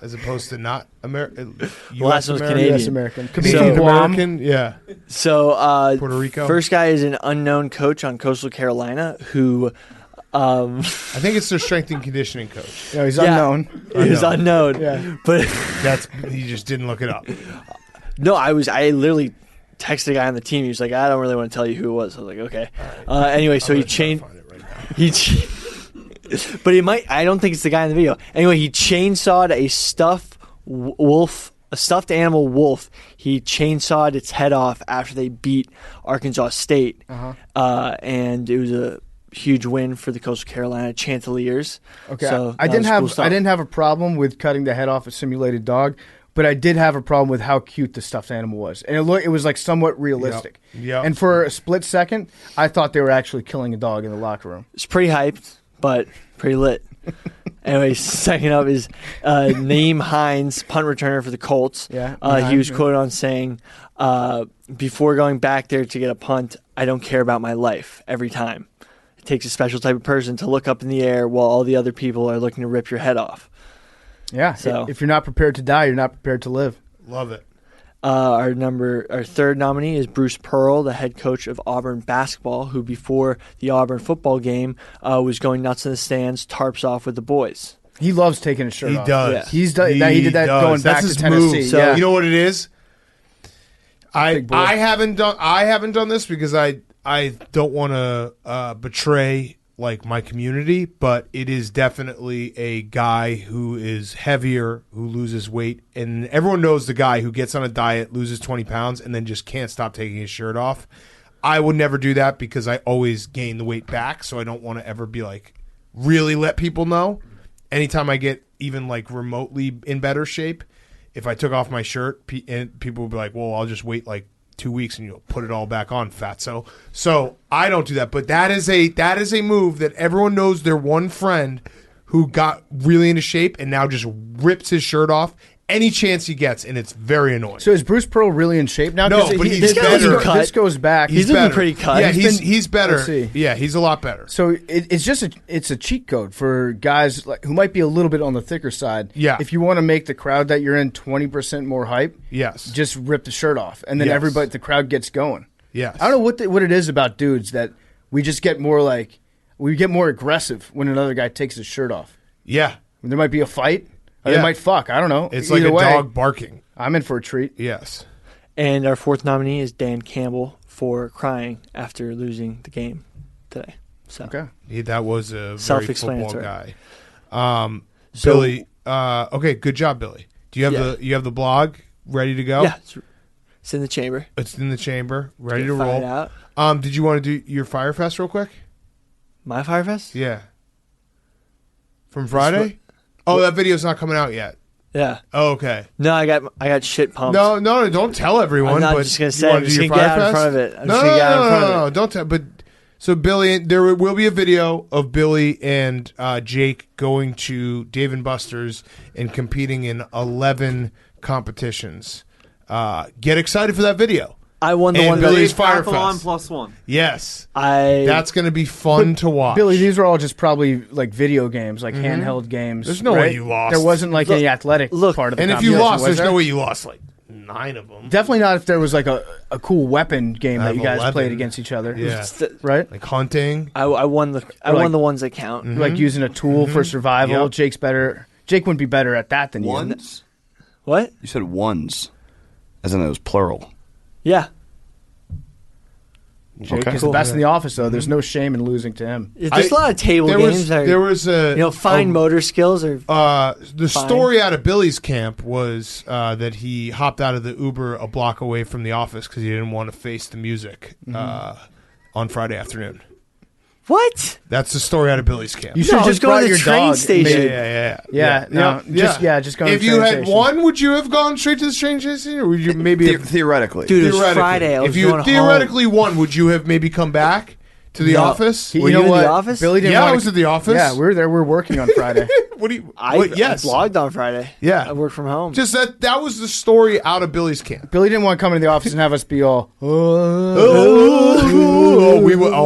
As opposed to not American. Last one was Canadian. U.S. American. Could be American, yeah. So, Puerto Rico. First guy is an unknown coach on Coastal Carolina who... I think it's their strength and conditioning coach. No, he's unknown. He's unknown. Yeah. But he just didn't look it up. No, I literally texted a guy on the team. He was like, I don't really want to tell you who it was. I was like, okay. Right. Anyway, so he changed. But he might. I don't think it's the guy in the video. Anyway, he chainsawed a stuffed animal wolf. He chainsawed its head off after they beat Arkansas State, and it was a huge win for the Coastal Carolina Chanticleers. Okay, so I didn't have a problem with cutting the head off a simulated dog, but I did have a problem with how cute the stuffed animal was, and it was like somewhat realistic. Yep. And for a split second, I thought they were actually killing a dog in the locker room. It's pretty hyped, but pretty lit. Anyway, second up is Naeem Hines, punt returner for the Colts. Yeah, he was quoted on saying, before going back there to get a punt, I don't care about my life every time. It takes a special type of person to look up in the air while all the other people are looking to rip your head off. Yeah, so if you're not prepared to die, you're not prepared to live. Love it. Our third nominee is Bruce Pearl, the head coach of Auburn basketball, who before the Auburn football game was going nuts in the stands, tarps off with the boys. He loves taking his shirt off. He does. Yeah. He did that going back to Tennessee. Move. So, you know what it is? I haven't done this because I don't want to betray like my community, but it is definitely a guy who is heavier, who loses weight, and everyone knows the guy who gets on a diet, loses 20 pounds, and then just can't stop taking his shirt off. I would never do that because I always gain the weight back, so I don't want to ever be like really let people know. anytime I get even like remotely in better shape, if I took off my shirt, and people would be like, well, I'll just wait like 2 weeks and you'll put it all back on, fatso. So I don't do that. But that is a move that everyone knows their one friend who got really into shape and now just rips his shirt off any chance he gets, and it's very annoying. So is Bruce Pearl really in shape now? No, but he's better. This goes back. He's looking pretty cut. Yeah, he's better. Let's see. Yeah, he's a lot better. So it's a cheat code for guys like who might be a little bit on the thicker side. Yeah. If you want to make the crowd that you're in 20% more hype, Yes. just rip the shirt off, and then Yes. the crowd gets going. Yes. I don't know what it is about dudes that we just get more like we get more aggressive when another guy takes his shirt off. Yeah. There might be a fight. Or Yeah. they might fuck. I don't know. It's Either like a way, dog barking. I'm in for a treat. Yes. And our fourth nominee is Dan Campbell for crying after losing the game today. So Okay. That was a very football Self-explanatory. guy. So- Billy, okay, good job, Billy. Do you have the blog ready to go? yeah, it's in the chamber. It's in the chamber, ready to Fire it roll. out. Did you want to do your Fyre Fest real quick? My Fyre Fest? Yeah. From Friday? Oh, that video's not coming out yet. Yeah. Oh, okay. No, I got shit pumped. No, don't tell everyone. I'm not but just gonna you say, wanna I'm do just your gonna get Fyre out in Fest? front of it. I'm No, just gonna get out in front of no, it. don't tell. But so Billy, there will be a video of Billy and Jake going to Dave & Buster's and competing in 11 competitions. Get excited for that video. I won the And one Billy's that Fyre Triathlon Fest. +1. Yes, I that's going to be fun to watch. Billy, these were all just probably like video games, like handheld games. There's no way right? you lost. There wasn't like any athletic part of the And if you competition, lost, was there's there? no way you lost like 9 of them. Definitely not if there was like a cool weapon game I that you have guys 11. played against each other. Yeah. Right? Like hunting. I won the like- the ones that count. Like using a tool for survival. Yep. Jake's better. Jake wouldn't be better at that than you. Ones? What? You said ones, as in it was plural. Yeah. Jake Okay. is the best in the office, though. There's no shame in losing to him. There's a lot of table There games was that are, there was a fine motor skills are the Fine. story out of Billy's camp was that he hopped out of the Uber a block away from the office because he didn't want to face the music on Friday afternoon. what? That's the story out of Billy's camp. You No, should I was just going brought to your the train dog. station. Just go. If you had won, would you have gone straight to the train station, or would you maybe have, Theoretically. Dude, it was theoretically? Friday. I was if you going had theoretically won, would you have maybe come back to the No. office? Were you in the office? Billy didn't Yeah, I wanna- was at the office. Yeah, we were there. We were working on Friday. What do you? I yes. logged on Friday. Yeah. I worked from home. Just that was the story out of Billy's camp. Billy didn't want to come into the office and have us be all.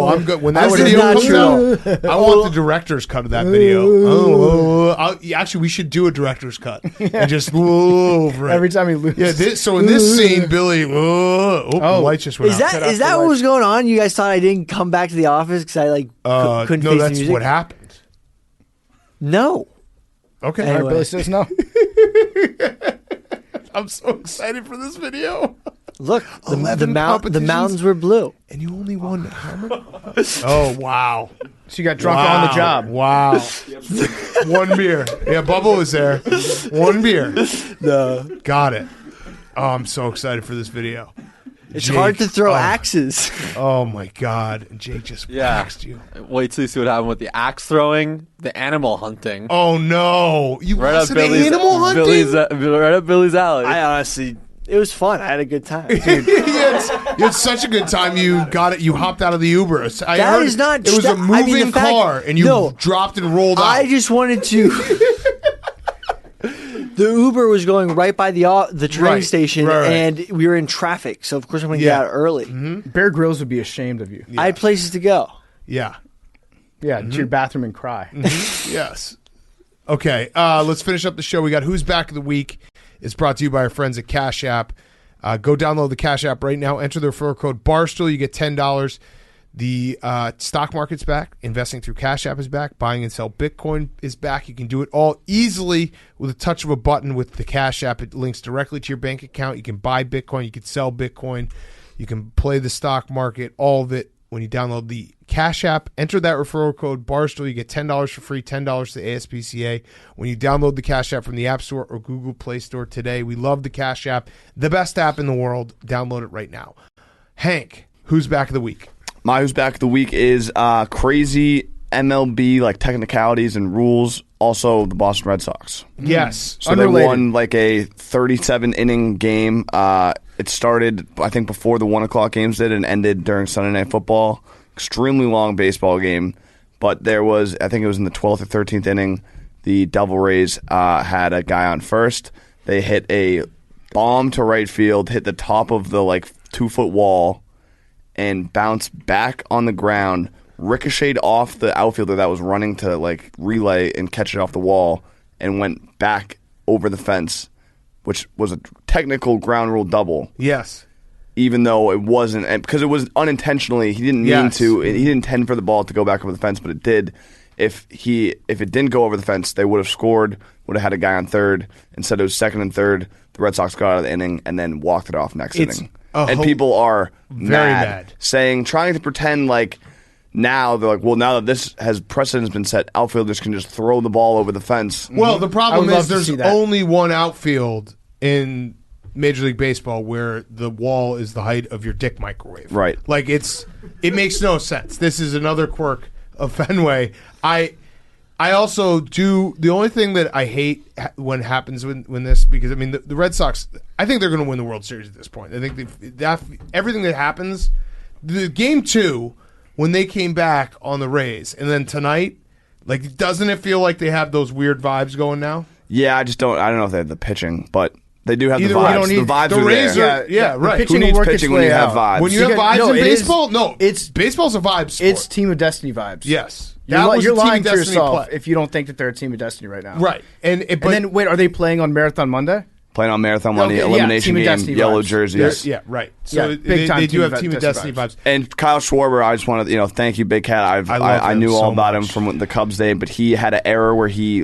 I'm good. When that This is video not comes true. out, I want the director's cut of that video. Actually, we should do a director's cut and just over it. Every time he loses. Yeah. So in this scene, Billy, the lights just went Is out. that what was going on? You guys thought I didn't come back to the office because I couldn't no, face the that's music? what happened. No. Okay. All right, Anyway. Billy says no. I'm so excited for this video. Look, the 11 competitions. mountains were blue. And you only won how many? Oh, wow. So you got drunk on the job. Wow. One beer. Yeah, Bubba was there. One beer. No. Got it. Oh, I'm so excited for this video. It's Jake, hard to throw oh, axes. Oh, my God. And Jake just waxed you. Wait till you see what happened with the axe throwing, the animal hunting. Oh, no. You Right lost up an Billy's animal hunting? right up Billy's alley. I honestly, it was fun. I had a good time. you had such a good time. You got it. You hopped out of the Uber. I That heard is not- It was a that- I mean, moving the fact- car, and you No. dropped and rolled out. I just wanted to. The Uber was going right by the train Right, station, right. and we were in traffic. So of course I'm going to get Yeah. out early. Bear Grylls would be ashamed of you. I had places to go. Yeah. Yeah, to your bathroom and cry. Yes. Okay. Let's finish up the show. We got Who's Back of the Week. It's brought to you by our friends at Cash App. Go download the Cash App right now. Enter the referral code Barstool. You get $10. The stock market's back. Investing through Cash App is back. Buying and sell Bitcoin is back. You can do it all easily with a touch of a button with the Cash App. It links directly to your bank account. You can buy Bitcoin. You can sell Bitcoin. You can play the stock market. All of it when you download the Cash App. Enter that referral code Barstool. You get $10 for free, $10 to the ASPCA when you download the Cash App from the App Store or Google Play Store today. We love the Cash App. The best app in the world. Download it right now. Hank, Who's Back of the Week? My Who's Back of the Week is crazy MLB like technicalities and rules, also the Boston Red Sox. Yes. So they won like a 37-inning game. It started, I think, before the 1 o'clock games did and ended during Sunday Night Football. Extremely long baseball game. But there was, I think it was in the 12th or 13th inning, the Devil Rays had a guy on first. They hit a bomb to right field, hit the top of the like 2-foot wall, and bounced back on the ground, ricocheted off the outfielder that was running to like relay and catch it off the wall, and went back over the fence, which was a technical ground rule double. Yes. Even though it wasn't, because it was unintentionally, he didn't mean to. He didn't intend for the ball to go back over the fence, but it did. If it didn't go over the fence, they would have scored. Would have had a guy on third. Instead, it was second and third. The Red Sox got out of the inning and then walked it off next inning. And people are very mad, trying to pretend like now they're like, well, now that this has precedence been set, outfielders can just throw the ball over the fence. Well, the problem is there's only one outfield in Major League Baseball where the wall is the height of your dick microwave. Right. Like it makes no sense. This is another quirk of Fenway. I also do, the only thing that I hate when happens when this, because I mean the Red Sox, I think they're going to win the World Series at this point. I think everything that happens, the game 2 when they came back on the Rays, and then tonight, like, doesn't it feel like they have those weird vibes going now? Yeah, I don't know if they have the pitching, but they do have Either the way, vibes. The vibes the are Rays there. Yeah, right. The Who needs pitching when you have vibes? When you have vibes in baseball, baseball's a vibe sport. It's Team of Destiny vibes. Yes. You're lying to Destiny yourself play. if you don't think that they're a Team of Destiny right now. Right. And then, wait, are they playing on Marathon Monday? Playing on Marathon Monday, elimination game, yellow jerseys. Yeah, right. So big time they do have Team of Destiny vibes. And Kyle Schwarber, I just want to, thank you, Big Cat. I knew all about him from the Cubs day, but he had an error where he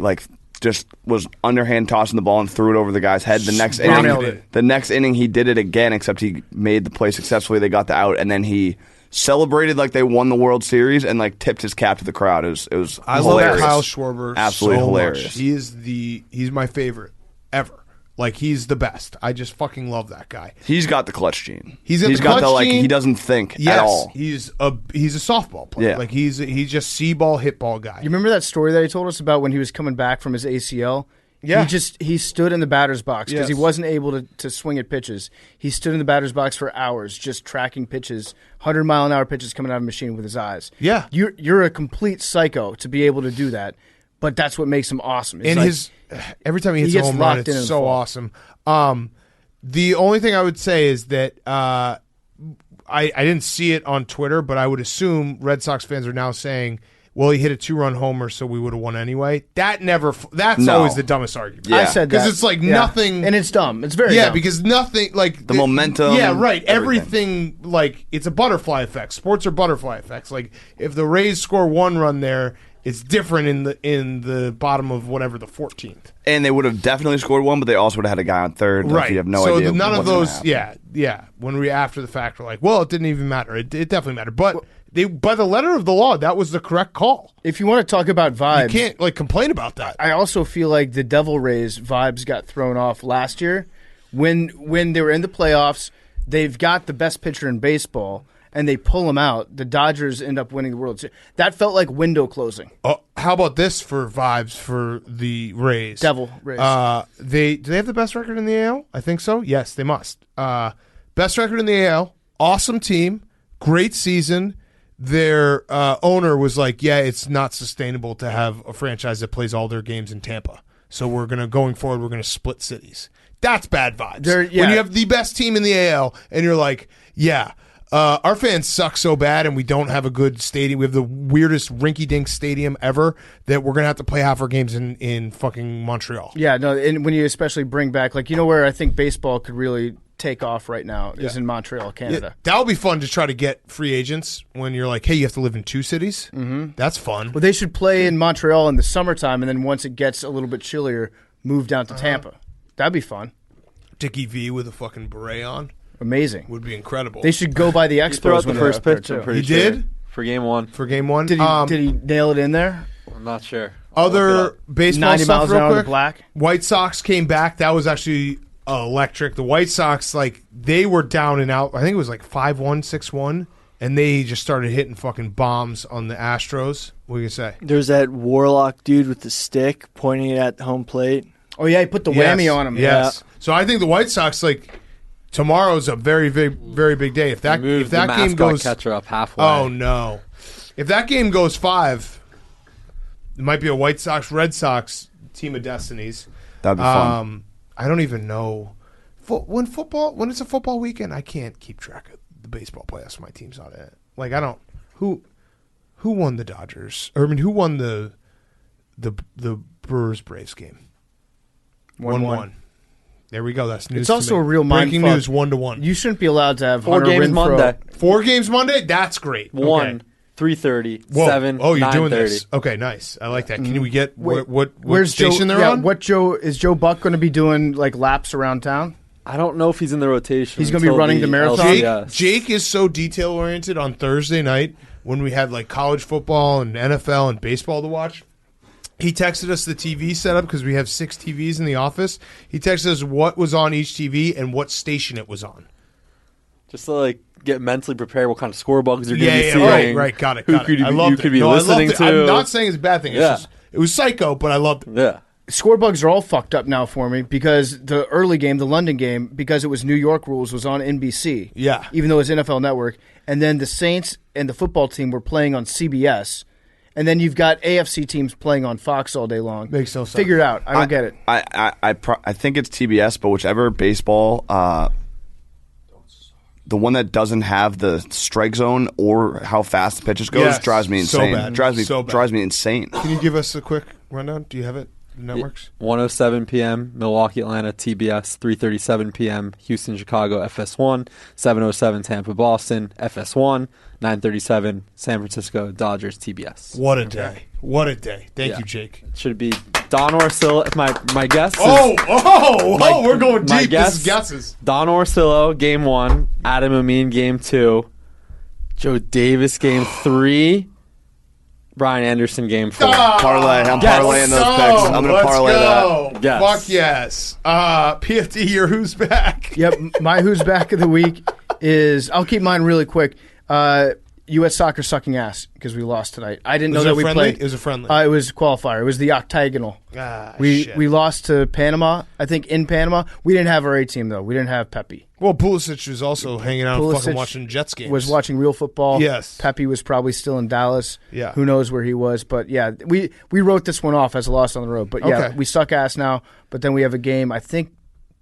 just was underhand tossing the ball and threw it over the guy's head. The next inning, he did it again, except he made the play successfully. They got the out, and then he celebrated like they won the World Series and like tipped his cap to the crowd. It was I hilarious. love Kyle Schwarber Absolutely so hilarious. Much. He's my favorite ever. Like, he's the best. I just fucking love that guy. He's got the clutch gene. He's got the clutch gene. He doesn't think at all. He's a softball player. Yeah. Like, he's just see-ball, hit-ball guy. You remember that story that he told us about when he was coming back from his ACL? Yeah. He stood in the batter's box because he Yes. wasn't able to swing at pitches. He stood in the batter's box for hours just tracking pitches, 100-mile-an-hour pitches coming out of a machine with his eyes. Yeah. You're a complete psycho to be able to do that, but that's what makes him awesome. It's every time he hits a gets home run, locked in it's and so fall. awesome. The only thing I would say is that I didn't see it on Twitter, but I would assume Red Sox fans are now saying, well, he hit a 2-run homer, so we would have won anyway. That's always the dumbest argument. Yeah. I said that. Because it's like nothing. And it's dumb. It's very dumb. Because nothing, like. The momentum, Yeah, right. everything. Everything, like, it's a butterfly effect. Sports are butterfly effects. Like, if the Rays score 1 run there, it's different in the bottom of whatever, the 14th. And they would have definitely scored 1, but they also would have had a guy on third. Like, Right. you have no so idea. none of what's gonna those, happen. yeah. When we, after the fact, we're like, well, it didn't even matter. It definitely mattered. But by the letter of the law, that was the correct call. If you want to talk about vibes, You can't, like, complain about that. I also feel like the Devil Rays vibes got thrown off last year when they were in the playoffs. They've got the best pitcher in baseball, and they pull him out. The Dodgers end up winning the World Series. That felt like window closing. How about this for vibes for the Rays? Devil Rays. Do they have the best record in the AL? I think so. Yes, they must. Best record in the AL. Awesome team. Great season. Their owner was like, yeah, it's not sustainable to have a franchise that plays all their games in Tampa. So going forward, we're going to split cities. That's bad vibes. When you have the best team in the AL and you're like, yeah, our fans suck so bad and we don't have a good stadium. We have the weirdest rinky-dink stadium ever that we're going to have to play half our games in fucking Montreal. Yeah, no, and when you especially bring back, like, where I think baseball could really take off right now is in Montreal, Canada. Yeah, that would be fun to try to get free agents when you're like, hey, you have to live in 2 cities. Mm-hmm. That's fun. Well, they should play in Montreal in the summertime, and then once it gets a little bit chillier, move down to Tampa. That'd be fun. Dickie V with a fucking beret on. Amazing. Would be incredible. They should go by the Expos. Throw out the when first they're up pitch. there, I'm too. pretty He sure. did? For game 1. For game 1? Did he nail it in there? I'm not sure. Other baseball 90 stuff miles real an hour to quick. black. White Sox came back. That was actually electric. The White Sox, like, they were down and out. I think it was like 5-1, 6-1 and they just started hitting fucking bombs on the Astros. What do you say? There's that Warlock dude with the stick pointing it at the home plate. Oh, yeah, he put the whammy on him. Yes. Yeah. So I think the White Sox, tomorrow's a very, very, very big day. If that game goes catcher up halfway. Oh no! If that game goes 5, it might be a White Sox Red Sox team of destinies. That'd be fun. I don't even know when it's a football weekend. I can't keep track of the baseball playoffs. My team's on it. I don't. Who won the Dodgers? Or who won the Brewers Braves game? 1-1. There we go. That's news. It's also a real breaking mind news. 1-1. You shouldn't be allowed to have 4 Hunter games Renfroe. Monday. 4 games Monday. That's great. 1, 3:30, Whoa. 7. Oh, you're 9:30. doing this. Okay, nice. I like that. Can we get what Where's station Joe, they're on? What is Joe Buck going to be doing? Laps around town? I don't know if he's in the rotation. He's gonna be until running the marathon? LCS. Jake is so detail oriented on Thursday night when we had college football and NFL and baseball to watch. He texted us the TV setup because we have 6 TVs in the office. He texted us what was on each TV and what station it was on. Just to get mentally prepared what kind of score bugs you're going to be seeing. Right. Got it. Who Got could it. I you loved could it. be No, listening I loved it. to. I'm not saying it's a bad thing. It's Yeah. just, it was psycho, but I loved it. Yeah. Score bugs are all fucked up now for me because the early game, the London game, because it was New York rules, was on NBC. Yeah. Even though it was NFL Network. And then the Saints and the football team were playing on CBS. And then you've got AFC teams playing on Fox all day long. Makes no sense. Figure it out. I don't get it. I think it's TBS, but whichever baseball, the one that doesn't have the strike zone or how fast the pitches goes drives me so insane. bad. Drives me insane. Can you give us a quick rundown? Do you have it? Networks? 1:07 p.m. Milwaukee, Atlanta, TBS. 3:37 p.m. Houston, Chicago, FS1. 7:07 Tampa, Boston, FS1. 9:37 San Francisco, Dodgers, TBS. What a day! What a day! Thank you, Jake. Should be Don Orsillo. My guess. We're going my deep. guess, This is guesses. Don Orsillo, game 1. Adam Amin, game 2. Joe Davis, game 3. Brian Anderson, game 4. Parlay. I'm parlaying those picks. I'm going to parlay that. Yes. Fuck yes. PFT, your who's back? Yep. My who's back of the week is, I'll keep mine really quick. U.S. soccer sucking ass because we lost tonight. I didn't know that we played. It was a friendly. It was a qualifier. It was the octagonal. We lost to Panama. I think in Panama. We didn't have our A team though. We didn't have Pepe. Well, Pulisic was also hanging out and fucking Pulisic watching Jets games. Was watching real football. Yes. Pepe was probably still in Dallas. Yeah. Who knows where he was? But yeah, we wrote this one off as a loss on the road. But yeah, Okay. we suck ass now. But then we have a game. I think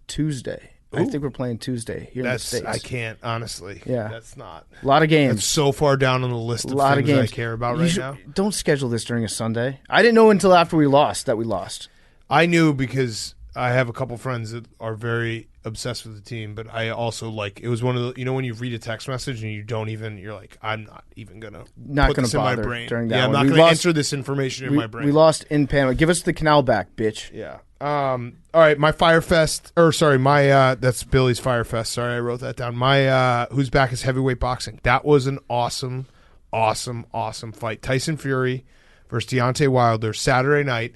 Tuesday. I think we're playing Tuesday here in the States. I can't, honestly. Yeah. That's not. A lot of games. It's so far down on the list of lot of things games I care about You right should- now. Don't schedule this during a Sunday. I didn't know until after we lost that we lost. I knew because I have a couple friends that are very obsessed with the team, but I also it was one of the, when you read a text message and you're like, I'm not even going to put this in my bother brain. during that I'm one. not We going to lost- enter this information in my brain. We lost in Panama. Give us the canal back, bitch. Yeah. All right, my Fyre Fest, that's Billy's Fyre Fest. Sorry, I wrote that down. My who's back is heavyweight boxing. That was an awesome fight. Tyson Fury versus Deontay Wilder Saturday night.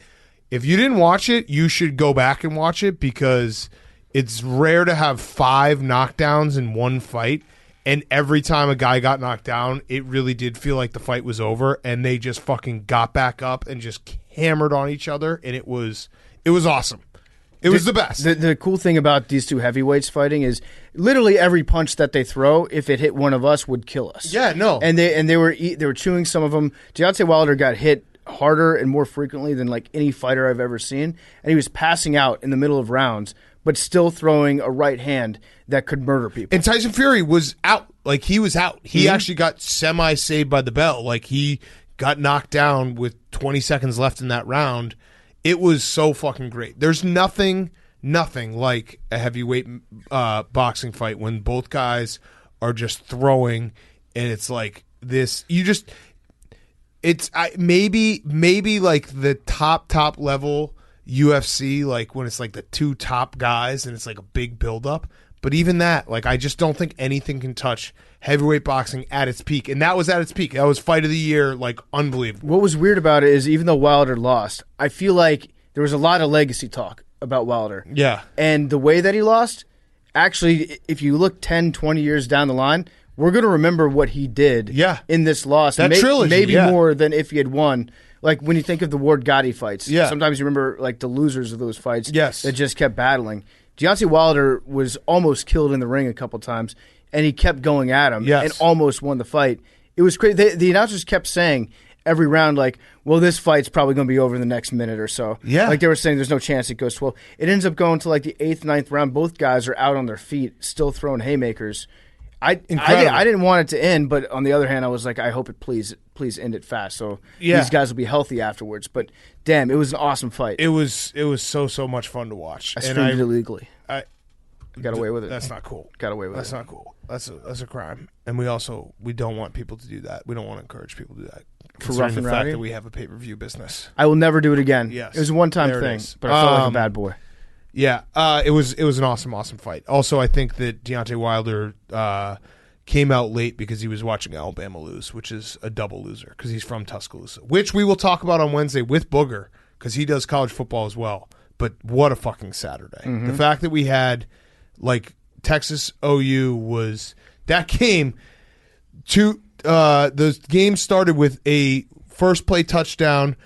If you didn't watch it, you should go back and watch it because it's rare to have 5 knockdowns in one fight. And every time a guy got knocked down, it really did feel like the fight was over, and they just fucking got back up and just hammered on each other, and it was awesome. It was the best. The cool thing about these two heavyweights fighting is literally every punch that they throw, if it hit one of us, would kill us. Yeah, no. And they were chewing some of them. Deontay Wilder got hit harder and more frequently than any fighter I've ever seen, and he was passing out in the middle of rounds, but still throwing a right hand that could murder people. And Tyson Fury was out. He was out. He actually got semi-saved by the bell. He got knocked down with 20 seconds left in that round. It was so fucking great. There's nothing like a heavyweight boxing fight when both guys are just throwing, and it's like this. It's maybe the top level UFC, when it's the 2 top guys and it's a big buildup. But even that, I just don't think anything can touch heavyweight boxing at its peak. And that was at its peak. That was fight of the year, unbelievable. What was weird about it is even though Wilder lost, I feel like there was a lot of legacy talk about Wilder. Yeah. And the way that he lost, actually, if you look 10, 20 years down the line, we're going to remember what he did in this loss. That trilogy, maybe more than if he had won. Like when you think of the Ward Gotti fights, sometimes you remember like the losers of those fights that just kept battling. Deontay Wilder was almost killed in the ring a couple times, and he kept going at him and almost won the fight. It was crazy. The announcers kept saying every round, like, well, this fight's probably going to be over in the next minute or so. Yeah. Like they were saying there's no chance it goes 12. It ends up going to like the 8th, 9th round. Both guys are out on their feet, still throwing haymakers. I didn't want it to end, but on the other hand, I was like, I hope it please end it fast, so these guys will be healthy afterwards. But damn, it was an awesome fight. It was so much fun to watch. I streamed it illegally. Got away with it. That's not cool. Got away with That's it. not cool. That's a crime, and we don't want people to do that. We don't want to encourage people to do that. For rough and the fact rowdy? that we have a pay-per-view business. I will never do it again. Yes. It was a one-time thing, but I felt like a bad boy. Yeah, it was an awesome fight. Also, I think that Deontay Wilder came out late because he was watching Alabama lose, which is a double loser because he's from Tuscaloosa, which we will talk about on Wednesday with Booger because he does college football as well. But what a fucking Saturday. Mm-hmm. The fact that we had like Texas OU was that game the game started with a first play touchdown,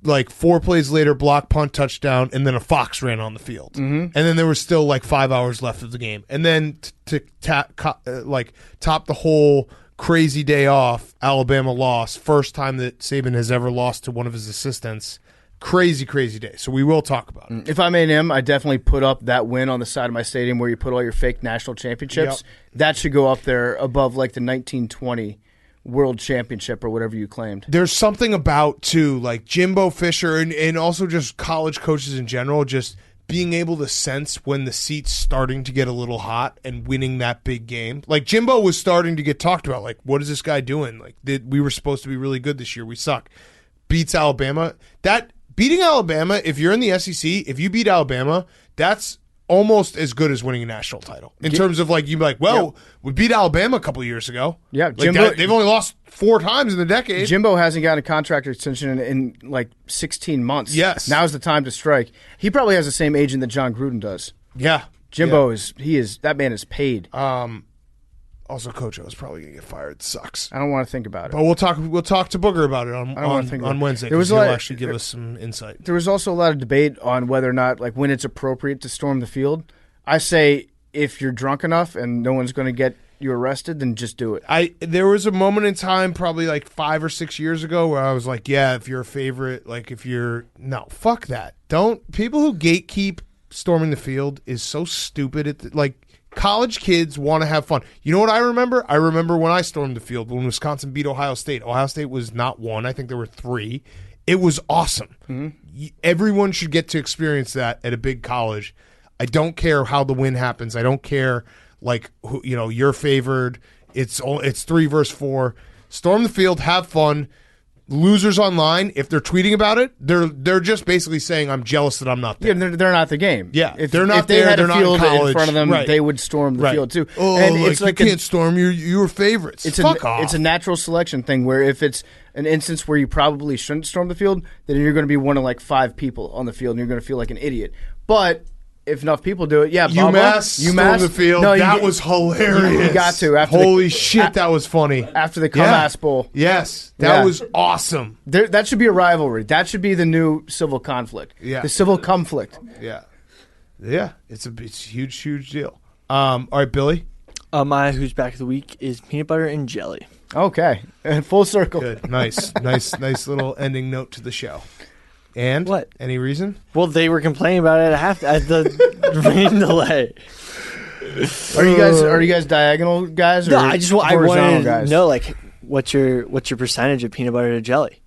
like 4 plays later, block punt touchdown, and then a fox ran on the field. Mm-hmm. And then there was still like 5 hours left of the game. And then to top the whole crazy day off, Alabama lost. First time that Saban has ever lost to one of his assistants. Crazy day. So we will talk about it. If I'm A&M, I definitely put up that win on the side of my stadium where you put all your fake national championships. Yep. That should go up there above like the 1920 World Championship or whatever you claimed. There's something about, too, like Jimbo Fisher and also just college coaches in general, just being able to sense when the seat's starting to get a little hot and winning that big game. Like Jimbo was starting to get talked about. Like, what is this guy doing? Like, we were supposed to be really good this year. We suck. Beats Alabama. Beating Alabama, if you're in the SEC, if you beat Alabama, that's almost as good as winning a national title. In terms of like, you'd be like, well, we beat Alabama a couple of years ago. Yeah, like Jimbo, they've only lost 4 times in the decade. Jimbo hasn't got a contract extension in like 16 months. Yes. Now's the time to strike. He probably has the same agent that John Gruden does. Yeah. Jimbo that man is paid. Also, Coach O is probably going to get fired. It sucks. I don't want to think about it. But we'll talk to Booger about it on Wednesday. He'll actually give us some insight. There was also a lot of debate on whether or not, like, when it's appropriate to storm the field. I say if you're drunk enough and no one's going to get you arrested, then just do it. There was a moment in time, probably like 5 or 6 years ago, where I was like, yeah, if you're a favorite, like no, fuck that. People who gatekeep storming the field is so stupid. College kids want to have fun. You know what I remember? I remember when I stormed the field when Wisconsin beat Ohio State. Ohio State was not 1. I think there were 3. It was awesome. Mm-hmm. Everyone should get to experience that at a big college. I don't care how the win happens. I don't care who, you're favored. It's 3 versus 4. Storm the field, have fun. Losers online, if they're tweeting about it, they're just basically saying, I'm jealous that I'm not there. Yeah, they're not the game. Yeah, if they're not if they there, had they're a not field in college. in front of them, right. They would storm the field too. Oh, and it's you can't storm. You were favorites. Fuck off. It's a natural selection thing where if it's an instance where you probably shouldn't storm the field, then you're going to be one of like 5 people on the field, and you're going to feel like an idiot. But if enough people do it, UMass stormed the field. No, that was hilarious. You got to. Holy shit, that was funny. After the Cumass Bowl. Yes, that was awesome. That should be a rivalry. That should be the new civil conflict. Yeah. The civil conflict. Yeah. Yeah, it's a huge deal. All right, Billy. My Who's Back of the Week is peanut butter and jelly. Okay. Full circle. Good. Nice little ending note to the show. And what? Any reason? Well, they were complaining about it at the rain delay. Are you guys diagonal guys? Or no, I wanted guys? to know what's your percentage of peanut butter to jelly.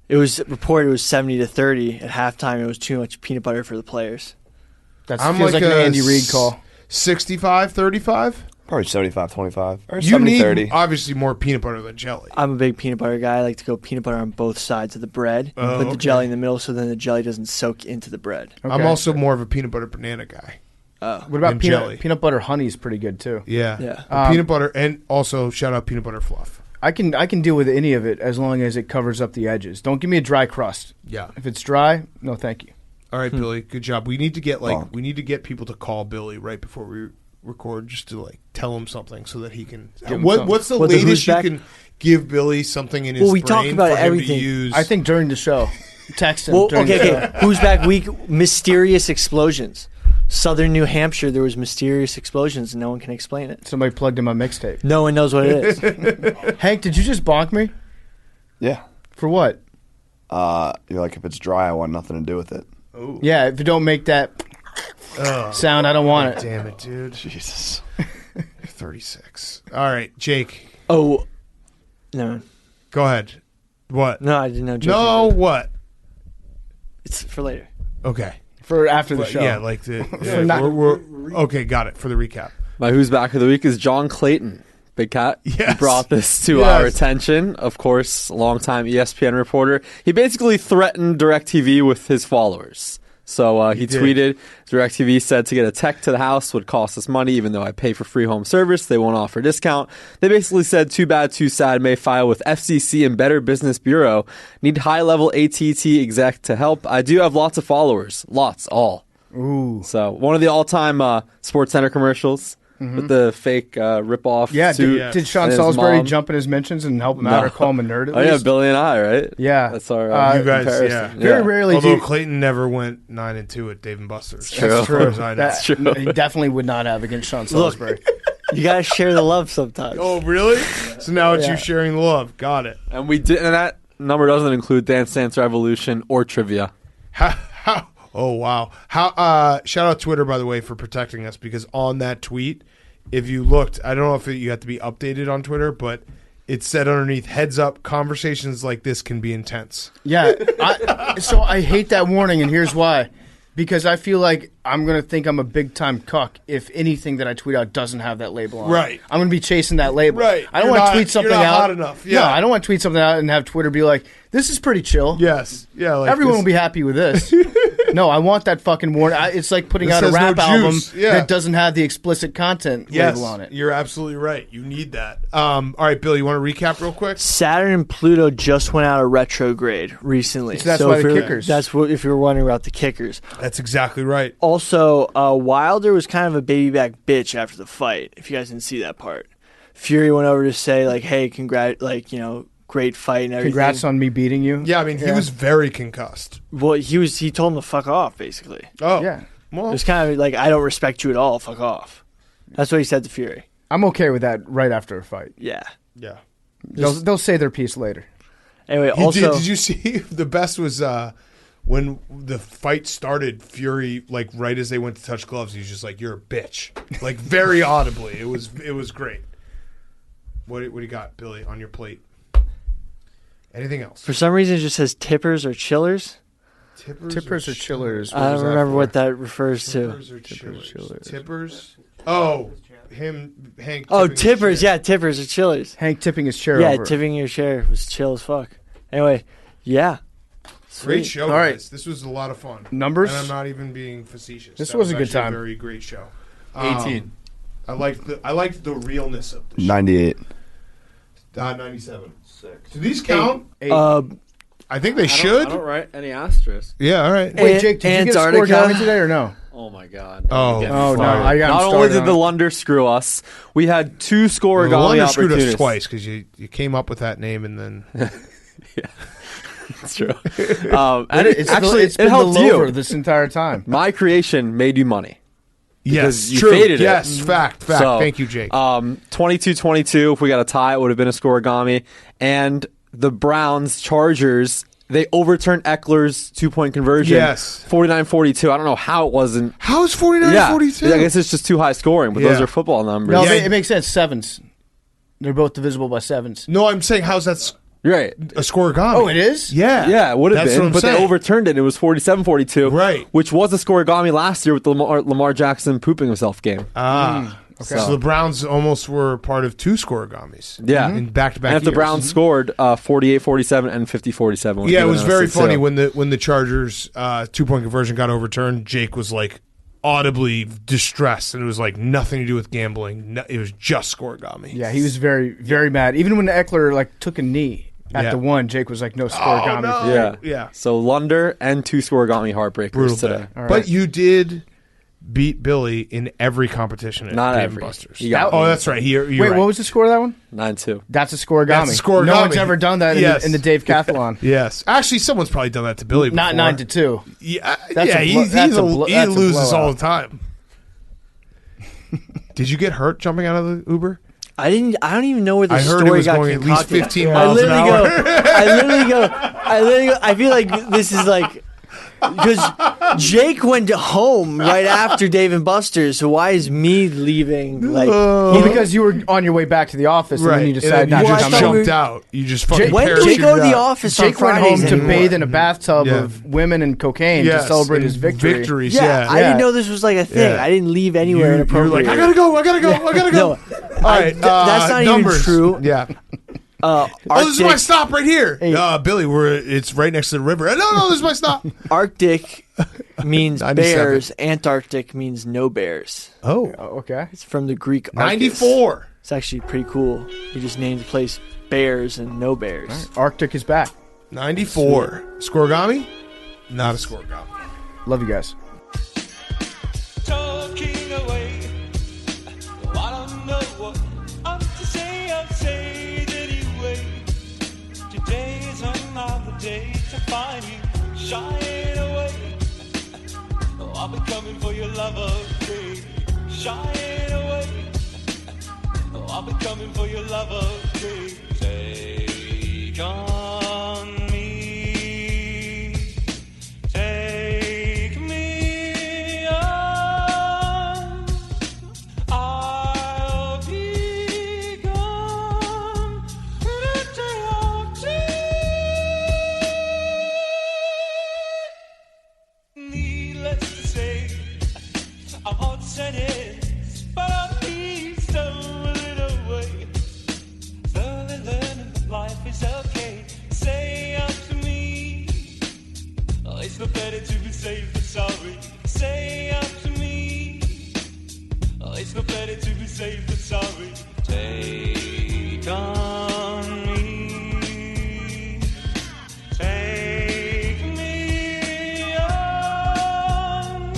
It was reported it was 70-30 at halftime. It was too much peanut butter for the players. That feels like an Andy Reid call. 65-35. Probably 75-25 or you 70-30. Need obviously more peanut butter than jelly. I'm a big peanut butter guy. I like to go peanut butter on both sides of the bread. Put the jelly in the middle so then the jelly doesn't soak into the bread. Okay. I'm also more of a peanut butter banana guy. What about peanut butter honey is pretty good too. Yeah. Peanut butter, and also shout out peanut butter fluff. I can deal with any of it as long as it covers up the edges. Don't give me a dry crust. Yeah. If it's dry, no thank you. All right, Billy, good job. We need to get we need to get people to call Billy right before we record just to like tell him something so that he can. him What's the What, the latest who's you back? can give Billy something in his Well, we brain talked about for him everything. to use? I think during the show. Text him. Well, during the show. okay. Who's back week? Mysterious explosions. Southern New Hampshire, there was mysterious explosions, and no one can explain it. Somebody plugged in my mixtape. No one knows what it is. Hank, did you just bonk me? Yeah. For what? You're like, if it's dry, I want nothing to do with it. Yeah, if you don't make that sound, I don't want it. Damn it, dude. Jesus. 36. All right, Jake, Oh, no. go ahead. What? No, I didn't know. Jake No, was there. what? It's for later. Okay. For after the But, show. yeah, like the. not- Okay, got it for the recap. My Who's Back of the Week is John Clayton. Big Cat. Yes. He brought this to Yes. our attention. Of course, longtime ESPN reporter. He basically threatened DirecTV with his followers. So he did. tweeted, DirecTV said to get a tech to the house would cost us money, even though I pay for free home service. They won't offer a discount. They basically said, too bad, too sad, may file with FCC and Better Business Bureau. Need high-level AT&T exec to help. I do have lots of followers. Lots, all. Ooh. So one of the all-time Sports Center commercials with the fake rip-off Yeah, suit. did Sean and his Salisbury mom. jump in his mentions and help him out or call him a nerd at Oh yeah, least? Billy and I, right? Yeah. That's our You guys, comparison. yeah. Very rarely Although do Clayton never went 9-2 at Dave and Buster's. true. As far as I know. that, true. no, he definitely would not have against Sean Salisbury. You gotta share the love sometimes. Oh, really? So now it's Yeah. you sharing the love. Got it. And we did, and that number doesn't include Dance Dance Revolution or trivia. Oh, wow. Shout out Twitter, by the way, for protecting us, because on that tweet, if you looked, I don't know if you have to be updated on Twitter, but it said underneath, heads up, conversations like this can be intense. Yeah. So I hate that warning, and here's why. Because I feel like I'm going to think I'm a big-time cuck if anything that I tweet out doesn't have that label on it. Right. I'm going to be chasing that label. Right. I don't You're want not- to tweet something you're not out. hot enough. Yeah. No, I don't want to tweet something out and have Twitter be like, this is pretty chill. Yes. Yeah. Like Everyone this- will be happy with this. No, I want that fucking warning. It's like putting This out a has no rap album juice. Yeah. that doesn't have the explicit content Yes, label on it. you're absolutely right. You need that. All right, Bill, you want to recap real quick? Saturn and Pluto just went out of retrograde recently. So that's why if the you're- kickers. That's what if you're wondering about the kickers. That's exactly right. Also, Wilder was kind of a baby back bitch after the fight. If you guys didn't see that part, Fury went over to say like, "Hey, great fight and everything." Congrats on me beating you. Yeah, I mean, he was very concussed. Well, he told him to fuck off. Basically, Oh, Yeah. it Well, was kind of like, "I don't respect you at all. Fuck off." That's what he said to Fury. I'm okay with that right after a fight. Yeah. yeah. They'll say their piece later. Anyway, He also, did you see the best was when the fight started, Fury, like right as they went to touch gloves, he was just like, "You're a bitch," like very audibly. It was great. What do you got, Billy, on your plate? Anything else? for some reason, it just says tippers or chillers. Tippers or chillers? I was don't that remember for? what that refers to. Tippers or chillers? Tippers. Oh, Hank. Oh, tipping his tippers. chair. Yeah, tippers or chillers. Hank tipping his chair Yeah, over. tipping your chair was chill as fuck. Anyway, yeah. Great Sweet. show, All right. guys. This was a lot of fun. Numbers? And I'm not even being facetious. This That was a good actually time. A very great show. 18. I liked the realness of the show. 98. 97. Do these count? Eight. I think they should. I don't write any asterisks. Yeah, all right. Wait, Jake, did you get a Antarctica. scoregami today or no? Oh my god. Oh. Get me Oh, no. fired. I got Not him only started did on the it. Lunder screw us, we had two Well, scoregami the Lunder screwed us opportunities. twice because you came up with that name and then It's true. And it, It's actually, it's it been the helped lover you. this entire time. My creation made you money. yes, you true. faded it. Yes, fact. So, Thank you, Jake. 22-22. If we got a tie, it would have been a scoregami. And the Browns, Chargers, they overturned Eckler's 2-point conversion. Yes. 49-42. I don't know how it wasn't. How is 49-42? Yeah, I guess it's just too high scoring, but those Yeah. are football numbers. No, Yeah. it makes sense. Sevens. They're both divisible by sevens. No, I'm saying how's that Right. a scoregami? Oh, it is? Yeah. Yeah, it would have That's what been, I'm but saying. they overturned it. It was 47-42, Right. which was a scoregami last year with the Lamar Jackson pooping himself game. Okay. So the Browns almost were part of two scoregamis. Yeah. In back-to-back And if the years. Browns scored 48-47 and 50-47. Yeah, it was very funny when the Chargers 2-point conversion got overturned. Jake was like audibly distressed, and it was like nothing to do with gambling. No, it was just scoregami. Yeah, he was very, very mad. Even when Eckler took a knee at Yeah. the one, Jake was like, no scoregami. no. Yeah. Yeah. So Lunder and two scoregami heartbreakers Brutal today. day. All right. But you did beat Billy in every competition at Not Dave every. and Buster's. You got Oh, me. that's right. You're Wait, right. what was the score of that one? 9-2. That's a scoregami. That's a scoregami. No one's ever done that Yes. in the Dave Cathlon. Yes. Actually, someone's probably done that to Billy before. Not 9-2. Yeah, That's yeah, a blo- he that's a blo- that's a loses all blowout. the time. Did you get hurt jumping out of the Uber? I don't even know where the I heard it story was got going at least concocted. 15 miles an hour. I literally go. I feel like this is like because Jake went home right after Dave and Buster's. So why is me leaving? Like, Well, because you were on your way back to the office, and then you decided and not you to Well, I come just thought home. we jumped out. You just fucking when do we parachuted go to the out. office on Jake went Fridays home to anymore? bathe in a bathtub Yeah. of women and cocaine to Yes, celebrate and his victory. Victories, Yeah, I Yeah. didn't know this was like a thing. Yeah. I didn't leave anywhere You were inappropriate. like, I gotta go. No, All right, that's not numbers. even true. Yeah. Arctic, Oh, this is my stop right here. Billy, it's right next to the river. No, this is my stop. Arctic means 97. bears. Antarctic means no bears. Oh, Okay. It's from the Greek Arcus. 94. It's actually pretty cool. He just named the place Bears and no bears. Arctic is back. 94. Scoregami? Not a scoregami. Love you guys. Talking away. I don't know what I'm to say. I'll say it anyway. Today is another day to find you shying away. Oh, I'll be coming for your love, okay? Shying away. Oh, I'll be coming for your love, okay? Take on me. Take me on. I'll be gone in a day or two. Needless to say, I'm hot sentence, but at least I'm a little way. Slowly learning that life is okay. Say unto me, oh, it's no better to be safe than sorry. Say unto me, oh, it's no better to be safe than sorry. Take on me, take me on.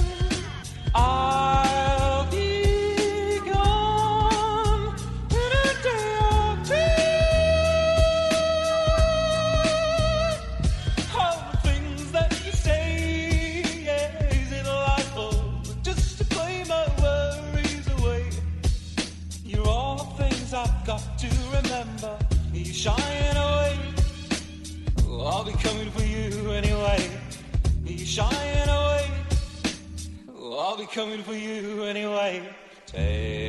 I'll be gone in a day or two. All the things that you say, yeah, is it liable just to play my worries away? You're all the things I've got to remember. You shying away. Oh, I'll be coming for you anyway. You shying away. Oh, I'll be coming for you anyway. Take